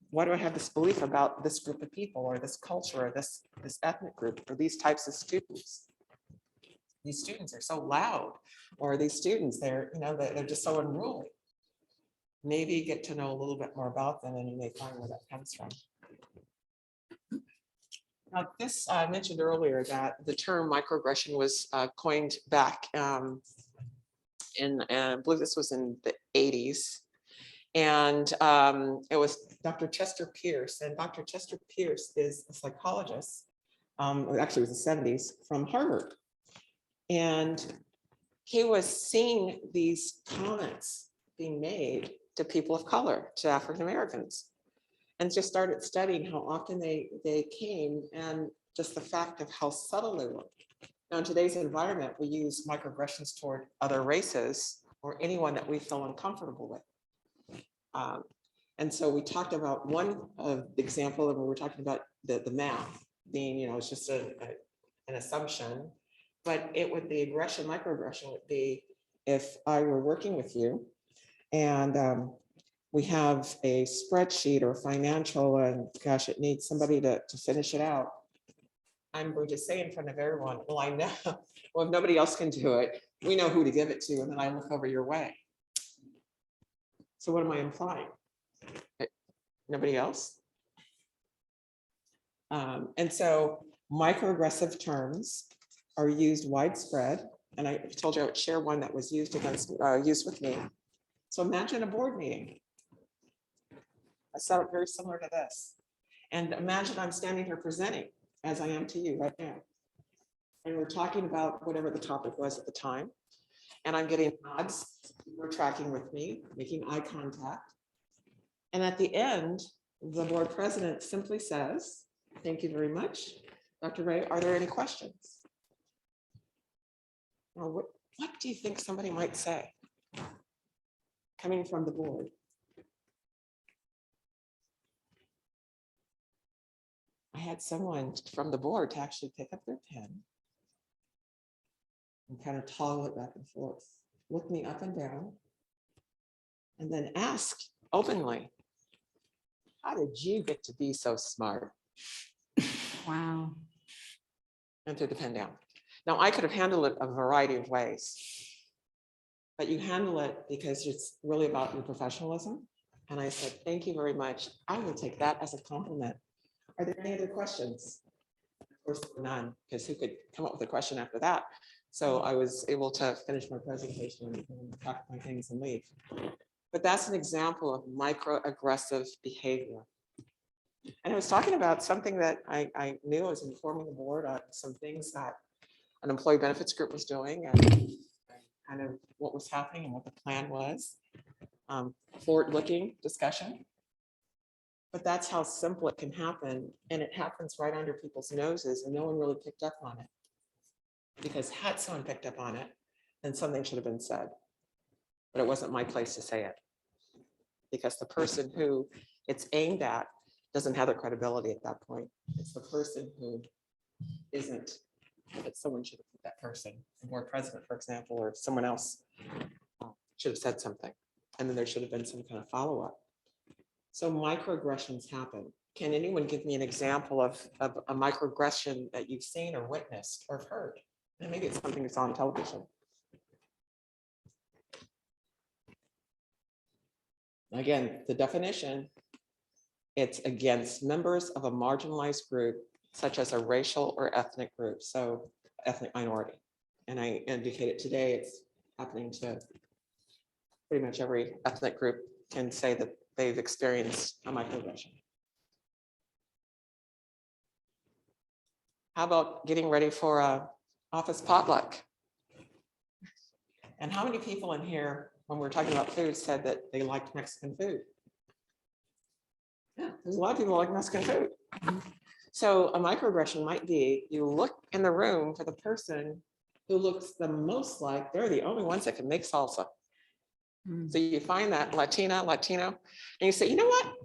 why do I have this belief about this group of people or this culture or this ethnic group or these types of students? These students are so loud, or these students, they're just so unruly. Maybe get to know a little bit more about them and you may find where that comes from. Now, this I mentioned earlier that the term microaggression was coined back I believe this was in the 80s. And it was Dr. Chester Pierce. And Dr. Chester Pierce is a psychologist, actually it was the 70s, from Harvard. And he was seeing these comments being made to people of color, to African Americans, and just started studying how often they came and just the fact of how subtle they were. Now, in today's environment, we use microaggressions toward other races or anyone that we feel uncomfortable with. And so we talked about one example of when we were talking about the math being, it's just an assumption, but the microaggression would be if I were working with you and we have a spreadsheet or financial and gosh, it needs somebody to finish it out. I'm going to say in front of everyone, well, I know, well, if nobody else can do it, we know who to give it to, and then I look over your way. So what am I implying? Nobody else? And so microaggressive terms are used widespread. And I told you I would share one that was used with me. So imagine a board meeting. I saw it very similar to this. And imagine I'm standing here presenting as I am to you right now. And we're talking about whatever the topic was at the time. And I'm getting nods, people are tracking with me, making eye contact. And at the end, the board president simply says, thank you very much. Dr. Ray, are there any questions? Now, what do you think somebody might say coming from the board? I had someone from the board to actually pick up their pen and kind of toggle it back and forth, look me up and down, and then ask openly, how did you get to be so smart? Wow. And threw the pen down. Now, I could have handled it a variety of ways, but you handle it because it's really about your professionalism. And I said, thank you very much. I will take that as a compliment. Are there any other questions? Of course, none, because who could come up with a question after that? So I was able to finish my presentation and pack my things and leave. But that's an example of microaggressive behavior. And I was talking about something that I knew I was informing the board on some things that an employee benefits group was doing and kind of what was happening and what the plan was. Forward-looking discussion. But that's how simple it can happen. And it happens right under people's noses and no one really picked up on it. Because had someone picked up on it, then something should have been said. But it wasn't my place to say it. Because the person who it's aimed at doesn't have the credibility at that point. It's the person who isn't, but someone should have put that person, the board president, for example, or someone else should have said something. And then there should have been some kind of follow-up. So microaggressions happen. Can anyone give me an example of a microaggression that you've seen or witnessed or heard? And maybe it's something that's on television. Again, the definition, it's against members of a marginalized group, such as a racial or ethnic group, so ethnic minority. And I indicated today, it's happening to pretty much every ethnic group can say that they've experienced a microaggression. How about getting ready for a office potluck? And how many people in here, when we're talking about food, said that they liked Mexican food? Yeah, there's a lot of people who like Mexican food. So a microaggression might be, you look in the room for the person who looks the most like they're the only ones that can make salsa. So you find that Latino, and you say, you know what?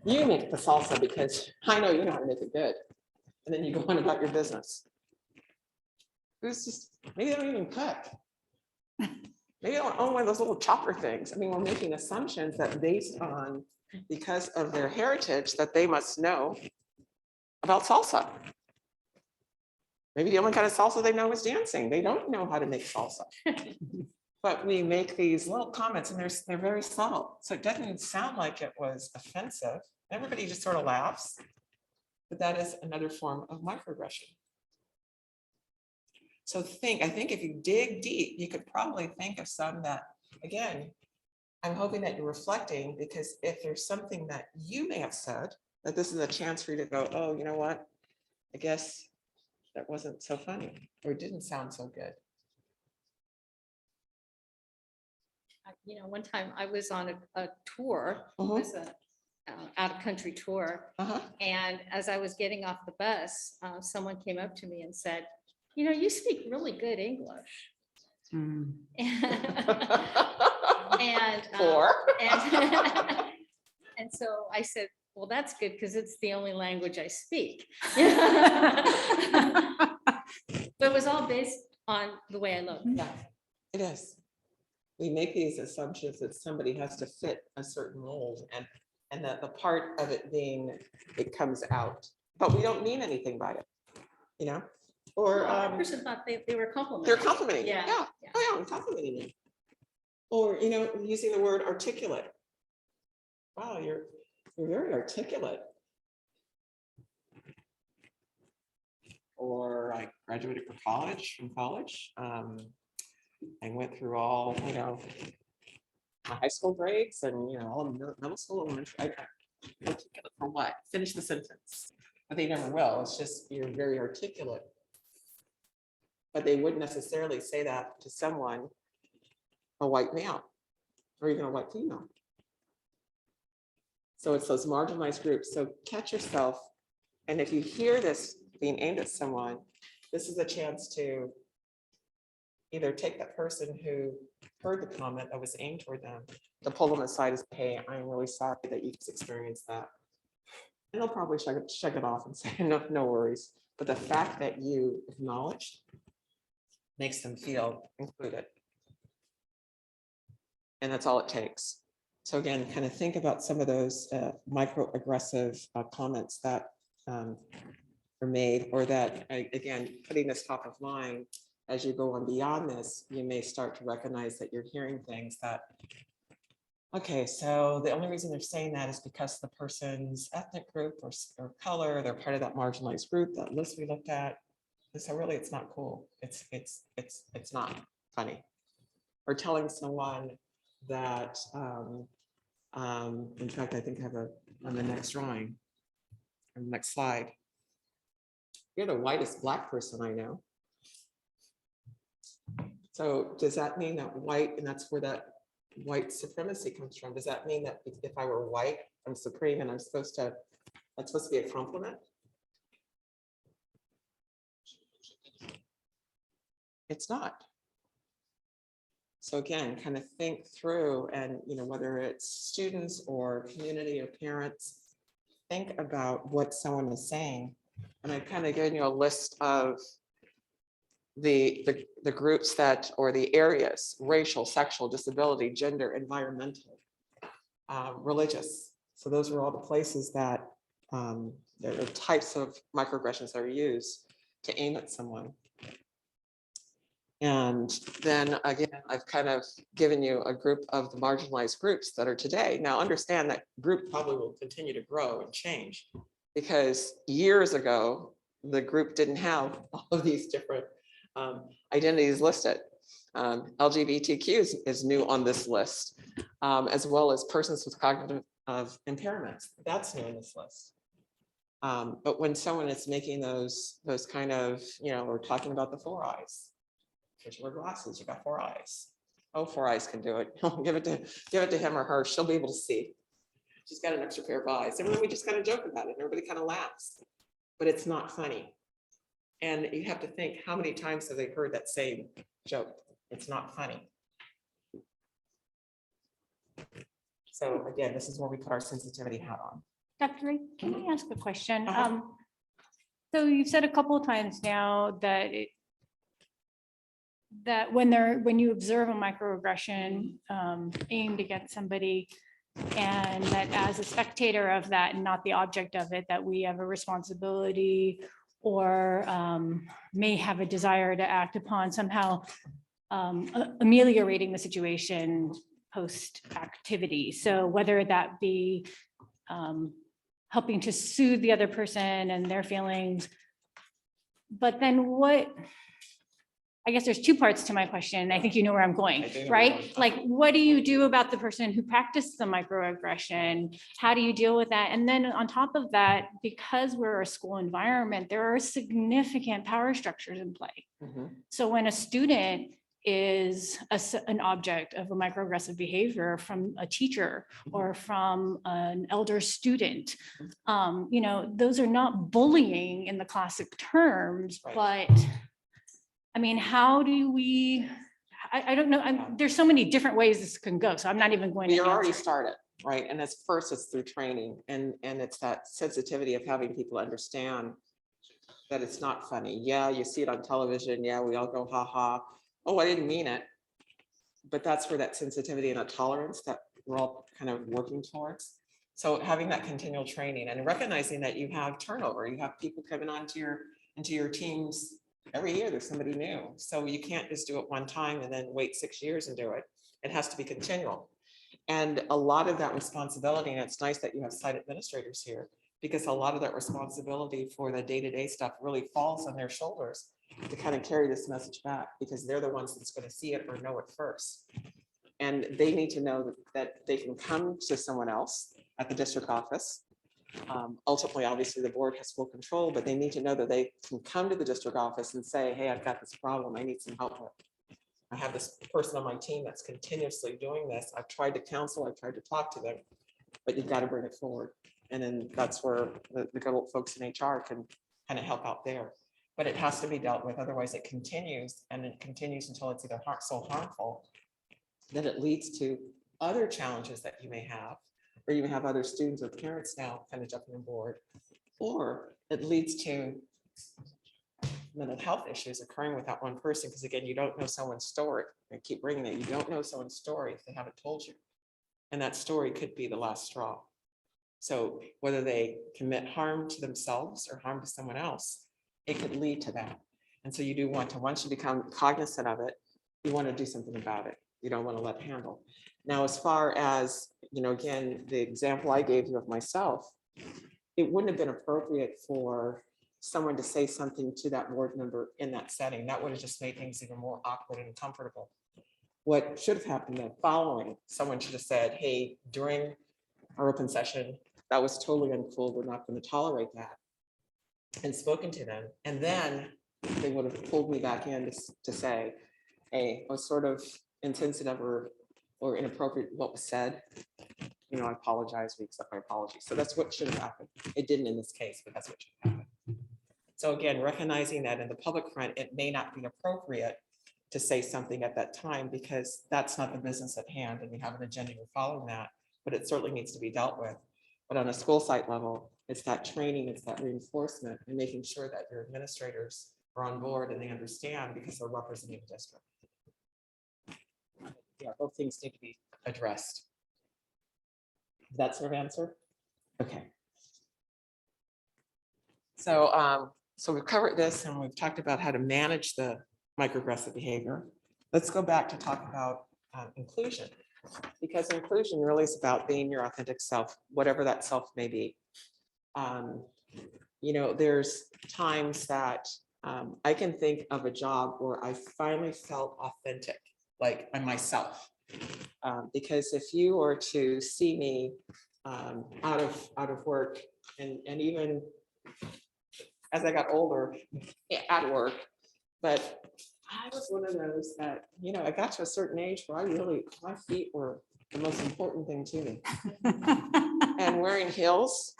You make the salsa because I know you know how to make it good. And then you go on about your business. Who's just, maybe they don't even cook. Maybe they don't own one of those little chopper things. I mean, we're making assumptions that based on, because of their heritage, that they must know about salsa. Maybe the only kind of salsa they know is dancing. They don't know how to make salsa. But we make these little comments and they're very subtle. So it doesn't even sound like it was offensive. Everybody just sort of laughs. But that is another form of microaggression. So I think if you dig deep, you could probably think of some that, again, I'm hoping that you're reflecting, because if there's something that you may have said, that this is a chance for you to go, oh, you know what? I guess that wasn't so funny or didn't sound so good. One time I was on a tour, it was a out-of-country tour. And as I was getting off the bus, someone came up to me and said, you speak really good English. And so I said, well, that's good because it's the only language I speak. But it was all based on the way I look. Yeah, it is. We make these assumptions that somebody has to fit a certain mold, and that the part of it being, it comes out, but we don't mean anything by it, Or That person thought they were complimenting. they're complimenting. Yeah. Oh yeah, I'm complimenting you. Or using the word articulate. Wow, you're very articulate. Or I graduated from college. I went through all, my high school grades and, all of middle school. Articulate for what? Finish the sentence. But they never will. It's just, you're very articulate. But they wouldn't necessarily say that to someone, a white male, or even a white female. So it's those marginalized groups. So catch yourself. And if you hear this being aimed at someone, this is a chance to either take that person who heard the comment that was aimed toward them, to pull them aside and say, hey, I'm really sorry that you just experienced that. And they'll probably check it off and say, no worries. But the fact that you acknowledged makes them feel included. And that's all it takes. So again, kind of think about some of those microaggressive comments that are made, or that, again, putting this top of mind. As you go on beyond this, you may start to recognize that you're hearing things that, okay, so the only reason they're saying that is because the person's ethnic group or color, they're part of that marginalized group, that list we looked at. So really, it's not cool. It's not funny. Or telling someone that, in fact, I think I have on the next drawing, on the next slide. You're the whitest Black person I know. So does that mean that white, and that's where that white supremacy comes from? Does that mean that if I were white, I'm supreme and I'm supposed to, that's supposed to be a compliment? It's not. So again, kind of think through, and whether it's students or community or parents, think about what someone is saying. And I've kind of given you a list of the groups that, or the areas: racial, sexual, disability, gender, environmental, religious. So those are all the places that there are types of microaggressions that are used to aim at someone. And then again, I've kind of given you a group of the marginalized groups that are today. Now understand that group probably will continue to grow and change, because years ago, the group didn't have all of these different identities listed. LGBTQ is new on this list, as well as persons with cognitive impairments. That's new on this list. But when someone is making those kind of, we're talking about the 4 eyes. Because you wear glasses, you got 4 eyes. Oh, 4 eyes can do it. give it to him or her. She'll be able to see. She's got an extra pair of eyes. And then we just kind of joke about it. And everybody kind of laughs, but it's not funny. And you have to think, how many times have they heard that same joke? It's not funny. So again, this is where we put our sensitivity hat on. Dr. Ray, can I ask a question? Uh-huh. So you've said a couple of times now that that when you observe a microaggression aimed against somebody, and that as a spectator of that and not the object of it, that we have a responsibility or may have a desire to act upon somehow ameliorating the situation post activity. So whether that be helping to soothe the other person and their feelings, but then I guess there's 2 parts to my question. I think you know where I'm going, right? Like, what do you do about the person who practiced the microaggression? How do you deal with that? And then on top of that, because we're a school environment, there are significant power structures in play. Mm-hmm. So when a student is an object of a microaggressive behavior from a teacher or from an elder student, those are not bullying in the classic terms, Right. but I mean, how do we, I don't know, there's so many different ways this can go, so I'm not even going to You're already answer. started, right? And it's through training, and it's that sensitivity of having people understand that it's not funny. Yeah, you see it on television. Yeah, we all go, ha ha. Oh, I didn't mean it. But that's where that sensitivity and that tolerance that we're all kind of working towards. So having that continual training and recognizing that you have turnover, you have people coming onto your teams. Every year there's somebody new. So you can't just do it one time and then wait 6 years and do it. It has to be continual. And a lot of that responsibility, and it's nice that you have site administrators here, because a lot of that responsibility for the day-to-day stuff really falls on their shoulders to kind of carry this message back, because they're the ones that's going to see it or know it first. And they need to know that they can come to someone else at the district office. Ultimately, obviously, the board has full control, but they need to know that they can come to the district office and say, hey, I've got this problem I need some help with. I have this person on my team that's continuously doing this. I've tried to counsel, I've tried to talk to them, but you've got to bring it forward. And then that's where the good old folks in HR can kind of help out there. But it has to be dealt with, otherwise it continues, and it continues until it's either so harmful that it leads to other challenges that you may have, or you may have other students or parents now kind of jumping on board, or it leads to mental health issues occurring with that one person, because again, you don't know someone's story. I keep bringing it. You don't know someone's story if they haven't told you. And that story could be the last straw. So whether they commit harm to themselves or harm to someone else, it could lead to that. And so you do want to, once you become cognizant of it, you want to do something about it. You don't want to let it handle. Now, as far as, again, the example I gave you of myself, it wouldn't have been appropriate for someone to say something to that board member in that setting. That would have just made things even more awkward and uncomfortable. What should have happened then following, someone should have said, hey, during our open session, that was totally uncool. We're not going to tolerate that. And spoken to them. And then they would have pulled me back in to say, was sort of insensitive or inappropriate what was said, I apologize, we accept my apology. So that's what should have happened. It didn't in this case, but that's what should have happened. So again, recognizing that in the public front, it may not be appropriate to say something at that time because that's not the business at hand and we have an agenda, we're following that, but it certainly needs to be dealt with. But on a school site level, it's that training, it's that reinforcement and making sure that your administrators are on board and they understand because they're representing the district. Yeah, both things need to be addressed. Does that sort of answer? Okay. So, so we've covered this and we've talked about how to manage the microaggressive behavior. Let's go back to talk about inclusion, because inclusion really is about being your authentic self, whatever that self may be. There's times that I can think of a job where I finally felt authentic, like I'm myself. Because if you were to see me out of work and even as I got older at work, but I was one of those that, I got to a certain age where my feet were the most important thing to me. And wearing heels,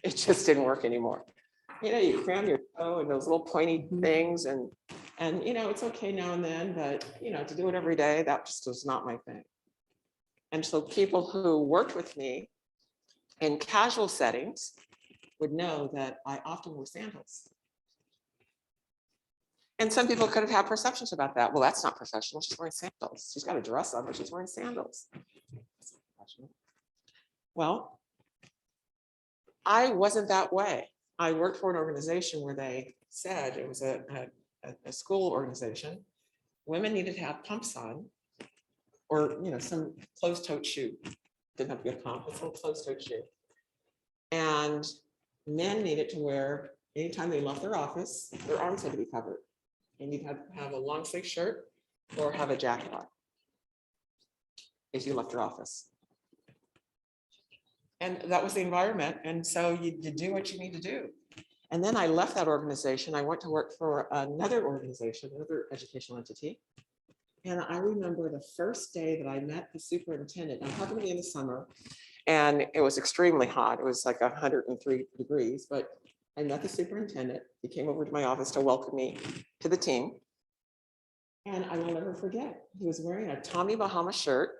it just didn't work anymore. You cram your toe in those little pointy things and it's okay now and then, but to do it every day, that just was not my thing. And so people who worked with me in casual settings would know that I often wore sandals. And some people could have had perceptions about that. Well, that's not professional. She's wearing sandals. She's got a dress on, but she's wearing sandals. Well, I wasn't that way. I worked for an organization where they said it was a school organization. Women needed to have pumps on or, some closed-toed shoe. Didn't have to be a pump, it's a closed-toed shoe. And men needed to wear, anytime they left their office, their arms had to be covered. And you'd have a long sleeve shirt or have a jacket on if you left your office. And that was the environment. And so you do what you need to do. And then I left that organization. I went to work for another organization, another educational entity. And I remember the first day that I met the superintendent. I happened to be in the summer and it was extremely hot. It was like 103 degrees, but I met the superintendent. He came over to my office to welcome me to the team. And I will never forget, he was wearing a Tommy Bahama shirt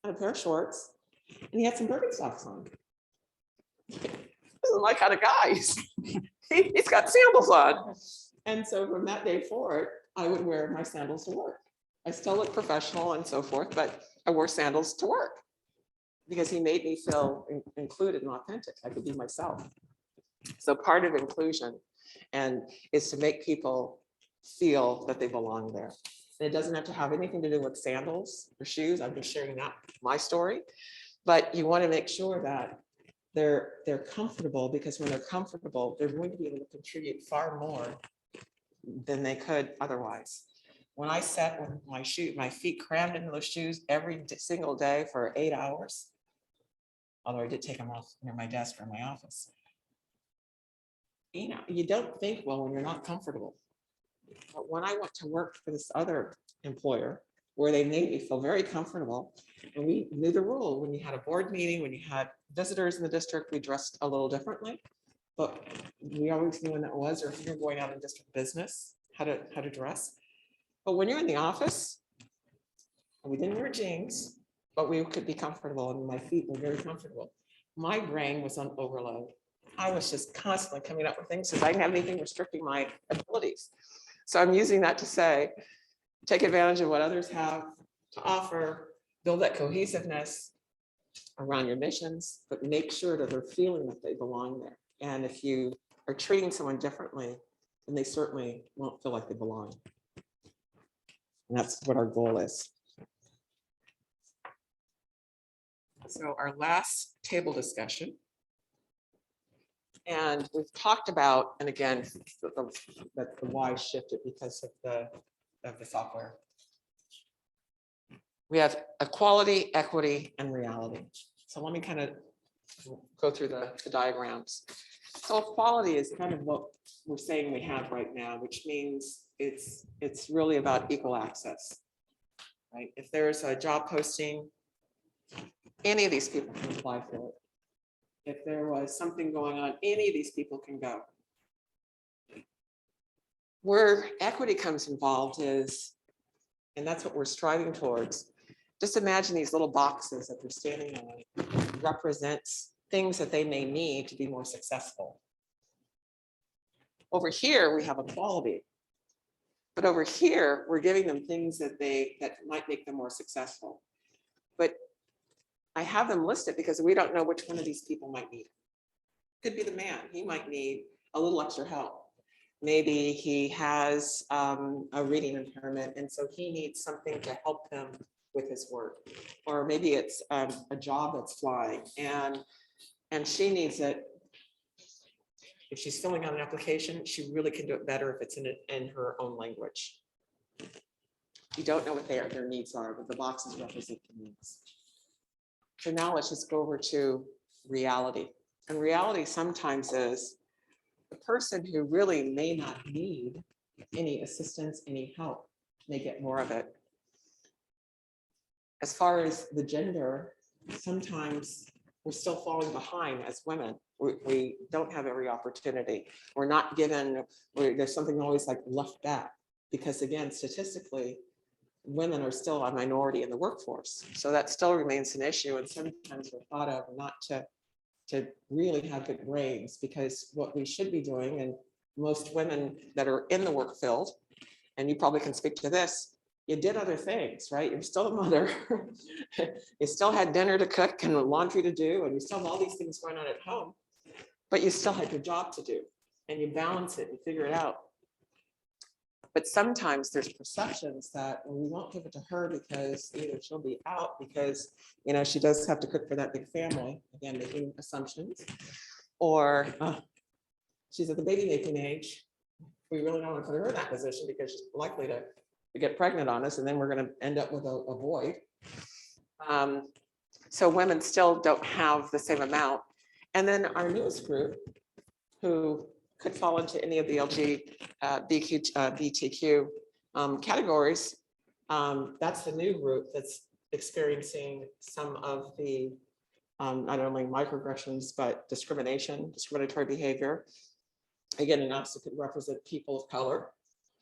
and a pair of shorts, and he had some Birkenstocks on. This is my kind of guy. He's got sandals on. And so from that day forward, I would wear my sandals to work. I still look professional and so forth, but I wore sandals to work because he made me feel included and authentic. I could be myself. So part of inclusion is to make people feel that they belong there. And it doesn't have to have anything to do with sandals or shoes. I'm just sharing that my story, but you want to make sure that they're comfortable, because when they're comfortable, they're going to be able to contribute far more than they could otherwise. When I sat with my feet crammed into those shoes every single day for 8 hours, although I did take them off near my desk or my office. You don't think, well, when you're not comfortable. But when I went to work for this other employer where they made me feel very comfortable, and we knew the rule, when you had a board meeting, when you had visitors in the district, we dressed a little differently, but we always knew when that was, or if you're going out in district business, how to dress. But when you're in the office, we didn't wear jeans, but we could be comfortable, and my feet were very comfortable. My brain was on overload. I was just constantly coming up with things because I didn't have anything restricting my abilities. So I'm using that to say, take advantage of what others have to offer, build that cohesiveness around your missions, but make sure that they're feeling that they belong there. And if you are treating someone differently, then they certainly won't feel like they belong. And that's what our goal is. So our last table discussion. And we've talked about, and again, that the why shifted because of the software. We have equality, equity, and reality. So let me kind of go through the diagrams. So equality is kind of what we're saying we have right now, which means it's really about equal access, right? If there's a job posting, any of these people can apply for it. If there was something going on, any of these people can go. Where equity comes involved is, and that's what we're striving towards. Just imagine these little boxes that they're standing on represents things that they may need to be more successful. Over here, we have equality. But over here, we're giving them things that might make them more successful. But I have them listed because we don't know which one of these people might need. Could be the man. He might need a little extra help. Maybe he has a reading impairment, and so he needs something to help him with his work. Or maybe it's a job that's flying, and she needs it. If she's filling out an application, she really can do it better if it's in her own language. You don't know what their needs are, but the boxes represent the needs. So now let's just go over to reality. And reality sometimes is the person who really may not need any assistance, any help, may get more of it. As far as the gender, sometimes we're still falling behind as women. We don't have every opportunity. We're not given, there's something always like left back, because again, statistically, women are still a minority in the workforce. So that still remains an issue. And sometimes we're thought of not to really have good grades, because what we should be doing, and most women that are in the work field, and you probably can speak to this, you did other things, right? You're still a mother. You still had dinner to cook and laundry to do, and you still have all these things going on at home, but you still had your job to do, and you balance it and figure it out. But sometimes there's perceptions that we won't give it to her because either she'll be out because, you know, she does have to cook for that big family, again, making assumptions, or she's at the baby making age. We really don't want to put her in that position because she's likely to get pregnant on us, and then we're going to end up with a void. So women still don't have the same amount. And then our newest group, who could fall into any of the LGBTQ categories, that's the new group that's experiencing some of the not only microaggressions, but discrimination, discriminatory behavior. Again, and also could represent people of color.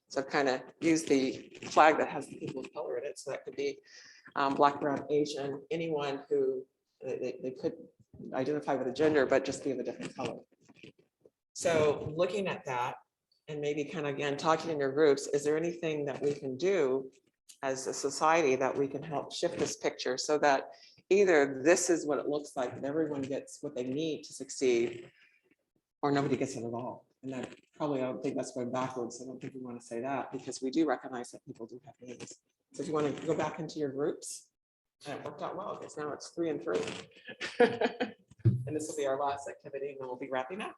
So I've kind of used the flag that has the people of color in it. So that could be Black, Brown, Asian, anyone who they could identify with a gender, but just be of a different color. So looking at that and maybe kind of, again, talking in your groups, is there anything that we can do as a society that we can help shift this picture so that either this is what it looks like and everyone gets what they need to succeed, or nobody gets it at all? And that probably, I don't think that's going backwards. I don't think we want to say that, because we do recognize that people do have needs. So if you want to go back into your groups, and it worked out well, because now it's 3 and 3. And this will be our last activity, and then we'll be wrapping up.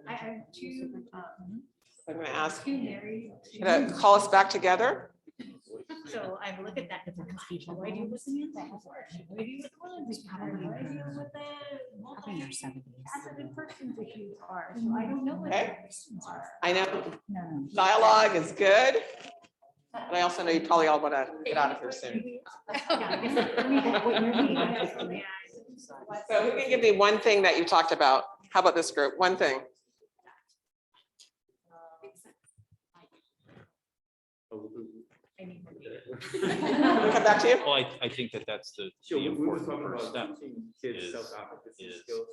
I have two, I'm going to ask, two married. going to call us back together. So I look at that. Why do you listen to that? Why do you with the ones? Why do you with the multifaceted persons issues are? So I don't know what Okay. their persons are. I know dialogue is good, but I also know you probably all want to get out of here soon. So who can give me one thing that you talked about? How about this group? One thing. Come back to you. Well, I think that that's the important first step is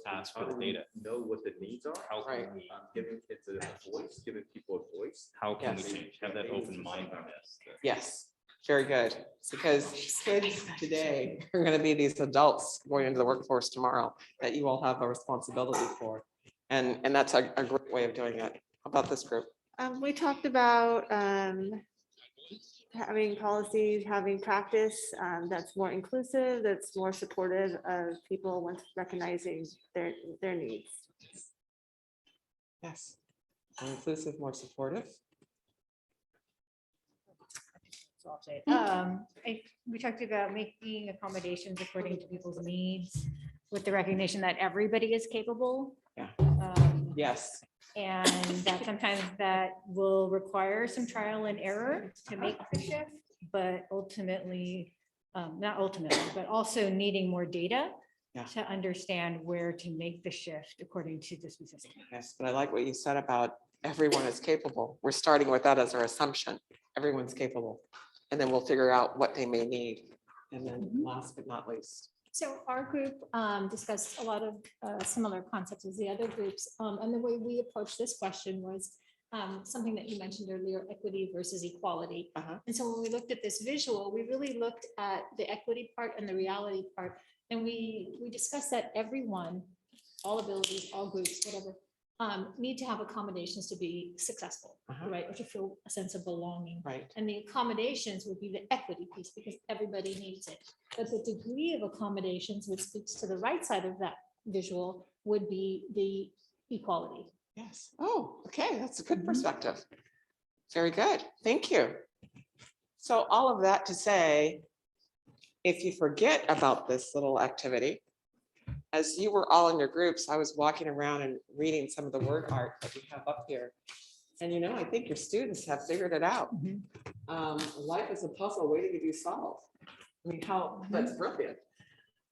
ask for the data. Know what the needs are. How Right. can we, Giving kids a voice, giving people a voice. how can we Yes. change? Have that open mindedness. Yes, very good. Because kids today are going to be these adults going into the workforce tomorrow that you all have a responsibility for. And that's a great way of doing it. How about this group? We talked about having policies, having practice that's more inclusive, that's more supportive of people once recognizing their needs. Yes. More inclusive, more supportive. We talked about making accommodations according to people's needs with the recognition that everybody is capable. Yeah. Um, Yes. And that sometimes that will require some trial and error to make the shift, but ultimately, not ultimately, but also needing more data Yeah. to understand where to make the shift according to the specific. Yes, but I like what you said about everyone is capable. We're starting with that as our assumption. Everyone's capable. And then we'll figure out what they may need. And then last but not least. So our group discussed a lot of similar concepts as the other groups. And the way we approached this question was something that you mentioned earlier, equity versus equality. And so when we looked at this visual, we really looked at the equity part and the reality part. And we discussed that everyone, all abilities, all groups, whatever, need to have accommodations to be successful, right? Or to feel a sense of belonging. Right. And the accommodations would be the equity piece because everybody needs it. But the degree of accommodations, which speaks to the right side of that visual, would be the equality. Yes. Oh, okay. That's a good perspective. Very good. Thank you. So all of that to say, if you forget about this little activity, as you were all in your groups, I was walking around and reading some of the word art that we have up here. And I think your students have figured it out. Life is a puzzle waiting to be solved. I mean, that's brilliant.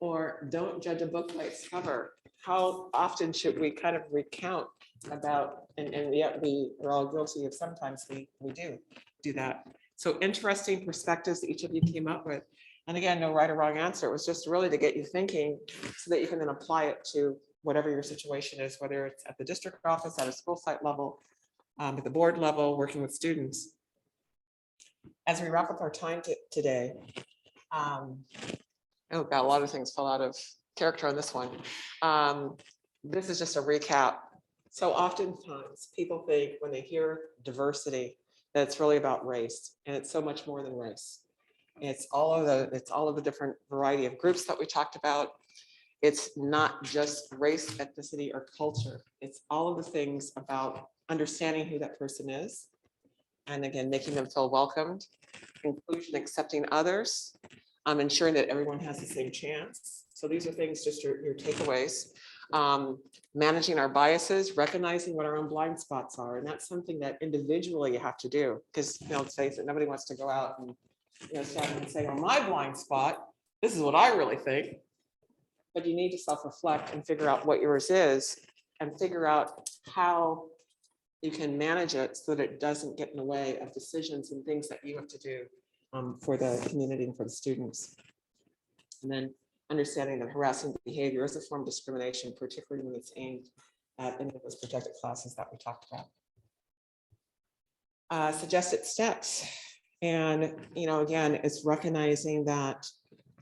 Or don't judge a book by its cover. How often should we kind of recount about, and yet we are all guilty of sometimes we do that. So interesting perspectives that each of you came up with. And again, no right or wrong answer. It was just really to get you thinking so that you can then apply it to whatever your situation is, whether it's at the district office, at a school site level, at the board level, working with students. As we wrap up our time today, oh God, a lot of things fell out of character on this one. This is just a recap. So oftentimes people think when they hear diversity, that it's really about race, and it's so much more than race. It's all of the different variety of groups that we talked about. It's not just race, ethnicity, or culture. It's all of the things about understanding who that person is. And again, making them feel welcomed, inclusion, accepting others, ensuring that everyone has the same chance. So these are things, just your takeaways. Managing our biases, recognizing what our own blind spots are. And that's something that individually you have to do. Because let's face it, nobody wants to go out and stand and say, well, my blind spot, this is what I really think. But you need to self-reflect and figure out what yours is and figure out how you can manage it so that it doesn't get in the way of decisions and things that you have to do for the community and for the students. And then understanding that harassing behavior is a form of discrimination, particularly when it's aimed at any of those protected classes that we talked about. Suggested steps. And, again, it's recognizing that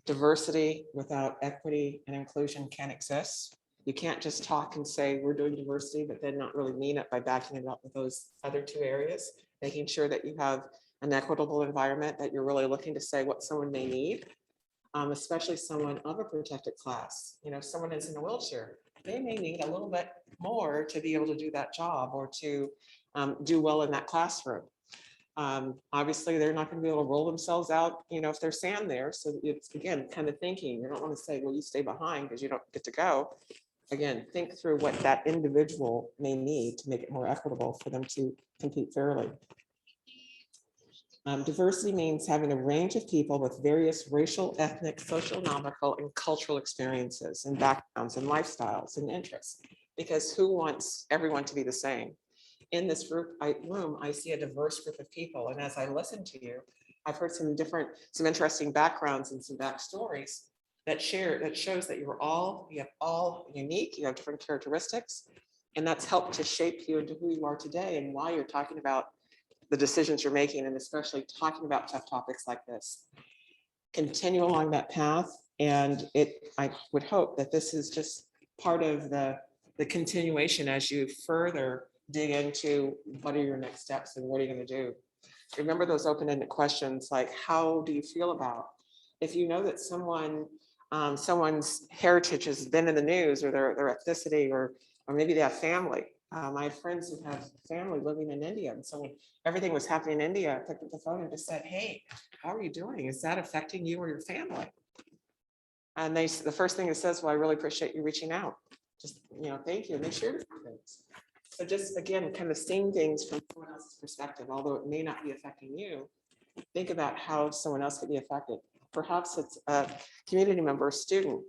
diversity without equity and inclusion can't exist. You can't just talk and say we're doing diversity, but then not really mean it by backing it up with those other two areas, making sure that you have an equitable environment, that you're really looking to say what someone may need, especially someone of a protected class. Someone is in a wheelchair. they may need a little bit more to be able to do that job or to do well in that classroom. Obviously, they're not going to be able to roll themselves out, if there's sand there. So it's, again, kind of thinking, you don't want to say, well, you stay behind because you don't get to go. Again, think through what that individual may need to make it more equitable for them to compete fairly. Diversity means having a range of people with various racial, ethnic, socioeconomical, and cultural experiences and backgrounds and lifestyles and interests. Because who wants everyone to be the same? In this room, I see a diverse group of people. And as I listen to you, I've heard some interesting backgrounds and some backstories that shows that you have all unique, you have different characteristics, and that's helped to shape you into who you are today and why you're talking about the decisions you're making, and especially talking about tough topics like this. Continue along that path, and I would hope that this is just part of the continuation as you further dig into what are your next steps and what are you going to do. Remember those open-ended questions like, how do you feel about if you know that someone's heritage has been in the news, or their ethnicity, or maybe they have family. I have friends who have family living in India, and so when everything was happening in India, I picked up the phone and just said, hey, how are you doing? Is that affecting you or your family? And the first thing it says, well, I really appreciate you reaching out. Just, thank you. And they shared things. So just, again, kind of seeing things from someone else's perspective, although it may not be affecting you, think about how someone else could be affected. Perhaps it's a community member, a student,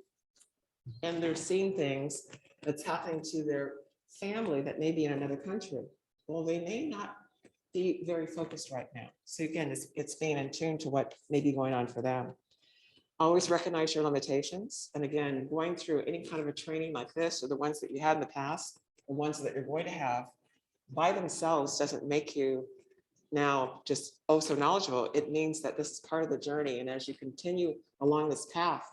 and they're seeing things that's happening to their family that may be in another country. Well, they may not be very focused right now. So again, it's being in tune to what may be going on for them. Always recognize your limitations. And again, going through any kind of a training like this, or the ones that you had in the past, the ones that you're going to have, by themselves doesn't make you now just so knowledgeable. It means that this is part of the journey. And as you continue along this path,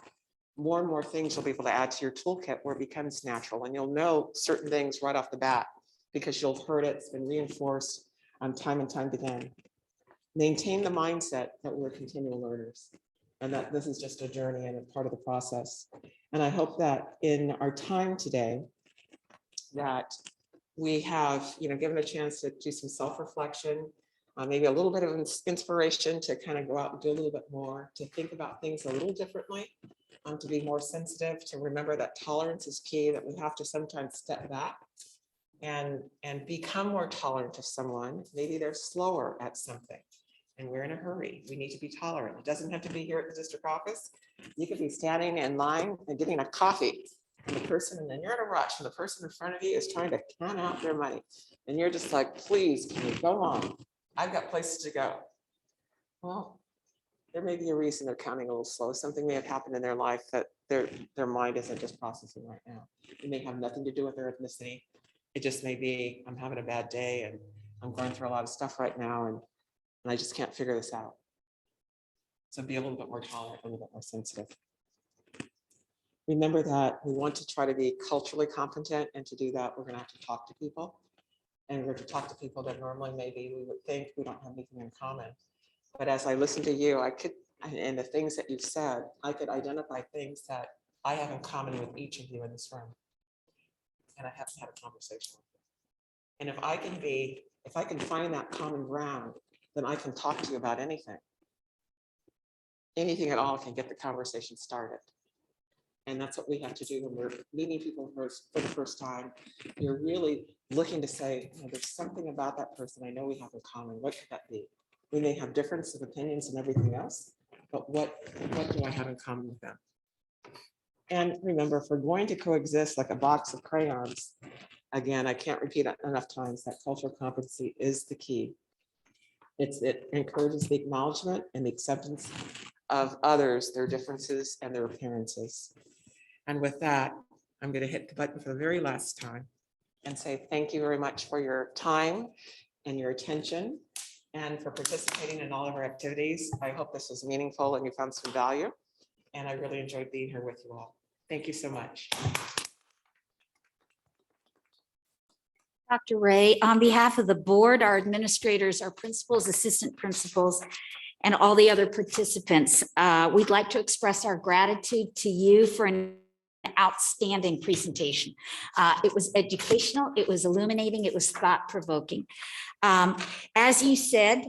more and more things you'll be able to add to your toolkit where it becomes natural, and you'll know certain things right off the bat because you'll have heard it. It's been reinforced time and time again. Maintain the mindset that we're continual learners and that this is just a journey and a part of the process. And I hope that in our time today that we have, given a chance to do some self-reflection, maybe a little bit of inspiration to kind of go out and do a little bit more, to think about things a little differently, to be more sensitive, to remember that tolerance is key, that we have to sometimes step back and become more tolerant of someone. Maybe they're slower at something and we're in a hurry. We need to be tolerant. It doesn't have to be here at the district office. You could be standing in line and getting a coffee, and then you're in a rush, and the person in front of you is trying to count out their money. And you're just like, please, can you go on? I've got places to go. Well, there may be a reason they're counting a little slow. Something may have happened in their life that their mind isn't just processing right now. It may have nothing to do with their ethnicity. It just may be, I'm having a bad day and I'm going through a lot of stuff right now, and I just can't figure this out. So be a little bit more tolerant, a little bit more sensitive. Remember that we want to try to be culturally competent, and to do that, we're going to have to talk to people. And we're to talk to people that normally maybe we would think we don't have anything in common. But as I listen to you, and the things that you've said, I could identify things that I have in common with each of you in this room. And I have to have a conversation with you. And if I can find that common ground, then I can talk to you about anything. Anything at all can get the conversation started. And that's what we have to do when we're meeting people for the first time. You're really looking to say, there's something about that person I know we have in common. What could that be? We may have differences of opinions and everything else, but what do I have in common with them? And remember, if we're going to coexist like a box of crayons, again, I can't repeat it enough times that cultural competency is the key. It encourages the acknowledgement and the acceptance of others, their differences and their appearances. And with that, I'm going to hit the button for the very last time and say thank you very much for your time and your attention and for participating in all of our activities. I hope this was meaningful and you found some value. And I really enjoyed being here with you all. Thank you so much. Dr. Ray, on behalf of the board, our administrators, our principals, assistant principals, and all the other participants, we'd like to express our gratitude to you for an outstanding presentation. It was educational, it was illuminating, it was thought-provoking. As you said,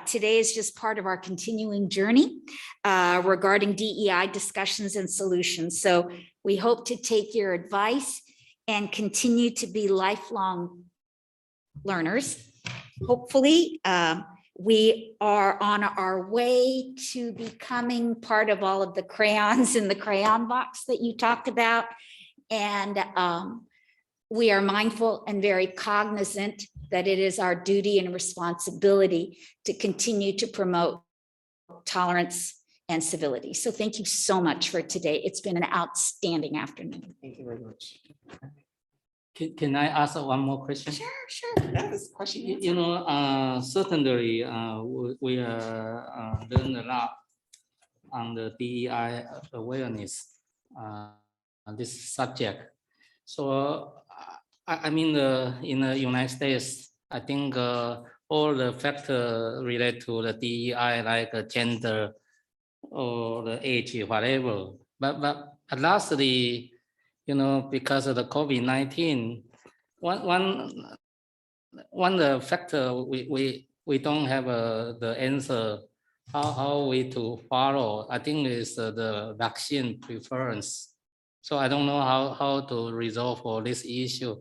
today is just part of our continuing journey regarding DEI discussions and solutions. So we hope to take your advice and continue to be lifelong learners. Hopefully, we are on our way to becoming part of all of the crayons in the crayon box that you talked about. And we are mindful and very cognizant that it is our duty and responsibility to continue to promote tolerance and civility. So thank you so much for today. It's been an outstanding afternoon. Thank you very much. Can I ask one more question? Sure. That was question. You know, certainly we learned a lot on the DEI awareness on this subject. So I mean, in the United States, I think all the factors related to the DEI, like gender or the age, whatever. But lastly, you know, because of the COVID-19, one the factor we don't have the answer how we to follow. I think is the vaccine preference. So I don't know how to resolve for this issue.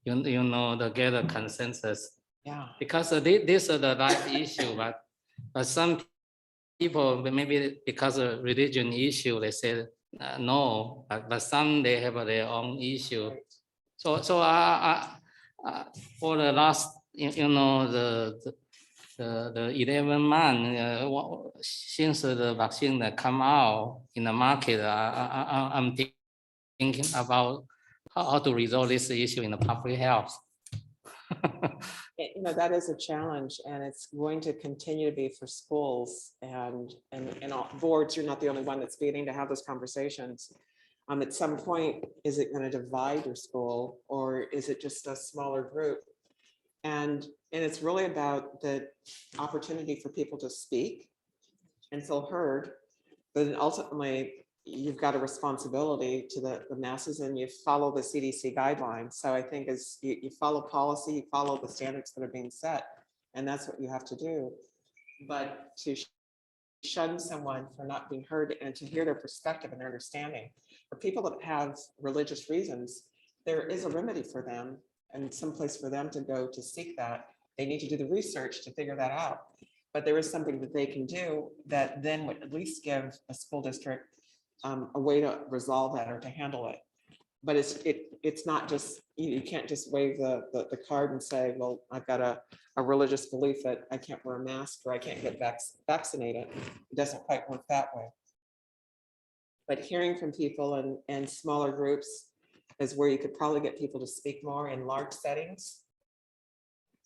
You know, to get a consensus. Yeah. Because this is the life issue, but some people maybe because of religion issue they say no, but some they have their own issue. So for the last, you know, the 11 months since the vaccine that come out in the market, I'm thinking about how to resolve this issue in the public health. You know, that is a challenge, and it's going to continue to be for schools and all boards. You're not the only one that's beginning to have those conversations. At some point, is it going to divide your school, or is it just a smaller group? And it's really about the opportunity for people to speak and feel heard, but then ultimately you've got a responsibility to the masses, and you follow the CDC guidelines. So I think as you follow policy, you follow the standards that are being set, and that's what you have to do. But to shun someone for not being heard and to hear their perspective and their understanding, for people that have religious reasons, there is a remedy for them and someplace for them to go to seek that. They need to do the research to figure that out. But there is something that they can do that then would at least give a school district a way to resolve that or to handle it. But it's not just, you can't just wave the card and say, well, I've got a religious belief that I can't wear a mask or I can't get vaccinated. It doesn't quite work that way. But hearing from people and smaller groups is where you could probably get people to speak more in large settings.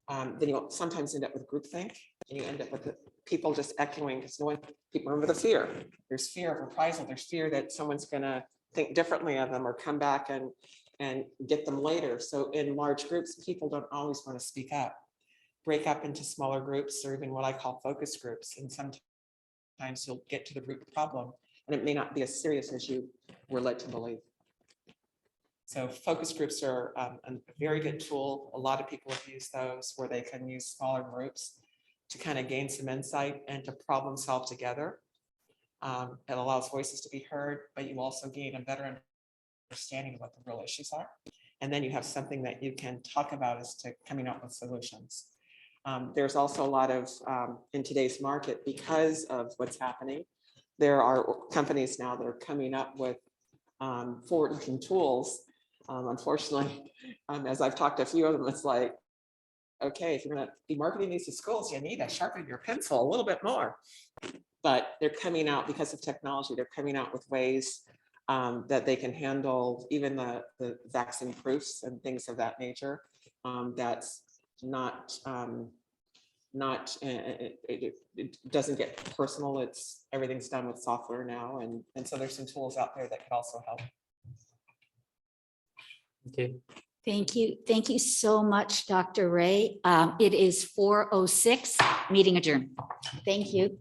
Then you'll sometimes end up with groupthink, and you end up with the people just echoing, because no one, people remember the fear. There's fear of reprisal. There's fear that someone's gonna think differently of them or come back and get them later. So in large groups, people don't always want to speak up. Break up into smaller groups, or even what I call focus groups. And sometimes you'll get to the root problem, and it may not be as serious as you were led to believe. So focus groups are a very good tool. A lot of people have used those, where they can use smaller groups to kind of gain some insight and to problem solve together. It allows voices to be heard, but you also gain a better understanding of what the real issues are. And then you have something that you can talk about as to coming up with solutions. There's also a lot of, in today's market, because of what's happening, there are companies now that are coming up with forward-looking tools. Unfortunately, as I've talked to a few of them, it's like, okay, if you're going to be marketing these to schools, you need to sharpen your pencil a little bit more. But they're coming out, because of technology, they're coming out with ways that they can handle even the vaccine proofs and things of that nature. That's not, it doesn't get personal. Everything's done with software now. And so there's some tools out there that could also help. Okay. Thank you. Thank you so much, Dr. Ray. It is 4:06, meeting adjourned. Thank you.